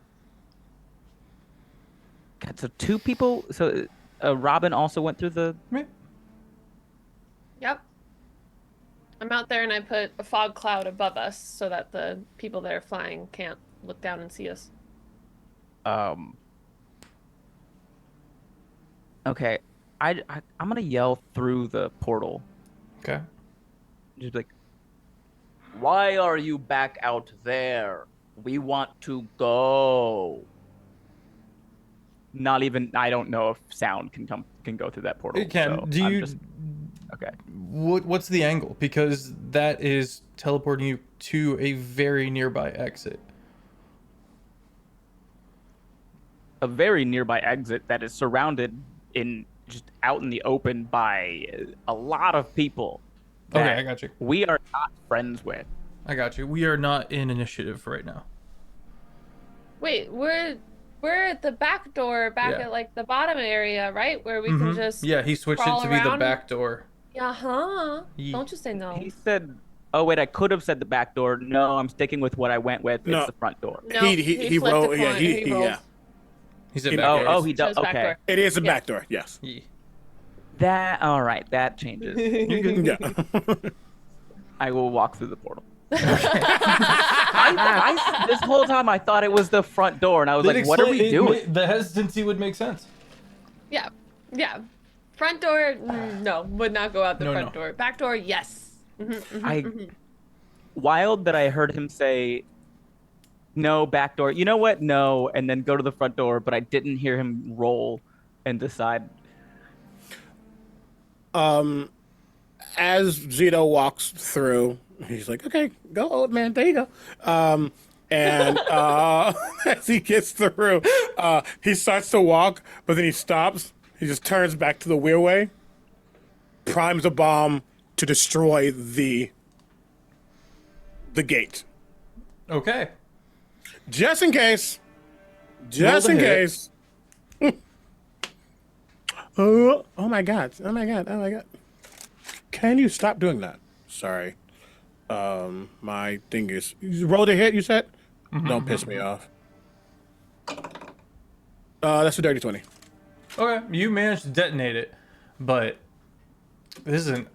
so 2 people. So Robin also went through the. Yep. I'm out there and I put a fog cloud above us so that the people that are flying can't look down and see us. Okay, I'm gonna yell through the portal. Okay. Just be like, why are you back out there? We want to go. Not even. I don't know if sound can go through that portal. It can. So Do you? Okay. What's the angle? Because that is teleporting you to a very nearby exit. A very nearby exit that is surrounded in just out in the open by a lot of people. Okay, I got you. We are not friends with. I got you. We are not in initiative right now. Wait, we're at the back door, at like the bottom area, right? Where we can just Yeah, he switched it crawl to be the around. back door. Uh-huh. Don't you say no. He said, "Oh wait, I could have said the back door. No, I'm sticking with what I went with. No. It's the front door." No, He flipped rolled. a Yeah, coin. he rolled. yeah. He said He- back door. Oh, he does. Chose back Okay, door. It is a Yeah. back door. Yes. Yeah. that all right. That changes. You're good. Yeah. I will walk through the portal. I this whole time I thought it was the front door, and I was like, "What are we doing?" The hesitancy would make sense. Yeah. Yeah. Front door, no, would not go out the No, front no. door. Back door, yes. Wild that I heard him say, "No, back door." You know what? No, and then go to the front door, but I didn't hear him roll and decide. As Zito walks through, he's like, "Okay, go, old man. There you go." And as he gets through, he starts to walk, but then he stops. He just turns back to the wheelway, primes a bomb to destroy the gate, Okay. just in case. Just Roll in to hit. case. Oh my god! Oh my god! Oh my god! Can you stop doing that? Sorry. My thing is. You rolled a hit, you said? Don't piss me off. That's a dirty 20. Okay. You managed to detonate it, but this is an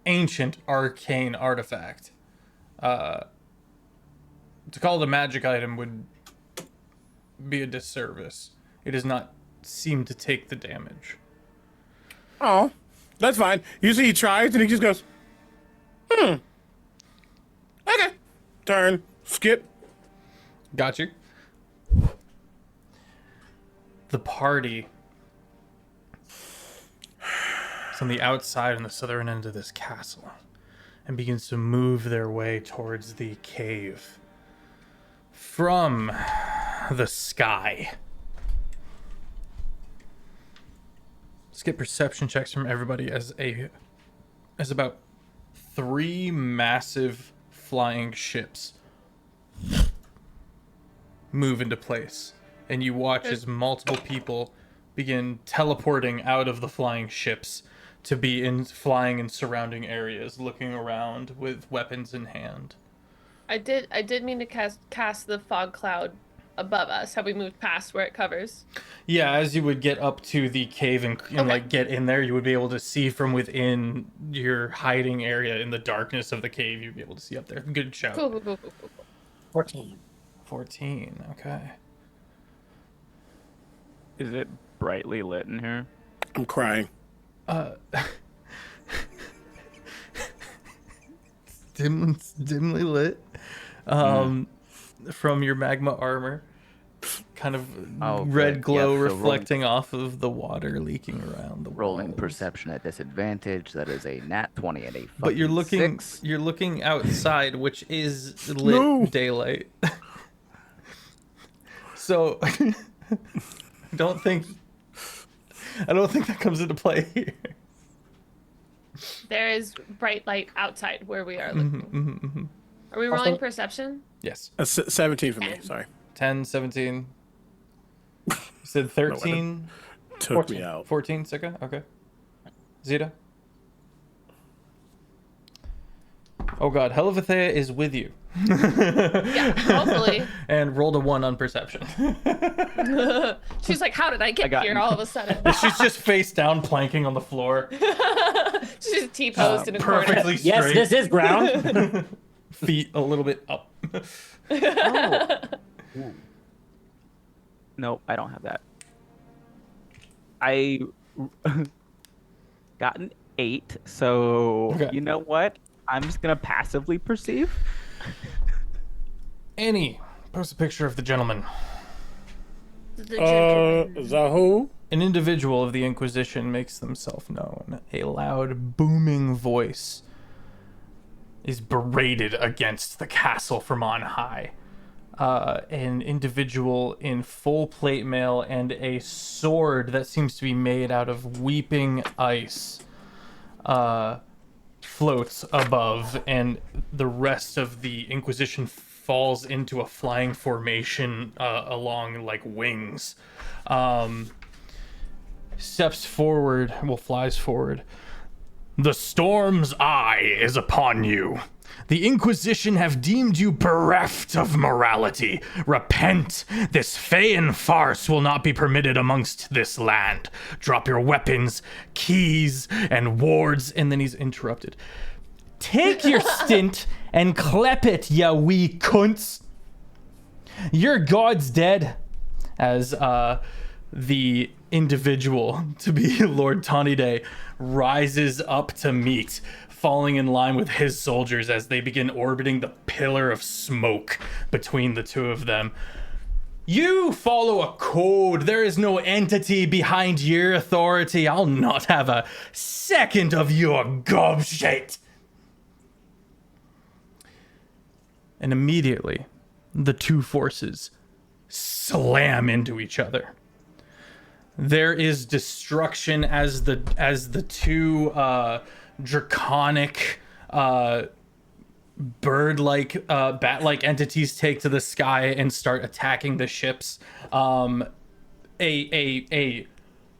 ancient arcane artifact. To call it a magic item would be a disservice. It does not seem to take the damage. Oh, that's fine. Usually he tries and he just goes, okay. Turn, skip. Got you. The party is on the outside on the southern end of this castle and begins to move their way towards the cave from the sky. Let's get perception checks from everybody as about 3 massive flying ships move into place, and you watch as multiple people begin teleporting out of the flying ships to be flying in surrounding areas, looking around with weapons in hand. I did mean to cast the fog cloud above us. Have we moved past where it covers? Yeah, as you would get up to the cave and like get in there, you would be able to see from within your hiding area in the darkness of the cave. You'd be able to see up there. Good shout. Cool. 14. 14. Okay. Is it brightly lit in here? I'm crying. Dimly lit. From your magma armor, kind of red good. glow Yep, so reflecting off of the water leaking around the Rolling walls. perception at disadvantage. That is a nat 20 and a But you're fucking looking 6. you're looking outside, which is lit daylight. So don't think that comes into play here. There is bright light outside where we are looking. Are we rolling perception? Yes. 17 for me. Sorry. 10, 17. You said 13? Took 14. me out. 14, Sika? Okay. Zeta? Oh god, Helivethea is with you. Yeah, hopefully. And rolled a 1 on perception. She's like, how did I get got here you. all of a sudden? She's just face down planking on the floor. She's just T-posed in a corner. Perfectly straight. Yes, this is ground. Feet a little bit up. Nope, I don't have that. I got an 8, so Okay. you know what? I'm just gonna passively perceive. Annie, post a picture of the gentleman. The gentleman. Is that who? An individual of the Inquisition makes themselves known. A loud, booming voice is berated against the castle from on high. An individual in full plate mail and a sword that seems to be made out of weeping ice floats above, and the rest of the Inquisition falls into a flying formation along like wings. Steps forward, flies forward. The storm's eye is upon you. The Inquisition have deemed you bereft of morality. Repent. This Feyan farce will not be permitted amongst this land. Drop your weapons, keys, and wards. And then he's interrupted. Take your stint and clep it, ya wee cunts. Your god's dead. As the individual to be Lord Tonide rises up to meet, falling in line with his soldiers as they begin orbiting the pillar of smoke between the two of them. You follow a code. There is no entity behind your authority. I'll not have a second of your gobshite. And immediately, the two forces slam into each other. There is destruction as the two draconic bird-like bat-like entities take to the sky and start attacking the ships.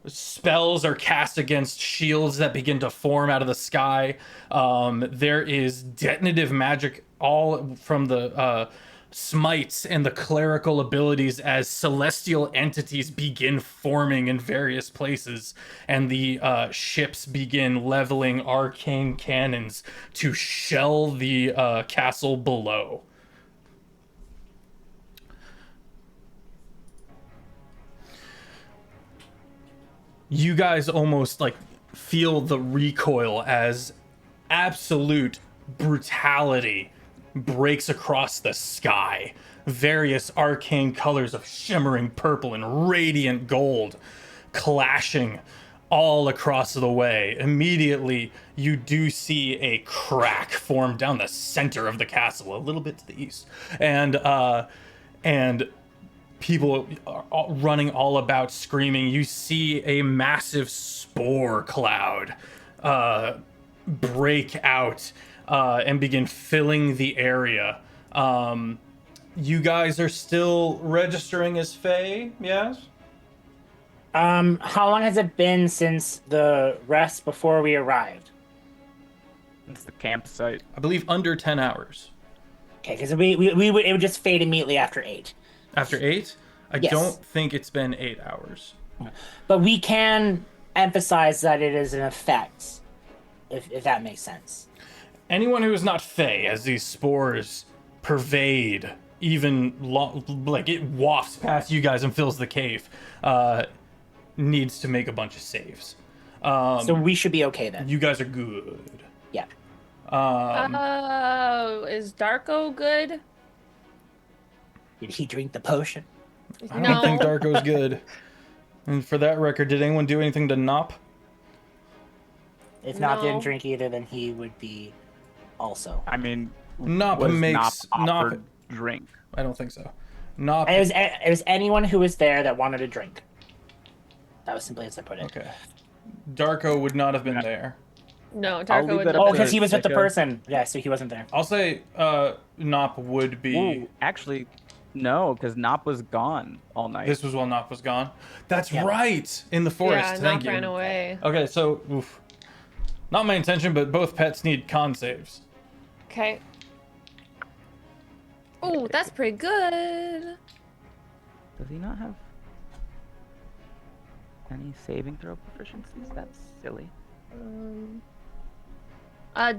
Spells are cast against shields that begin to form out of the sky. There is detonative magic all from the smites and the clerical abilities as celestial entities begin forming in various places, and the ships begin leveling arcane cannons to shell the castle below. You guys almost like feel the recoil as absolute brutality breaks across the sky. Various arcane colors of shimmering purple and radiant gold clashing all across the way. Immediately, you do see a crack form down the center of the castle, a little bit to the east. And people are running all about screaming. You see a massive spore cloud break out and begin filling the area. You guys are still registering as Fae, yes? How long has it been since the rest before we arrived? It's the campsite. I believe under 10 hours. Okay, because it would just fade immediately after 8. After 8? I Yes. don't think it's been 8 hours. But we can emphasize that it is an effect, if that makes sense. Anyone who is not Fae, as these spores pervade, even like it wafts past you guys and fills the cave, needs to make a bunch of saves. So we should be okay then. You guys are good. Yeah. Is Darko good? Did he drink the potion? I don't think Darko's good. And for that record, did anyone do anything to Nop? If not No. didn't drink either, then he would be also. I mean, Nop was makes Nop Nop. offered drink. I don't think so. Nop. It was anyone who was there that wanted a drink. That was simply as I put it. Okay. Darko would not have been there. No, I'll Darko leave would that not. up Oh, to because he was with the Sicko. person. Yeah, so he wasn't there. I'll say Nop would be. Ooh, actually, no, because Nop was gone all night. This was while Nop was gone. That's Yeah. right. In the forest. Yeah, Thank Nop you. ran away. Okay, so oof. Not my intention, but both pets need con saves. Okay. Oh, that's pretty good. Does he not have any saving throw proficiencies? That's silly.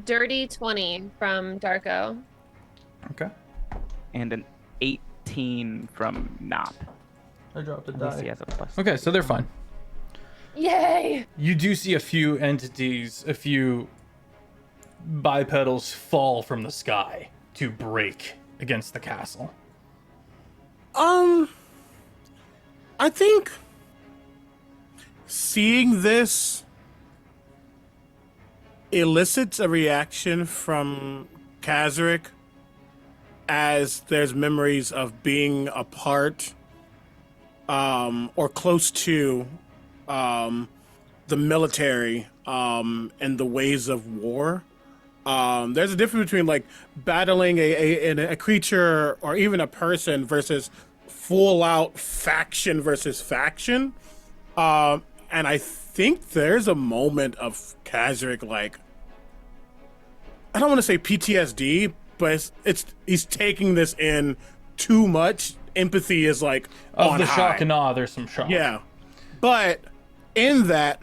Dirty 20 from Darko. Okay. And an 18 from Nop. I dropped a At least he die. has a plus. Okay, so they're fine. Yay! You do see a few entities, a few bipedals fall from the sky to break against the castle. I think seeing this elicits a reaction from Kazarick as there's memories of being a part or close to the military and the ways of war. There's a difference between like battling a creature or even a person versus full out faction versus faction. And I think there's a moment of Kazarick, like, I don't want to say PTSD, but he's taking this in too much. Empathy is like Of on the high. shock and awe, there's some shock. Yeah. But in that,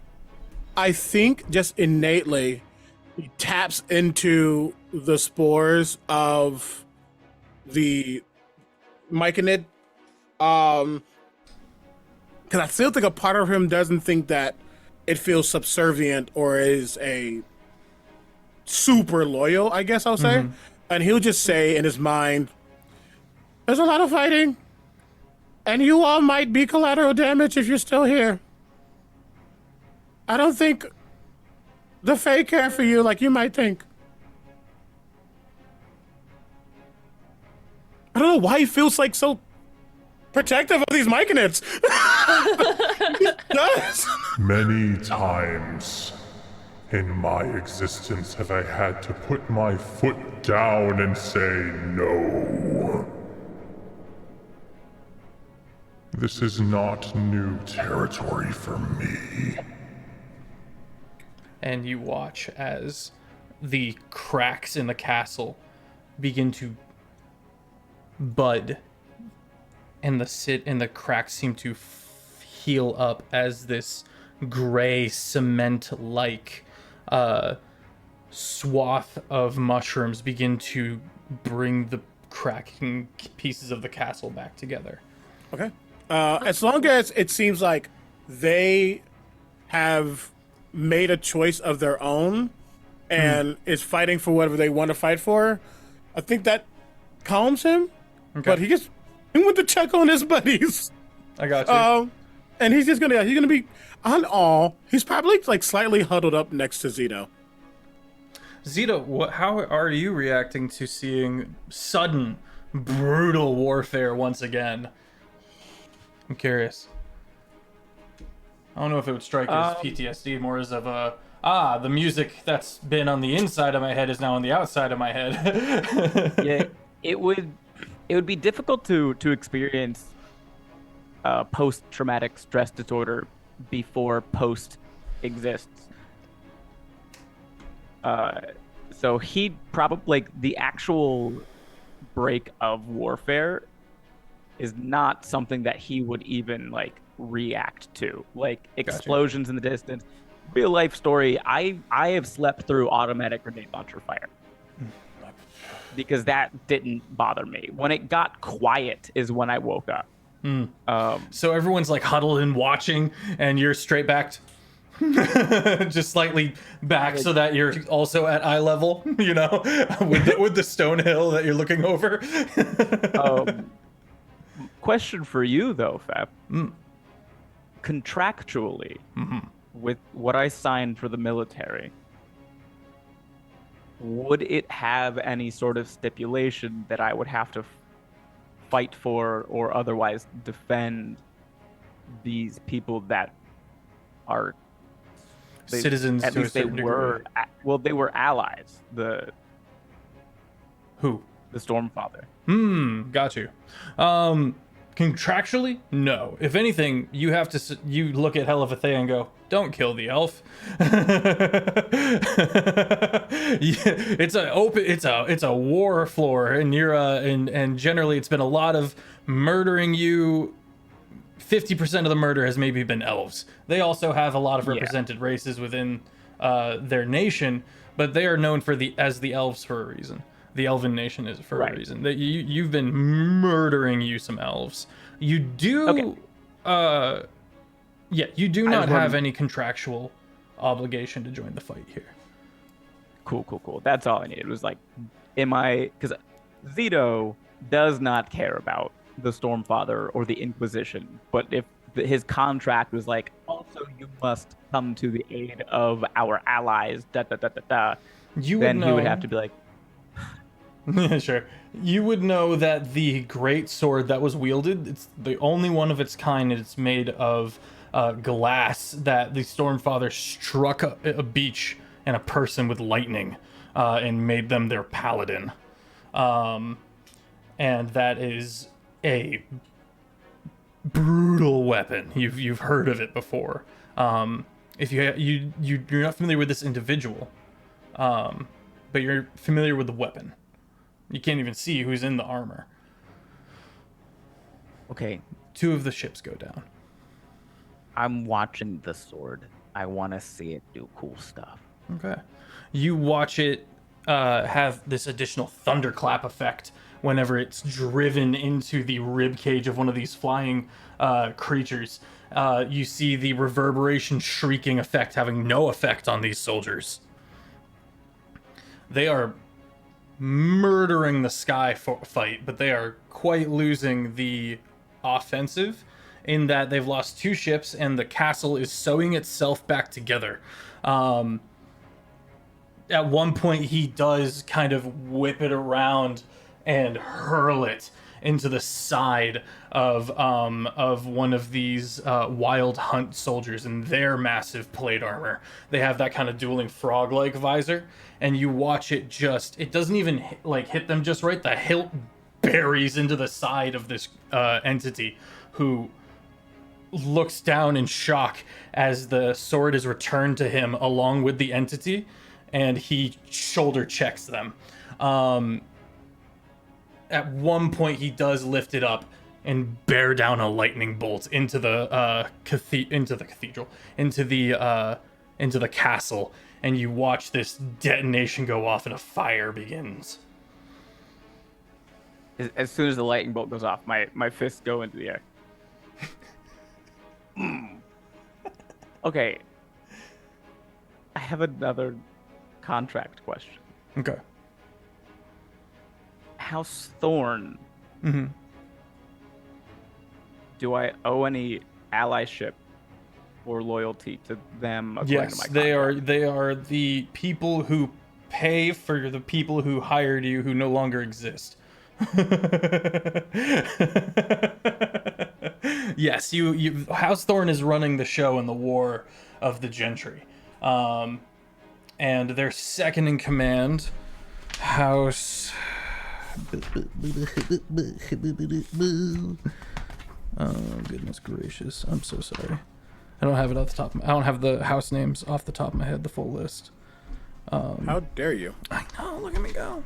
I think just innately, he taps into the spores of the Myconid. Because I still think a part of him doesn't think that it feels subservient or is a super loyal, I guess I'll say. And he'll just say in his mind, there's a lot of fighting. And you all might be collateral damage if you're still here. I don't think the Fae care for you like you might think. I don't know why he feels like so protective of these Myconids. He does. Many times in my existence have I had to put my foot down and say no. This is not new territory for me. And you watch as the cracks in the castle begin to bud, and the cracks seem to heal up as this gray cement-like swath of mushrooms begin to bring the cracking pieces of the castle back together. Okay. As long as it seems like they have made a choice of their own and is fighting for whatever they want to fight for, I think that calms him. Okay. But he went to check on his buddies. I got you. And he's gonna be on all. He's probably like slightly huddled up next to Zito. Zito, how are you reacting to seeing sudden, brutal warfare once again? I'm curious. I don't know if it would strike you as PTSD, more as of the music that's been on the inside of my head is now on the outside of my head. Yeah, it would be difficult to experience post-traumatic stress disorder before post exists. So he probably, like, the actual break of warfare is not something that he would even like react to, like explosions in the distance. Real life story, I have slept through automatic grenade launcher fire because that didn't bother me. When it got quiet is when I woke up. So everyone's like huddled and watching, and you're straight backed, just slightly back, so that you're also at eye level, you know, with the stone hill that you're looking over. Question for you though, Fab. Contractually, with what I signed for the military, would it have any sort of stipulation that I would have to fight for or otherwise defend these people that are citizens at to a least they certain were degree. they were allies. The Who? Stormfather. Got you. Contractually, no. If anything, you have to you look at Helifathea and go, "Don't kill the elf." It's a war floor, and you're and generally it's been a lot of murdering you. 50% of the murder has maybe been elves. They also have a lot of represented races within their nation, but they are known as the elves for a reason. The elven nation is for a reason. That you've been murdering you some elves. You do you do not have any contractual obligation to join the fight here. Cool. That's all I needed. It was like, because Zito does not care about the Stormfather or the Inquisition, but if his contract was like, also you must come to the aid of our allies, then he would have to be like, sure. You would know that the great sword that was wielded, it's the only one of its kind, and it's made of glass that the Stormfather struck a beach and a person with lightning and made them their paladin. And that is a brutal weapon. You've heard of it before. If you're not familiar with this individual, but you're familiar with the weapon. You can't even see who's in the armor. Okay. 2 of the ships go down. I'm watching the sword. I want to see it do cool stuff. Okay. You watch it have this additional thunderclap effect whenever it's driven into the rib cage of one of these flying creatures. You see the reverberation shrieking effect having no effect on these soldiers. They are murdering the sky fight, but they are quite losing the offensive in that they've lost 2 ships and the castle is sewing itself back together. At one point he does kind of whip it around and hurl it into the side of one of these wild hunt soldiers in their massive plate armor. They have that kind of dueling frog-like visor, and you watch it it doesn't even hit them just right. The hilt buries into the side of this entity, who looks down in shock as the sword is returned to him along with the entity, and he shoulder checks them. At one point, he does lift it up and bear down a lightning bolt into the castle, and you watch this detonation go off and a fire begins. As soon as the lightning bolt goes off, my fists go into the air. Okay. I have another contract question. Okay. House Thorn. Mm-hmm. Do I owe any allyship or loyalty to them? Yes, to my they contract? are the people who pay for the people who hired you, who no longer exist. Yes, you House Thorn is running the show in the War of the Gentry, and their second in command, House. Oh goodness gracious! I'm so sorry. I don't have it off the top. I don't have the house names off the top of my head. The full list. How dare you? I know. Look at me go.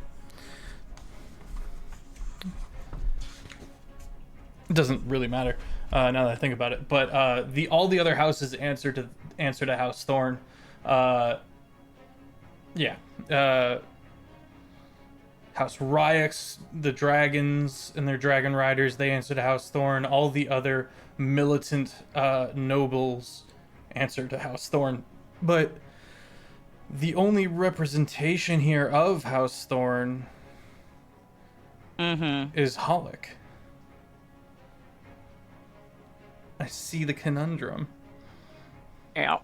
It doesn't really matter now that I think about it. But all the other houses answer to House Thorn. House Ryx, the dragons and their dragon riders, they answer to House Thorn. All the other militant nobles answer to House Thorn. But the only representation here of House Thorn is Hollick. I see the conundrum. Ow.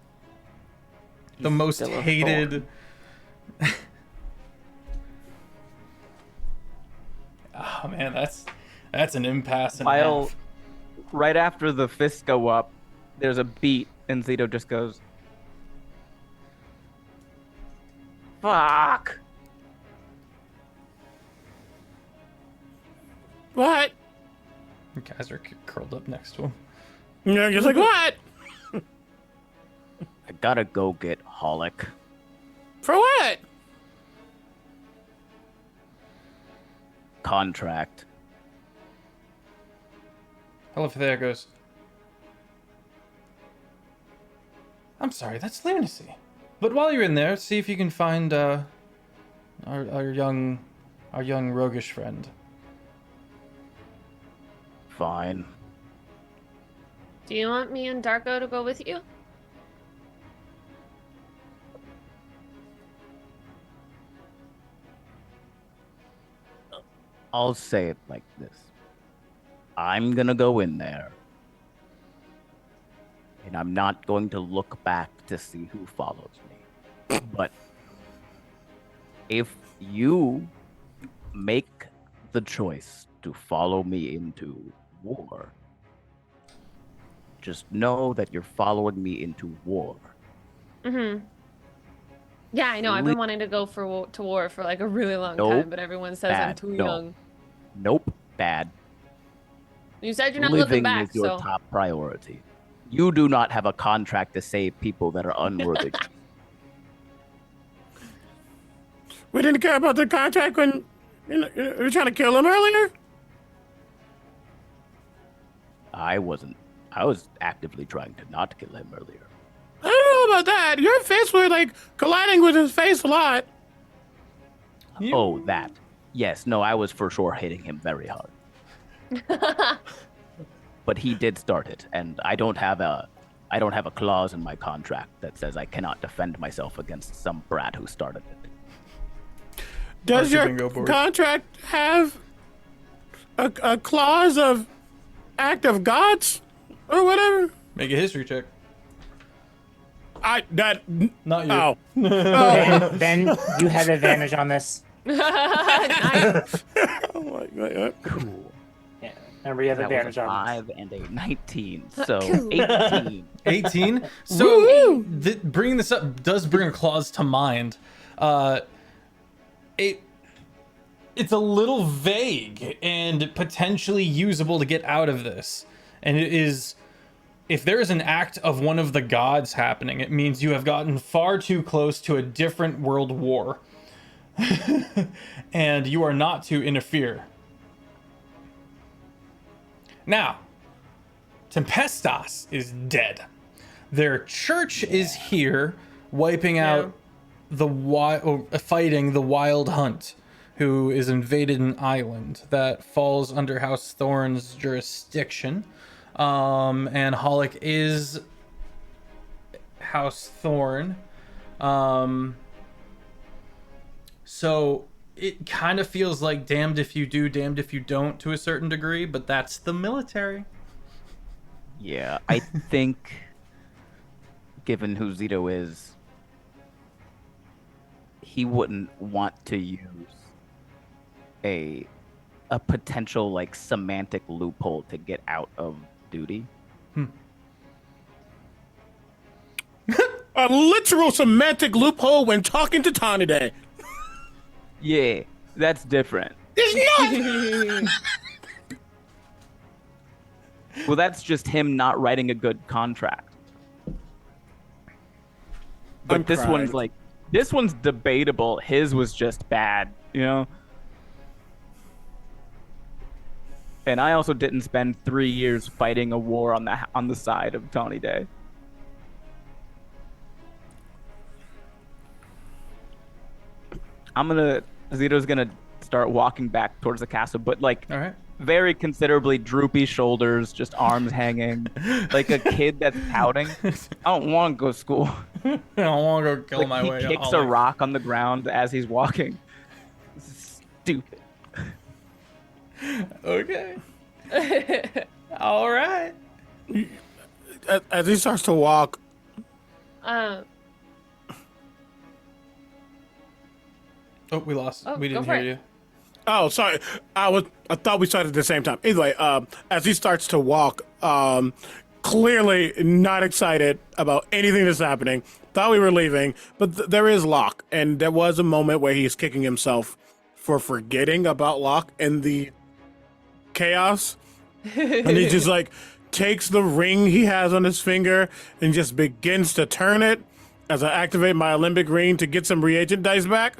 The most hated. Oh man, that's an impasse and a half. Right after the fists go up, there's a beat And Zito just goes, fuck. What? And Kaiser curled up next to him. You're just like, what? I gotta go get Holic. For what? Contract. There goes, I'm sorry, that's lunacy. But while you're in there, see if you can find our young roguish friend. Fine. Do you want me and Darko to go with you? I'll say it like this. I'm gonna go in there. And I'm not going to look back to see who follows me. But if you make the choice to follow me into war, just know that you're following me into war. Mm-hmm. Yeah, I know. I've been wanting to go to war for like a really long Nope. time, but everyone says I'm Bad. too No. young. Nope, bad. You said you're not looking Living back, is your so top priority. You do not have a contract to save people that are unworthy. We didn't care about the contract when you were trying to kill him earlier? I wasn't. I was actively trying to not kill him earlier. I don't know about that. Your fists were like colliding with his face a lot. Oh, that. Yes, no, I was for sure hitting him very hard. But he did start it, and I don't have a clause in my contract that says I cannot defend myself against some brat who started it. Does Archie your bingo board. contract have a clause of act of gods or whatever? Make a history check. Oh. Not you. Ben, you have advantage on this. Nice. Oh my God. Cool. Yeah, remember you have That advantage was a on this. 5 and a 19, so 18. 18. So bringing this up does bring a clause to mind. It's a little vague and potentially usable to get out of this. And it is, if there is an act of one of the gods happening, it means you have gotten far too close to a different world war. And you are not to interfere. Now, Tempestas is dead. Their church is here, wiping out fighting the Wild Hunt, who is invaded an island that falls under House Thorn's jurisdiction. And Holic is House Thorn. So it kind of feels like damned if you do, damned if you don't to a certain degree, but that's the military. Yeah, I think, given who Zito is, he wouldn't want to use a potential like semantic loophole to get out of duty. A literal semantic loophole when talking to Tawny Day. Yeah, that's different. It's not. Well, that's just him not writing a good contract. But I'm this crying. one's debatable. His was just bad, you know? And I also didn't spend 3 years fighting a war on the side of Tawny Day. Zito's gonna start walking back towards the castle, but like All right. very considerably droopy shoulders, just arms hanging, like a kid that's pouting. I don't want to go to school. I don't want to go kill Like, my he way. kicks Holic. a rock on the ground as he's walking. Stupid. Okay. All right. As he starts to walk, Oh, we lost. Oh, We go didn't for hear it. you. oh, sorry. I thought we started at the same time. Anyway, as he starts to walk, clearly not excited about anything that's happening. Thought we were leaving, but there is Locke, and there was a moment where he's kicking himself for forgetting about Locke in the chaos, and he just like takes the ring he has on his finger and just begins to turn it as I activate my Olympic ring to get some reagent dice back,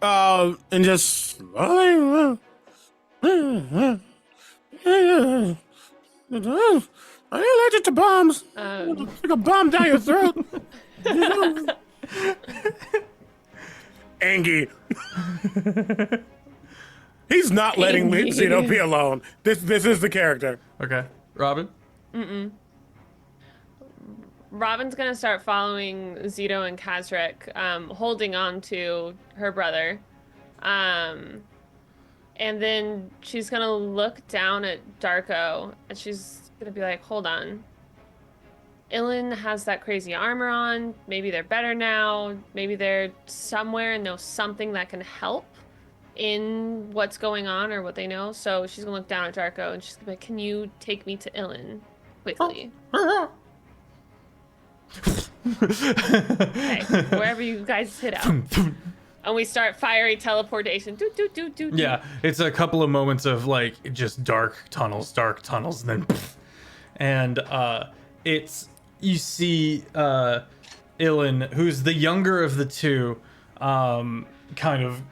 and just. Are you allergic to bombs? Stick a bomb down your throat. Angie. He's not letting Zito be alone. This is the character. Okay. Robin? Robin's gonna start following Zito and Kazric, holding on to her brother. And then she's gonna look down at Darko, and she's gonna be like, hold on. Ilyn has that crazy armor on. Maybe they're better now. Maybe they're somewhere and know something that can help in what's going on or what they know. So she's gonna look down at Darko, and she's gonna be like, can you take me to Ilyn quickly? Okay, wherever you guys hit out. And we start fiery teleportation. Do, do, do, do, do. Yeah, it's a couple of moments of like just dark tunnels, and then and it's you see Ilyn, who's the younger of the two, kind of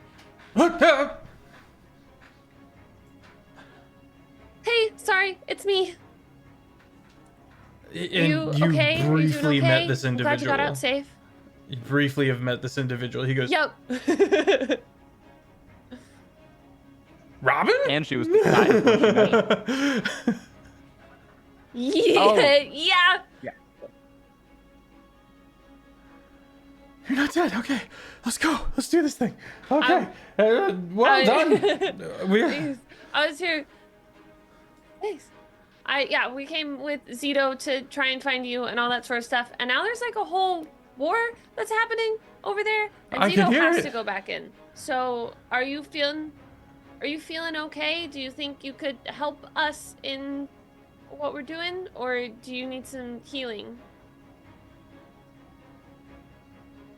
Hey, sorry, it's me. and You okay? Are you briefly doing okay? met this I'm glad you individual. got out safe. You briefly have met this individual. He goes, Yep. Robin? And she was dying when she met him. Yeah, Oh. yeah. You're not dead. Okay, let's go. Let's do this thing. Okay, well done. We're I was here. Thanks. We came with Zito to try and find you and all that sort of stuff. And now there's like a whole war that's happening over there, and I can Zito hear has it. to go back in. So, are you feeling okay? Do you think you could help us in what we're doing, or do you need some healing?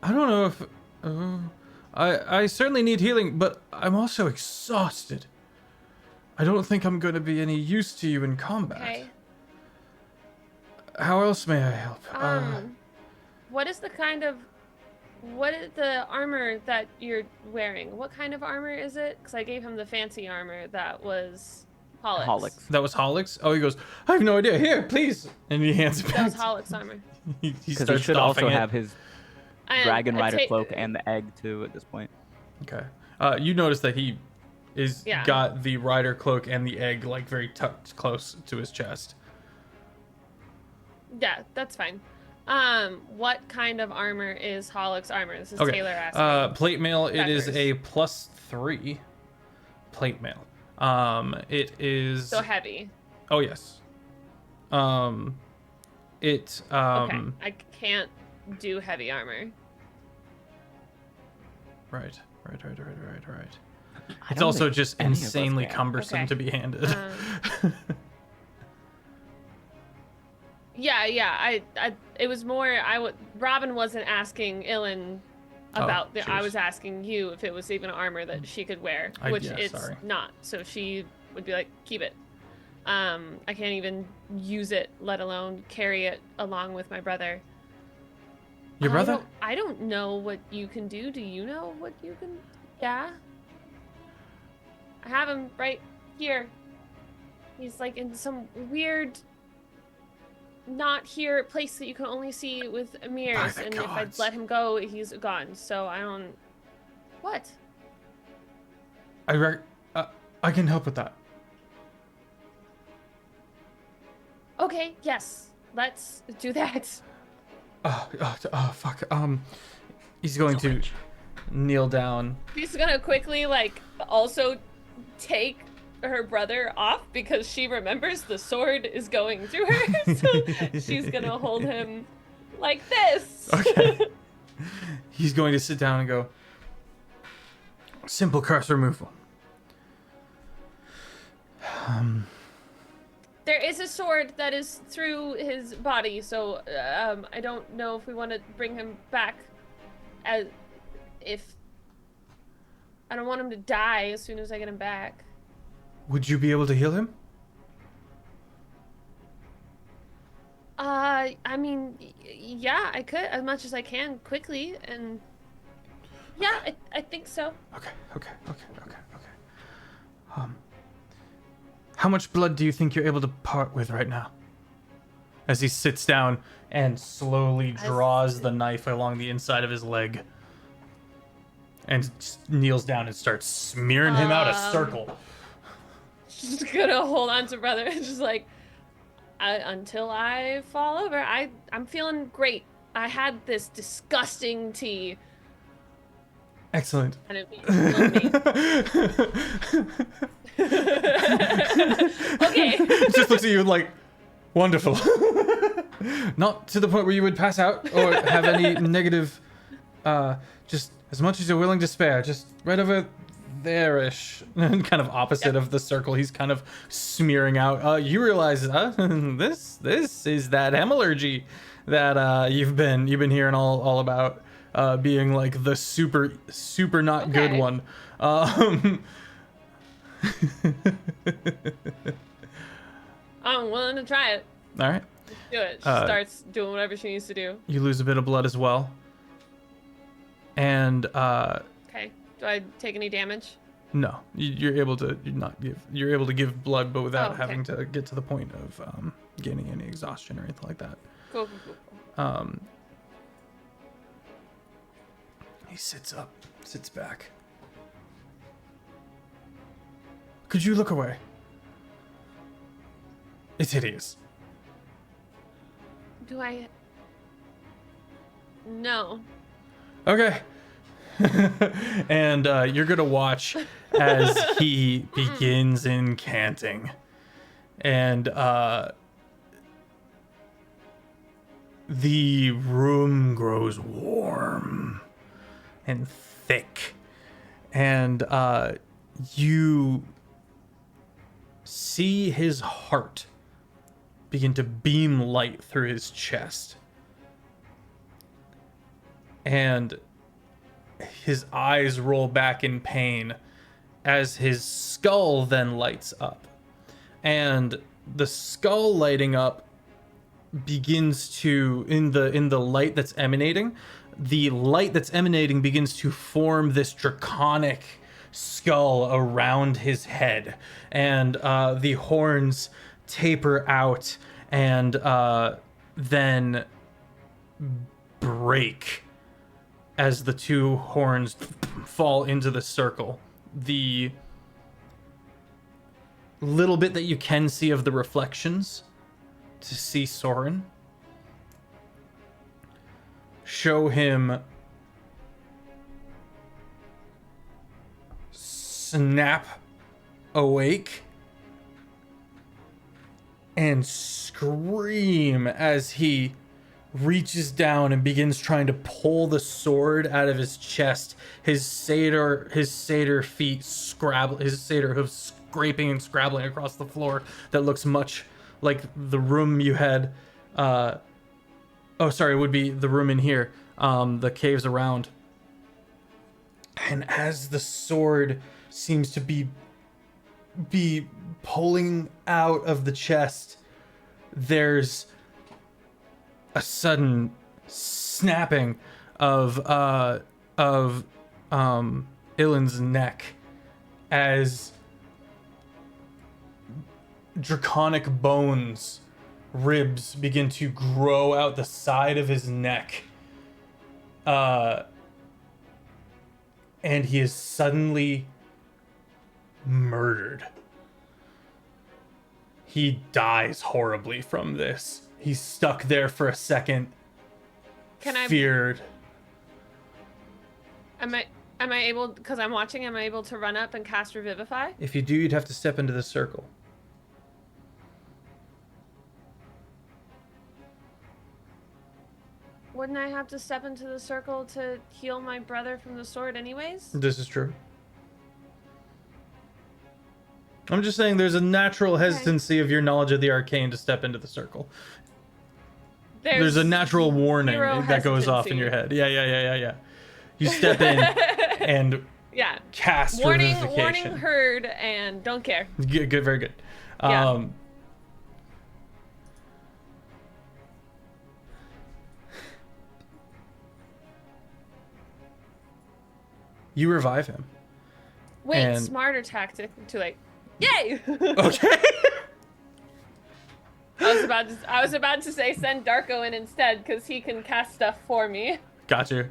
I don't know if I certainly need healing, but I'm also exhausted. I don't think I'm going to be any use to you in combat. Okay. How else may I help? What is the armor that you're wearing? What kind of armor is it? Because I gave him the fancy armor that was Hollick's. That was Hollick's? Oh, he goes, I have no idea. Here, please. And he hands it back. That was Hollick's armor. He Because starts he should doffing also it. have his Dragon Rider cloak and the egg too at this point. Okay. You notice that he is Yeah. got the rider cloak and the egg like very tucked close to his chest. Yeah, that's fine. What kind of armor is Hollick's armor? This is Okay. Taylor asking. Plate mail. It is Feffers. a +3 plate mail. It is. So heavy. Oh yes. It. Okay, I can't do heavy armor. Right. I It's don't also think just any of us insanely can. cumbersome Okay. to be handed. Yeah. It was more. Robin wasn't asking Ilyn about the. I cheers. was asking you if it was even armor that she could wear, I- which yeah, it's sorry. not. So she would be like, keep it. I can't even use it, let alone carry it along with my brother. Your brother? I don't know what you can do. Do you know what you can? Yeah. I have him right here. He's like in some weird, not here place that you can only see with mirrors. the And if I gods. let him go, he's gone. So I don't. What? I can help with that. Okay. Yes. Let's do that. Fuck. He's going to kneel down. She's gonna quickly also take her brother off because she remembers the sword is going through her. So she's gonna hold him like this. Okay. He's going to sit down and go, simple curse removal. There is a sword that is through his body, so I don't know if we want to bring him back. If I don't want him to die as soon as I get him back. Would you be able to heal him? I mean, yeah, I could as much as I can quickly, and yeah, I think so. Okay. How much blood do you think you're able to part with right now? As he sits down and slowly draws the knife along the inside of his leg. And kneels down and starts smearing him out a circle. Just gonna hold on to brother. Just like, until I fall over. I'm feeling great. I had this disgusting tea. Excellent. And it okay. Just looks at you like, wonderful. Not to the point where you would pass out or have any negative, just as much as you're willing to spare, just right over there-ish. Kind of opposite of the circle he's kind of smearing out. You realize, this is that hemalurgy that you've been hearing all about, being like the super not good one. I'm willing to try it. All right. Let's do it. She starts doing whatever she needs to do. You lose a bit of blood as well. And okay. Do I take any damage? no, you're able to you're able to give blood, but without okay. having to get to the point of gaining any exhaustion or anything like that. Cool. He sits up, sits back. Could you look away? It's hideous. Do I? No. Okay. And you're gonna watch as he begins incanting, and the room grows warm and thick, and you see his heart begin to beam light through his chest, and his eyes roll back in pain as his skull then lights up. And the skull lighting up begins to, in the light that's emanating, the light that's emanating begins to form this draconic skull around his head. And the horns taper out and then break as the two horns fall into the circle. The little bit that you can see of the reflections to see Soren show him snap awake and scream as he reaches down and begins trying to pull the sword out of his chest. His satyr feet his satyr hooves scraping and scrabbling across the floor that looks much like the room you had. It would be the room in here, the caves around. And as the sword seems to be pulling out of the chest, there's a sudden snapping of Ilan's neck as draconic bones, ribs begin to grow out the side of his neck. And he is suddenly murdered. He dies horribly from this. He's stuck there for a second. Feared. Am I able, because I'm watching, am I able to run up and cast Revivify? If you do, you'd have to step into the circle. Wouldn't I have to step into the circle to heal my brother from the sword anyways? This is true. I'm just saying there's a natural hesitancy of your knowledge of the arcane to step into the circle. There's a natural warning that goes off in your head. Yeah. You step in and Yeah. cast Warning Revivification. heard, and don't care. Good, very good. Yeah. You revive him. Wait, And- smarter tactic. Too late. Yay! Okay. I was about to say send Darko in instead because he can cast stuff for me. Gotcha.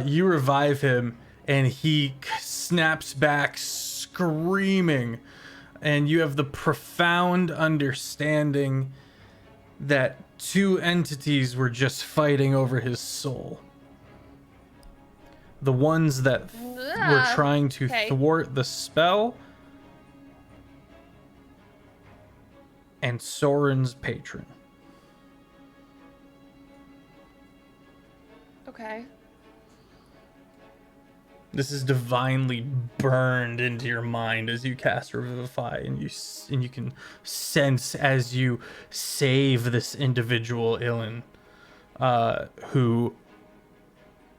You revive him, and he snaps back screaming. And you have the profound understanding that two entities were just fighting over his soul. The ones that were trying to okay. thwart the spell, and Soren's patron. Okay. This is divinely burned into your mind as you cast Revivify, and you can sense as you save this individual Ilan, who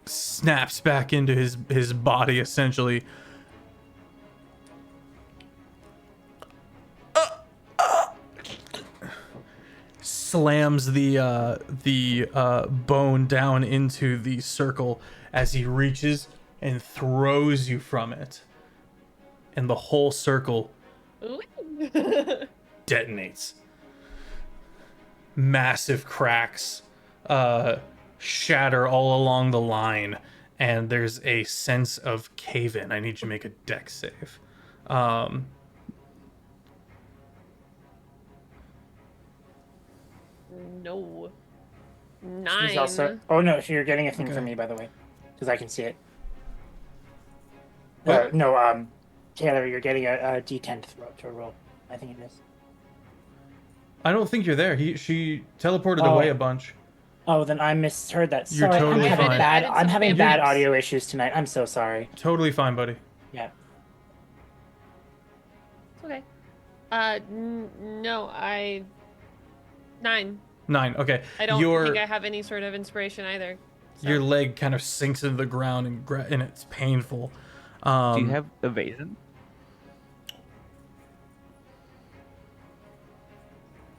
snaps back into his body essentially. Slams the bone down into the circle as he reaches and throws you from it, and the whole circle Ooh. detonates. Massive cracks shatter all along the line, and there's a sense of cave-in. I need you to make a dex save. No. She's 9. also. Oh no, you're getting a thing from me, by the way, because I can see it. What? No, Taylor, you're getting a D10 to roll. I think it is. I don't think you're there. She teleported away a bunch. Oh, then I misheard that. You're Sorry, totally I'm having fine. bad. I'm having bad You're- audio issues tonight. I'm so sorry. Totally fine, buddy. Yeah. It's okay. No, 9. 9. Okay. I don't Your think I have any sort of inspiration either. So. your leg kind of sinks into the ground and it's painful. Do you have evasion?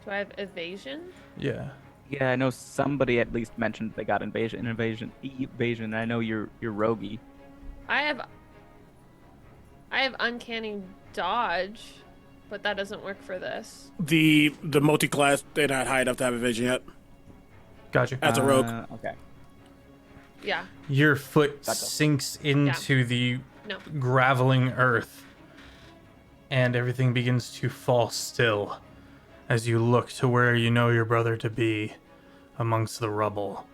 Do I have evasion? Yeah. Yeah, I know somebody at least mentioned they got evasion. I know you're roguey. I have uncanny dodge, but that doesn't work for this. The multi-class, they're not high enough to have a vision yet. Gotcha. As a rogue. Okay. Yeah. Your foot Gotcha. sinks into the No. graveling earth, and everything begins to fall still as you look to where you know your brother to be amongst the rubble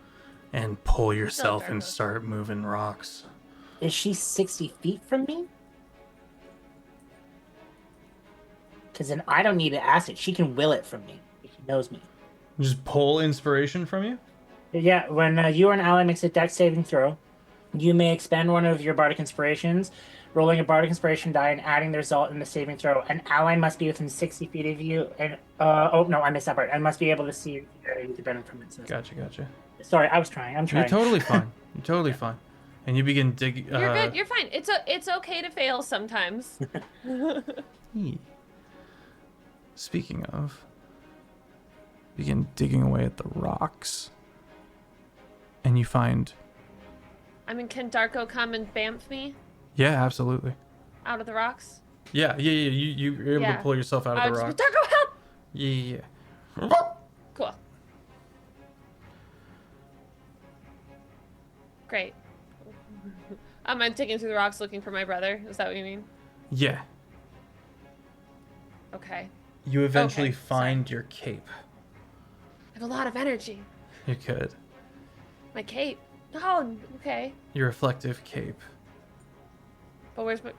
and pull yourself and Darko. start moving rocks. Is she 60 feet from me? Because then I don't need to ask it. She can will it from me. She knows me. Just pull inspiration from you? Yeah, when you or an ally makes a dex saving throw, you may expend one of your bardic inspirations, rolling a bardic inspiration die and adding the result in the saving throw. An ally must be within 60 feet of you, and oh no, I missed that part. And must be able to see the benefit from it. So. Gotcha. Sorry, I'm trying. You're totally fine. You're totally fine. And you begin digging. You're good. You're fine. It's okay to fail sometimes. Speaking of, begin digging away at the rocks, and you find. I mean, can Darko come and bamf me Yeah, absolutely. out of the rocks? Yeah. You're able to pull yourself out I of the would rocks. just be, Darko, help! Yeah. Cool. Great. I'm digging through the rocks looking for my brother. Is that what you mean? Yeah. Okay. You eventually Okay, find your cape. I have a lot of energy. You could. My cape. Oh, okay. Your reflective cape. But where's my...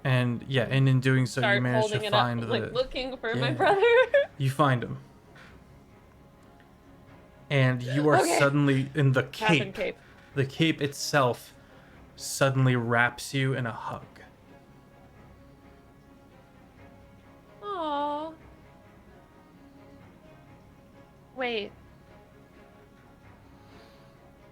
And yeah, and in doing so, you Start manage holding to it find up, the. like looking for my Yeah. brother. You find him. And you are Okay. suddenly in the Cap and cape. cape. The cape itself suddenly wraps you in a hug. Wait.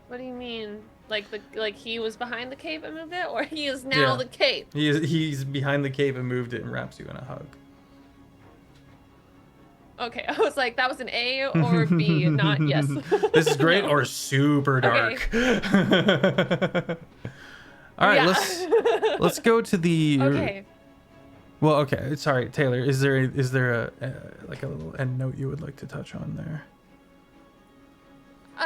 What do you mean? Like he was behind the cape and moved it, or he is now Yeah. the cape? He's behind the cape and moved it and wraps you in a hug. Okay, I was like, that was an A or B, not yes. This is great No. or super dark. All right, Yeah. let's go to the. Okay. Well, okay. Sorry, Taylor. Is there a like a little end note you would like to touch on there?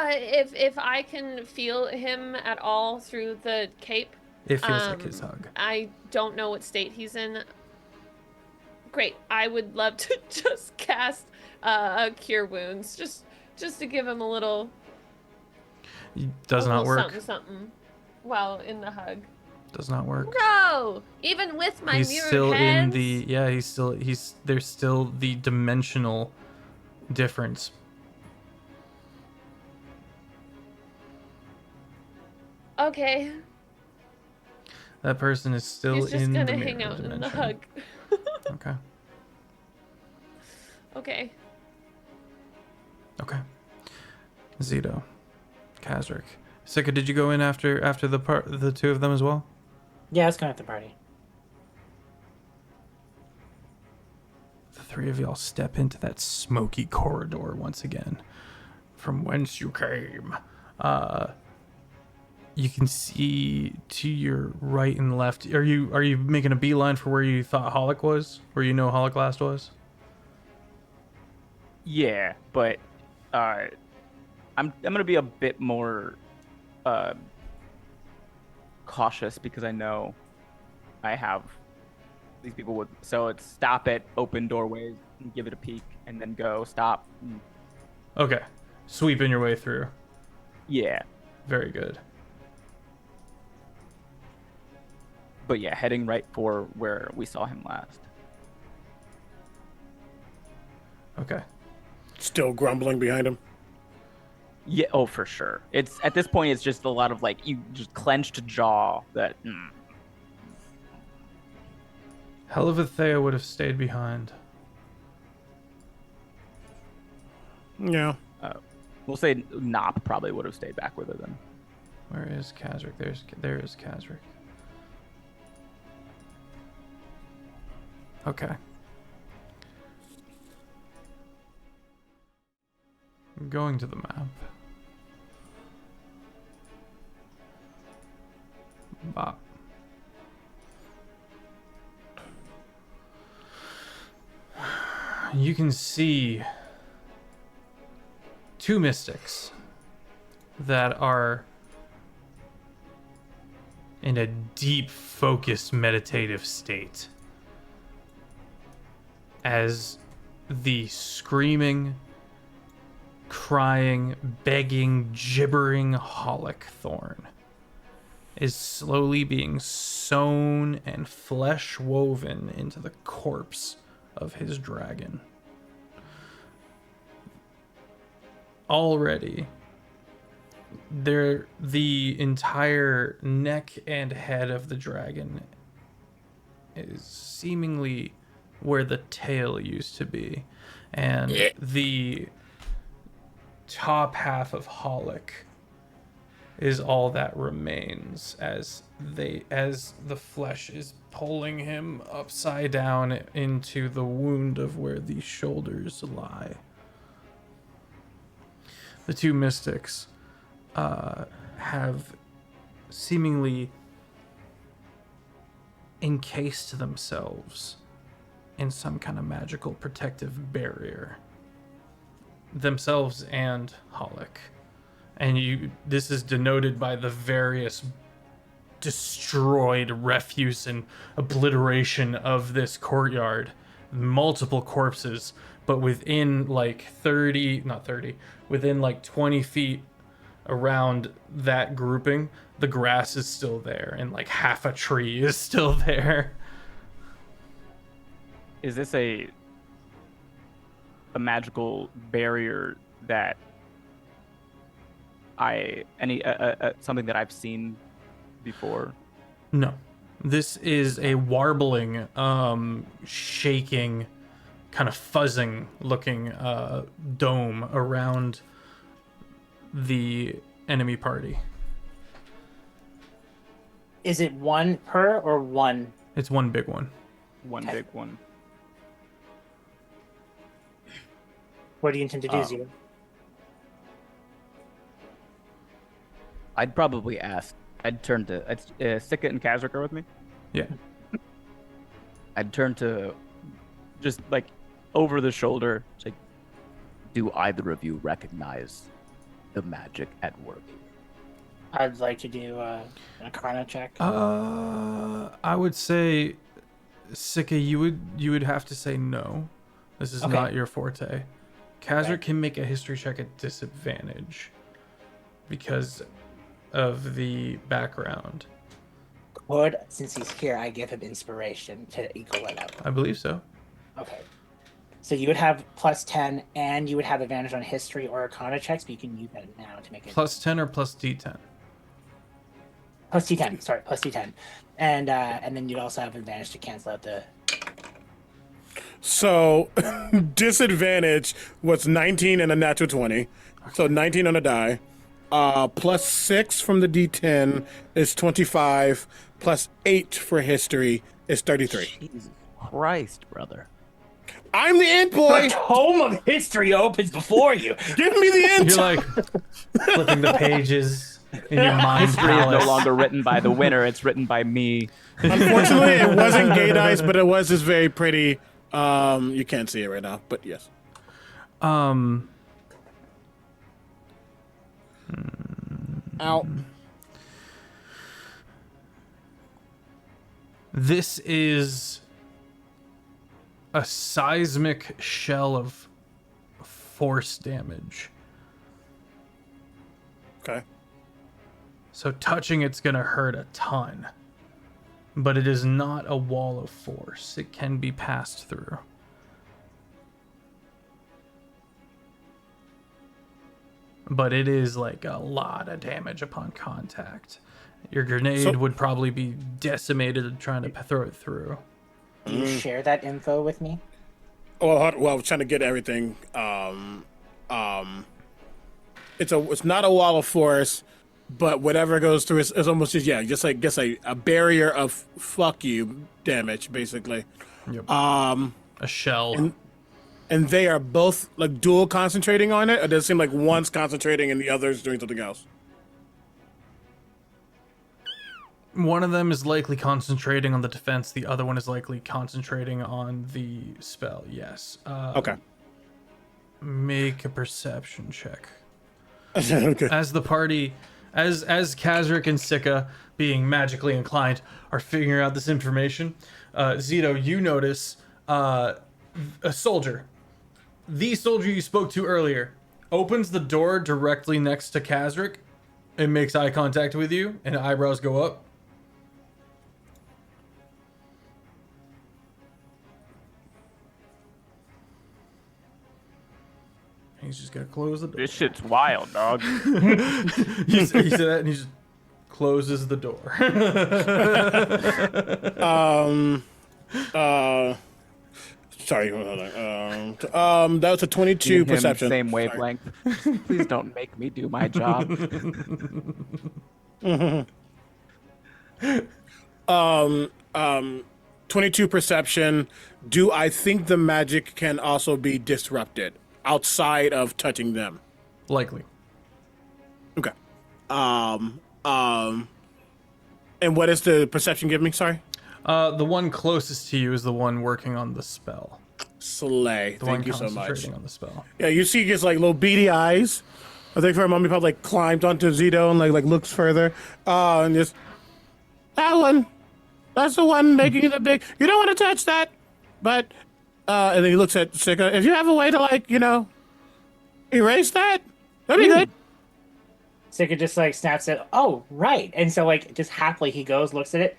If I can feel him at all through the cape, It feels like his hug. I don't know what state he's in. Great. I would love to just cast Cure Wounds, just to give him a little. Does not work. Something. While in the hug. Does not work. No, even with my He's mirrored still heads? in the there's still the dimensional difference. Okay. That person is still He's just in gonna the hang mirror out in the dimension. hug. Okay. Okay. Okay. Zito, Kazric, Sika, did you go in after the two of them as well? Yeah, let's go at the party. The three of y'all step into that smoky corridor once again, from whence you came. You can see to your right and left. Are you making a beeline for where you thought Holic was? Where you know Holic last was? Yeah, but I'm gonna be a bit more cautious because I know I have these people with. So it's stop at open doorways and give it a peek, and then go stop. Okay, sweeping your way through. Yeah, Very good. but yeah, heading right for where we saw him last. Okay. Still grumbling behind him. Yeah, oh for sure. It's at this point, it's just a lot of like you just clenched jaw that. Hell of a Thea would have stayed behind. Yeah. We'll say Nop probably would have stayed back with her then. Where is Kazric? There is Kazric. Okay. I'm going to the map. Bop. You can see two mystics that are in a deep, focused, meditative state as the screaming, crying, begging, gibbering Holic Thorn is slowly being sewn and flesh woven into the corpse of his dragon. Already, the entire neck and head of the dragon is seemingly where the tail used to be, and the top half of Holic is all that remains as the flesh is pulling him upside down into the wound of where the shoulders lie. The two mystics have seemingly encased themselves in some kind of magical protective barrier, themselves and Holic. And this is denoted by the various destroyed refuse and obliteration of this courtyard. Multiple corpses, but within like 20 feet around that grouping, the grass is still there and like half a tree is still there. Is this a magical barrier that something that I've seen before? No. This is a warbling, shaking kind of fuzzing looking dome around the enemy party. Is it one per or one? It's one big one. One big one. What do you intend to do, Zero? I'd probably ask. I'd turn to Sika and Kazric are with me. Yeah. I'd turn to just like over the shoulder. It's like, do either of you recognize the magic at work? I'd like to do an Arcana check. I would say, Sika, you would have to say no. This is not your forte. Kazric can make a history check at disadvantage because of the background. Would, since he's here, I give him inspiration to equal it out. I believe so. Okay. So you would have plus 10, and you would have advantage on history or Arcana checks, but you can use that now to make it. Plus 10 or plus D10? Plus D10, sorry, plus D10. And then you'd also have advantage to cancel out the... So, disadvantage was 19 and a natural 20. So 19 on a die. Plus 6 from the D10 is 25. Plus 8 for history is 33. Jesus Christ, brother. I'm the int boy! The tome of history opens before you! Give me the int! You're like flipping the pages in your mind History is no palace. longer written by the winner, it's written by me. Unfortunately, it wasn't gay dice, but it was this very pretty... you can't see it right now, but yes. Ow. This is a seismic shell of force damage. Okay. So touching it's gonna hurt a ton. But it is not a wall of force. It can be passed through. But it is like a lot of damage upon contact. Your grenade would probably be decimated trying to throw it through. Do you share that info with me? Well, I was trying to get everything. It's not a wall of force, but whatever goes through is almost just like a barrier of fuck you damage, basically. Yep. A shell. And they are both like dual concentrating on it, or does it seem like one's concentrating and the other's doing something else? One of them is likely concentrating on the defense. The other one is likely concentrating on the spell. Yes. Okay. Make a perception check. Okay. As the party, as Kazric and Sika, being magically inclined, are figuring out this information, Zito, you notice a soldier. The soldier you spoke to earlier opens the door directly next to Kazric and makes eye contact with you, and eyebrows go up. He's just gonna close the door. This shit's wild, dog. You say that, and he just closes the door. Sorry, hold on. That was a 22 perception. Same wavelength. Please don't make me do my job. 22 perception. Do I think the magic can also be disrupted outside of touching them? Likely. Okay. And what is the perception give me? Sorry. The one closest to you is the one working on the spell. Slay. The Thank one you so much. concentrating on the spell. Yeah, you see he gets like little beady eyes. I think for a moment he probably like climbed onto Zito and like looks further. And just that one. That's the one making the big. You don't want to touch that. But and then he looks at Sika. If you have a way to like, erase that, that'd be good. Sika just like snaps it. Oh, right. And so like just happily he goes, looks at it,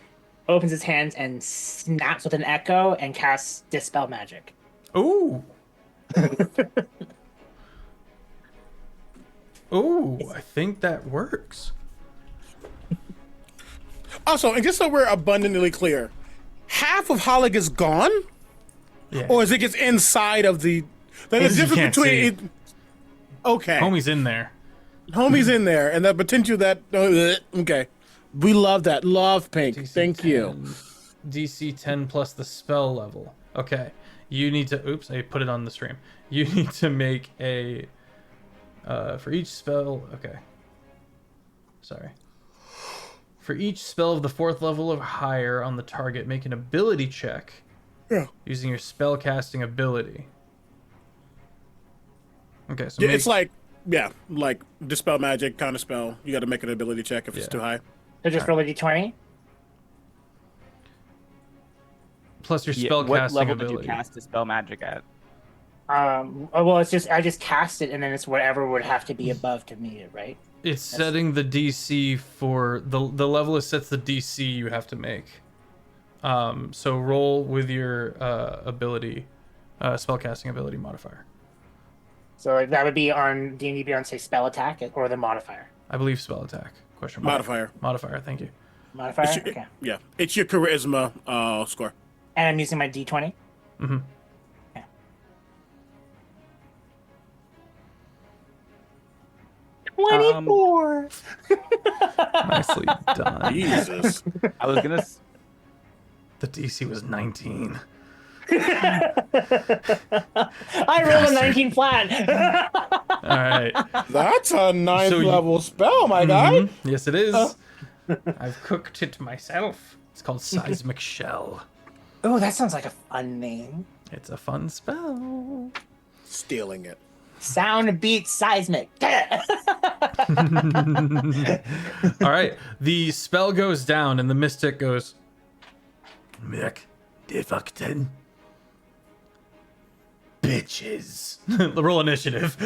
opens his hands and snaps with an echo and casts Dispel Magic. Ooh. Ooh, I think that works. Also, and just so we're abundantly clear, half of Hollig is gone. Yeah. Or is it gets inside of the? Like, the You difference can't between see. it. Okay, Homie's in there. homie's in there, and the potential that. Okay, we love that. Love pink. DC Thank you. 10, DC 10 plus the spell level. Okay. You need to. Oops, I put it on the stream. You need to make a. For each spell. Okay. Sorry. For each spell of the 4th level or higher on the target, make an ability check Yeah. using your spell casting ability. Okay, so It's like dispel magic kind of spell. You got to make an ability check if it's Yeah. too high. So just roll a d20. plus your Yeah, spell what casting level ability. did you cast dispel magic at? Well, it's just I just cast it, and then it's whatever would have to be above to meet it, right? It's setting the DC for the level it sets the DC you have to make. So roll with your ability, spellcasting ability modifier. So that would be on D&D Beyond, say spell attack or the modifier. I believe spell attack. Question mark. Modifier. Modifier. Thank you. Modifier. It's your, Okay. Yeah, it's your charisma score. And I'm using my d20. Mm-hmm. Okay. 24. Nicely done. Jesus. I was gonna. The DC was 19. I rolled a 19 flat. All right. That's a ninth So you- level spell, my guy. Mhm. Yes, it is. I've cooked it myself. It's called Seismic Shell. Oh, that sounds like a fun name. It's a fun spell. Stealing it. Sound beats seismic. All right. The spell goes down, and the mystic goes. Mick, de fucking bitches. Roll initiative.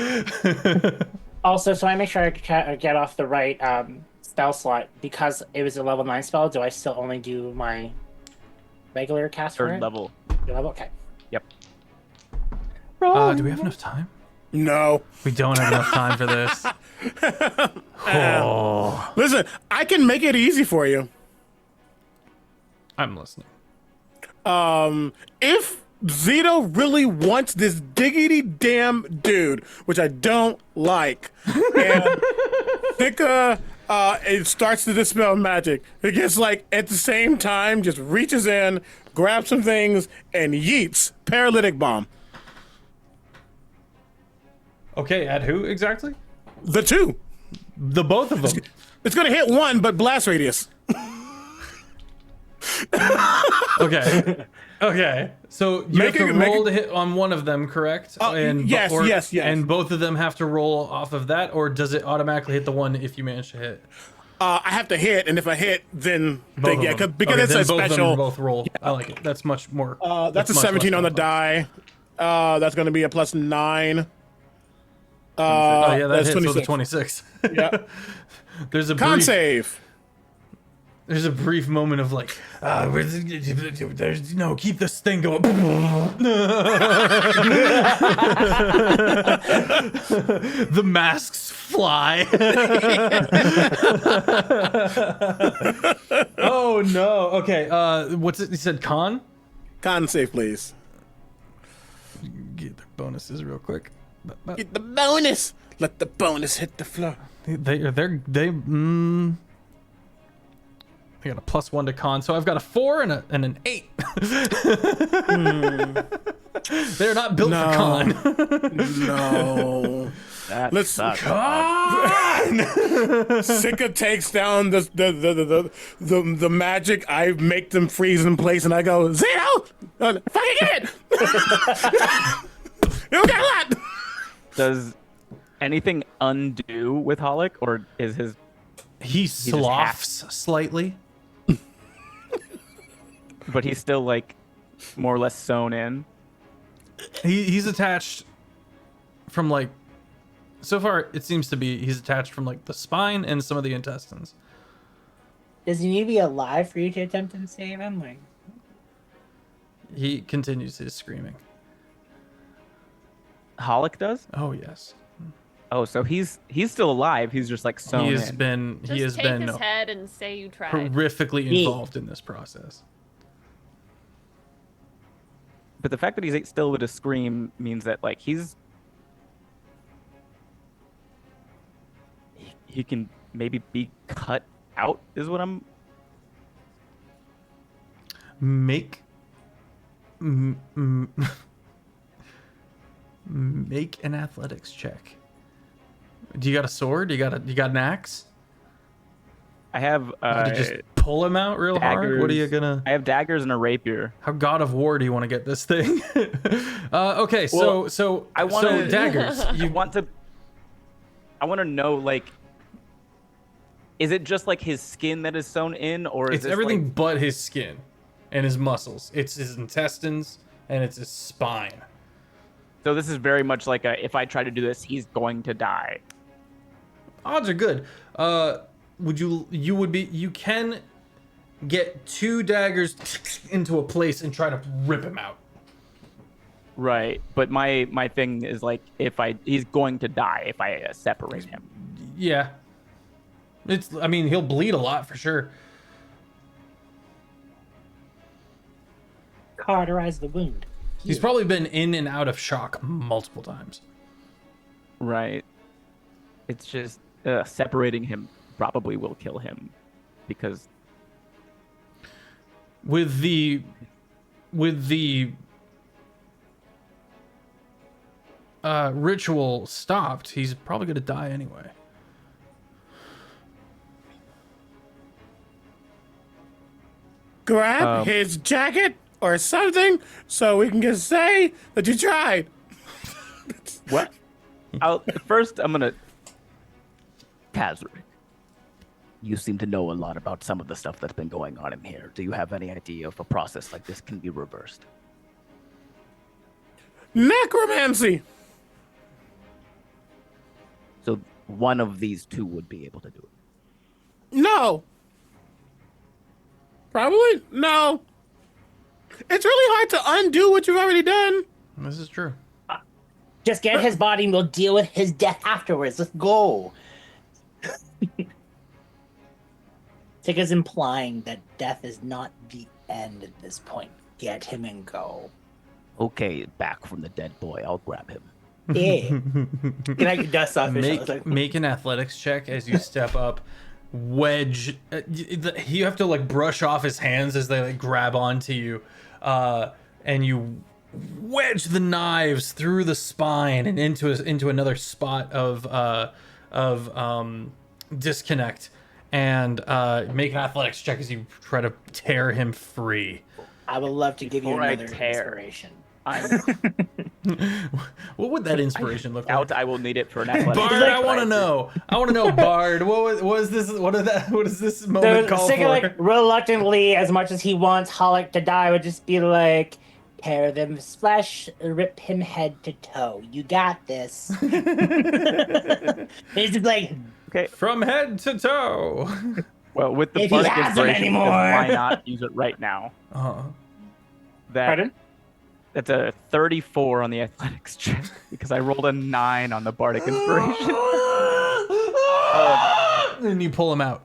Also, so I make sure I get off the right spell slot because it was a level 9 spell. Do I still only do my regular cast for Third it? level. Third level? Okay. Yep. Do we have enough time? No. We don't have enough time for this. Oh, Listen, I can make it easy for you. I'm listening. If Zito really wants this diggity damn dude, which I don't like, and Thicka it starts to dispel magic, it gets like at the same time just reaches in, grabs some things, and yeets paralytic bomb. Okay, at who exactly? The two. The both of them. It's gonna hit one, but blast radius. Okay. Okay. So you Make have to it- make roll it- to hit on one of them, correct? yes, yes. And both of them have to roll off of that, or does it automatically hit the one if you manage to hit? I have to hit, and if I hit, then Both of yeah, them. because Okay, it's then a both of them special. both roll. I like it. That's much more. That's a much 17 less on the complex. die. That's going to be a plus 9. Oh yeah, that that's hits with a 26. 26. Yeah. There's a Con brief, save. there's a brief moment of like, there's no, keep this thing going. The masks fly. Oh no. Okay. What's it? You said con? Con save, please. Get their bonuses real quick. Get the bonus. Let the bonus hit the floor. They got a +1 to con, so I've got a 4 and an 8. They're not built for con. No. That Let's sucks. Sika takes down the magic. I make them freeze in place, and I go, Zito, fucking get it. You got a lot. Does anything undo with Holic, or is his? He just sloughs slightly. But he's still like more or less sewn in. He's attached from like, so far it seems to be he's attached from like the spine and some of the intestines. Does he need to be alive for you to attempt to save him? Like, He continues his screaming. Holic does? Oh yes, Oh, so he's still alive. He's just like sewn he has in. been Just he has take been his head and say you tried. horrifically He- involved in this process. But the fact that he's still with a scream means that like he can maybe be cut out is what I'm Make an athletics check. Do you got a sword? You got an axe? I have You could just pull him out real hard. What are you daggers. gonna? I have daggers and a rapier. How God of War do you want to get this thing? Okay, Well, so I want so daggers. I want to know like is it just like his skin that is sewn in or is It's this, everything like... but his skin and his muscles. It's his intestines and it's his spine. So this is very much like if I try to do this, he's going to die. Odds are good. You can get 2 daggers into a place and try to rip him out. Right, but my thing is like he's going to die if I separate him. Yeah. I mean, he'll bleed a lot for sure. Cauterize the wound. He's probably been in and out of shock multiple times. Right. It's just separating him probably will kill him because With the ritual stopped, he's probably gonna die anyway. Grab his jacket or something so we can just say that you tried. what? First I'm gonna Kazric. You seem to know a lot about some of the stuff that's been going on in here. Do you have any idea if a process like this can be reversed? Necromancy. So one of these two would be able to do it. No. Probably no. It's really hard to undo what you've already done. This is true. Just get his body and we'll deal with his death afterwards. Let's go. Tigger's implying that death is not the end at this point. Get him and go. Okay, back from the dead boy. I'll grab him. Yeah. Can I dust off his shoulders? Make an athletics check as you step up. Wedge. You have to like brush off his hands as they like grab onto you, and you wedge the knives through the spine and into another spot of disconnect. And make an athletics check as you try to tear him free. I would love to give you Before I another tear. inspiration. What would that inspiration look like? Doubt I will need it for an athletic. Bard, I want to know. Bard. What was this? What is this moment called for? Like reluctantly, as much as he wants Hollick to die, would just be like, tear them flesh, rip him head to toe. You got this. He's just like, Okay. From head to toe. Well, with the If he bardic has them inspiration, anymore. why not use it right now? pardon? That's a 34 on the athletics check because I rolled a 9 on the bardic inspiration. And you pull him out.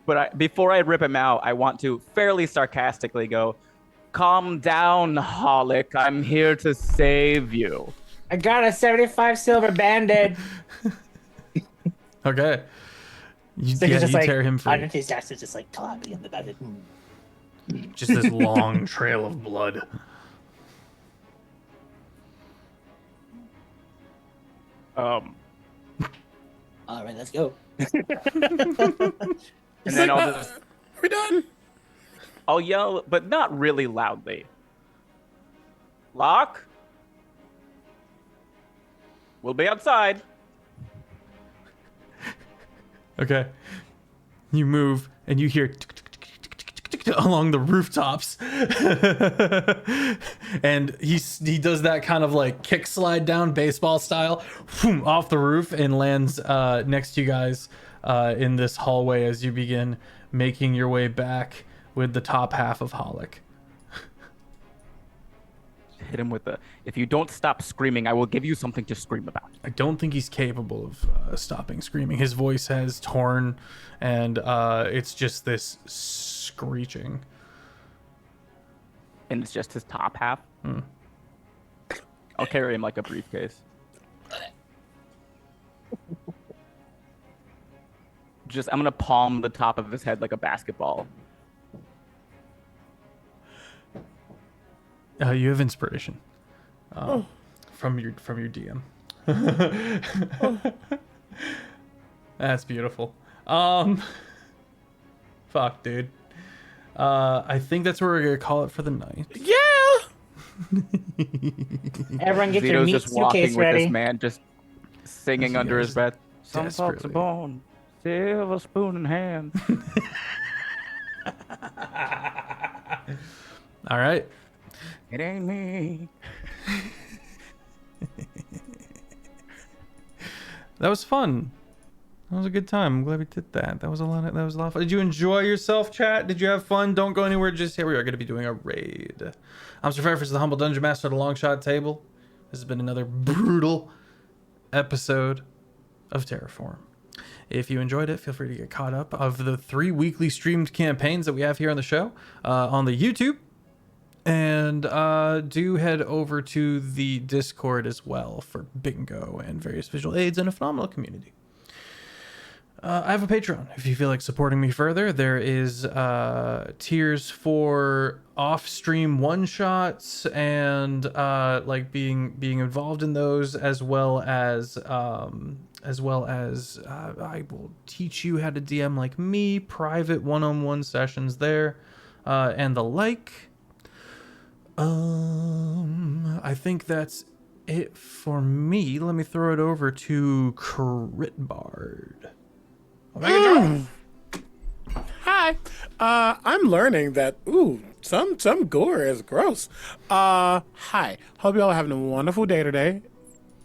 But before I rip him out, I want to fairly sarcastically go, "Calm down, Hollick. I'm here to save you." I got a 75 silver banded. Okay. You So he's just like, tear him free. underneath his axe is just like clapping in the back. Just this long trail of blood. All right, let's go. And then Are we done? I'll yell, but not really loudly. Locke? We'll be outside. Okay. You move and you hear along the rooftops. And he does that kind of like kick slide down baseball style off the roof and lands next to you guys in this hallway as you begin making your way back with the top half of Hollick. Hit him with the, if you don't stop screaming, I will give you something to scream about. I don't think he's capable of stopping screaming. His voice has torn, and it's just this screeching. and it's just his top half. I'll carry him like a briefcase. I'm gonna palm the top of his head like a basketball. You have inspiration from your DM. That's beautiful. Fuck, dude. I think that's where we're gonna call it for the night. Yeah. Everyone get your Zito's meat just walking suitcase with ready. this man, just singing You under his guys breath. Some folks are desperately- born, silver spoon in hand. All right. It ain't me. That was fun. That was a good time. I'm glad we did that. That was a lot of fun. Did you enjoy yourself, chat? Did you have fun? Don't go anywhere just yet. We are going to be doing a raid. I'm Sir Feffers, the humble dungeon master of the Longshot table. This has been another brutal episode of Terraform. If you enjoyed it, feel free to get caught up of the 3 weekly streamed campaigns that we have here on the show on the YouTube. And do head over to the Discord as well for bingo and various visual aids and a phenomenal community. I have a Patreon. If you feel like supporting me further, there is tiers for off-stream one-shots and like being involved in those, as well as I will teach you how to DM like me, private one-on-one sessions there, and the like. I think that's it for me. Let me throw it over to CritBard. Hi. I'm learning that some gore is gross. Hi. Hope you all are having a wonderful day today,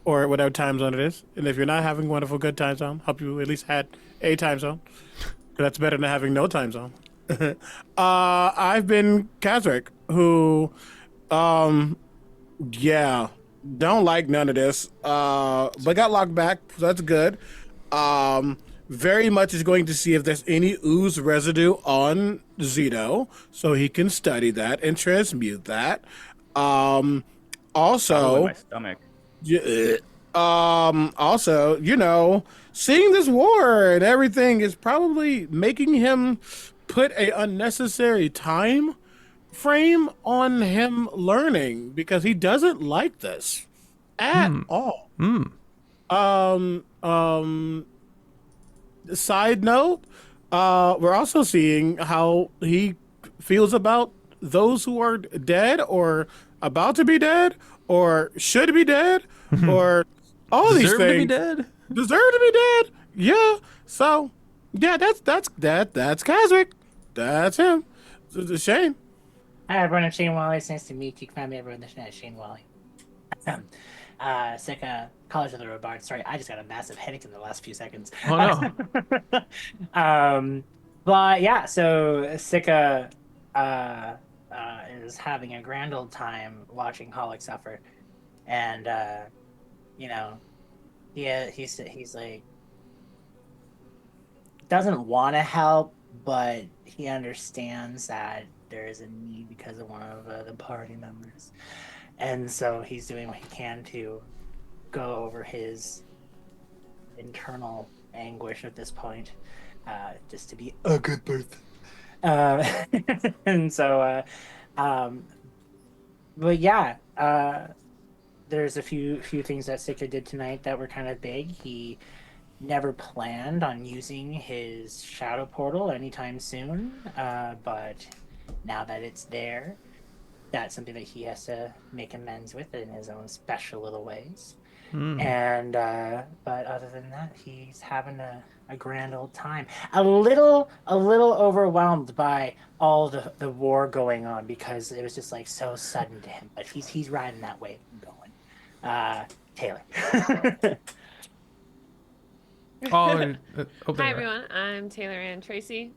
or whatever time zone it is. And if you're not having a wonderful good time zone, hope you at least had a time zone. 'Cause that's better than having no time zone. I've been Kazric, who, yeah, don't like none of this. But got locked back, so that's good. Very much is going to see if there's any ooze residue on Zito, so he can study that and transmute that. Oh, Also, my stomach. also, seeing this war and everything is probably making him put a unnecessary time frame on him learning, because he doesn't like this at all. Side note, we're also seeing how he feels about those who are dead or about to be dead or should be dead or all these Deserve to be things. dead? Deserve to be dead. Yeah. So, yeah, that's Kazric. That's him. It's a shame. Hi everyone, I'm Shane Whalley. It's nice to meet you. You can find me everywhere on the internet, Shane Whalley. Sika, College of the Robard. Sorry, I just got a massive headache in the last few seconds. Oh no. But yeah, so Sika is having a grand old time watching Holic suffer, and he's like doesn't want to help, but he understands that there is a need because of one of the party members, and so he's doing what he can to go over his internal anguish at this point, just to be a good person. And so, but yeah, there's a few things that Sika did tonight that were kind of big. He never planned on using his shadow portal anytime soon, but now that it's there, that's something that he has to make amends with in his own special little ways. And but other than that, he's having a grand old time. A little overwhelmed by all the war going on, because it was just like so sudden to him. But he's riding that wave going. Taylor. Hi Hi everyone, I'm Taylor Ann Tracy.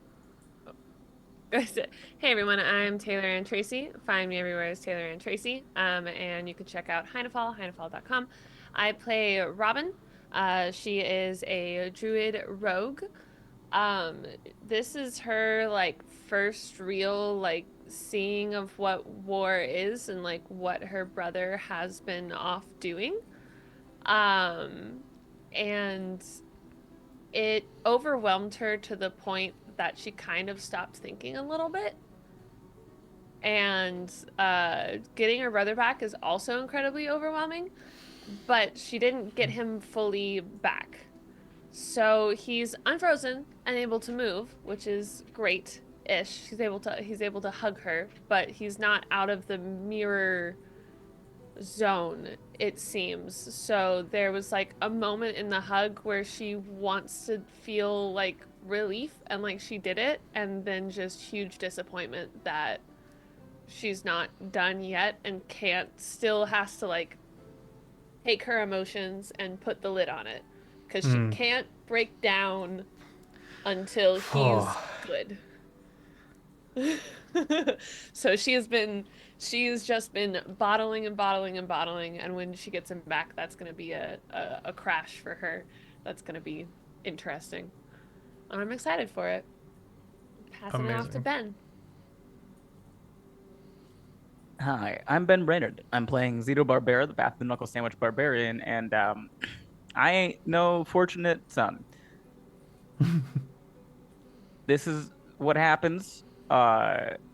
Hey everyone, I'm Taylor Ann Tracy. Find me everywhere as Taylor Ann Tracy. And you can check out heinefall.com. I play Robin. She is a druid rogue. This is her like first real like seeing of what war is and like what her brother has been off doing. And it overwhelmed her to the point that she kind of stopped thinking a little bit. And getting her brother back is also incredibly overwhelming, but she didn't get him fully back. So he's unfrozen and able to move, which is great-ish. He's able to hug her, but he's not out of the mirror zone, it seems. So there was like a moment in the hug where she wants to feel like relief and like she did it, and then just huge disappointment that she's not done yet and still has to like take her emotions and put the lid on it, because she can't break down until he's good. So she's just been bottling and bottling and bottling, and when she gets him back, that's going to be a crash for her. That's going to be interesting, and I'm excited for it. Passing it off to Ben. Hi, I'm Ben Brainard. I'm playing Zito Barbera, the Bath and Knuckle Sandwich Barbarian, and I ain't no fortunate son. This is what happens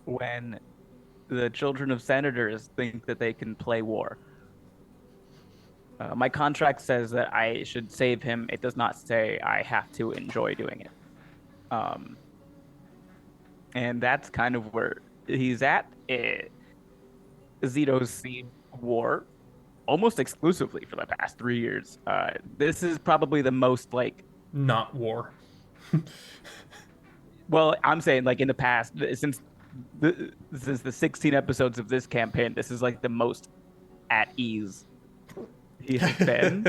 when the children of senators think that they can play war. My contract says that I should save him. It does not say I have to enjoy doing it. And that's kind of where he's at. Zito's seen war almost exclusively for the past 3 years. This is probably the most like not war. Well, I'm saying like in the past, since the 16 episodes of this campaign, this is like the most at ease he has been.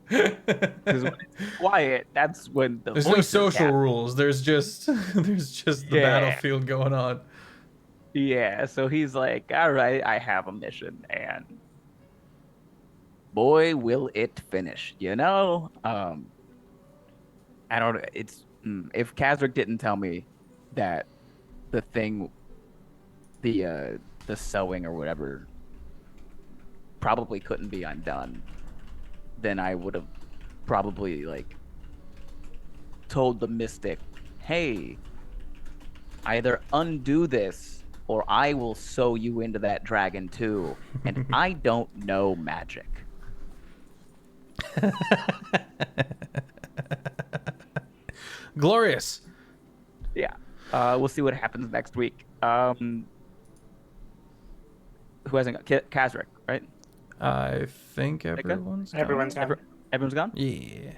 Because when it's quiet, that's when there's no social rules. There's just the battlefield going on. Yeah, so he's like, all right, I have a mission, and boy, will it finish, you know? I don't, it's, if Kazric didn't tell me that the thing, the sewing or whatever probably couldn't be undone, then I would have probably, like, told the mystic, hey, either undo this or I will sew you into that dragon too. And I don't know magic. Glorious. Yeah. We'll see what happens next week. Who hasn't got Kazric, right? I think everyone's gone. Everyone's gone? Yeah.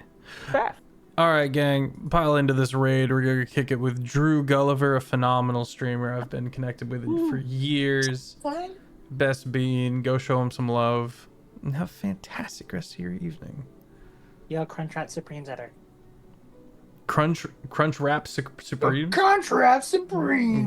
Beth. All right, gang, pile into this raid. We're going to kick it with Drew Gulliver, a phenomenal streamer. I've been connected with for years. Best Bean. Go show him some love. And have a fantastic rest of your evening. Yo, Crunchwrap Supreme's at her. Crunch Wrap Supreme? Crunchwrap Supreme!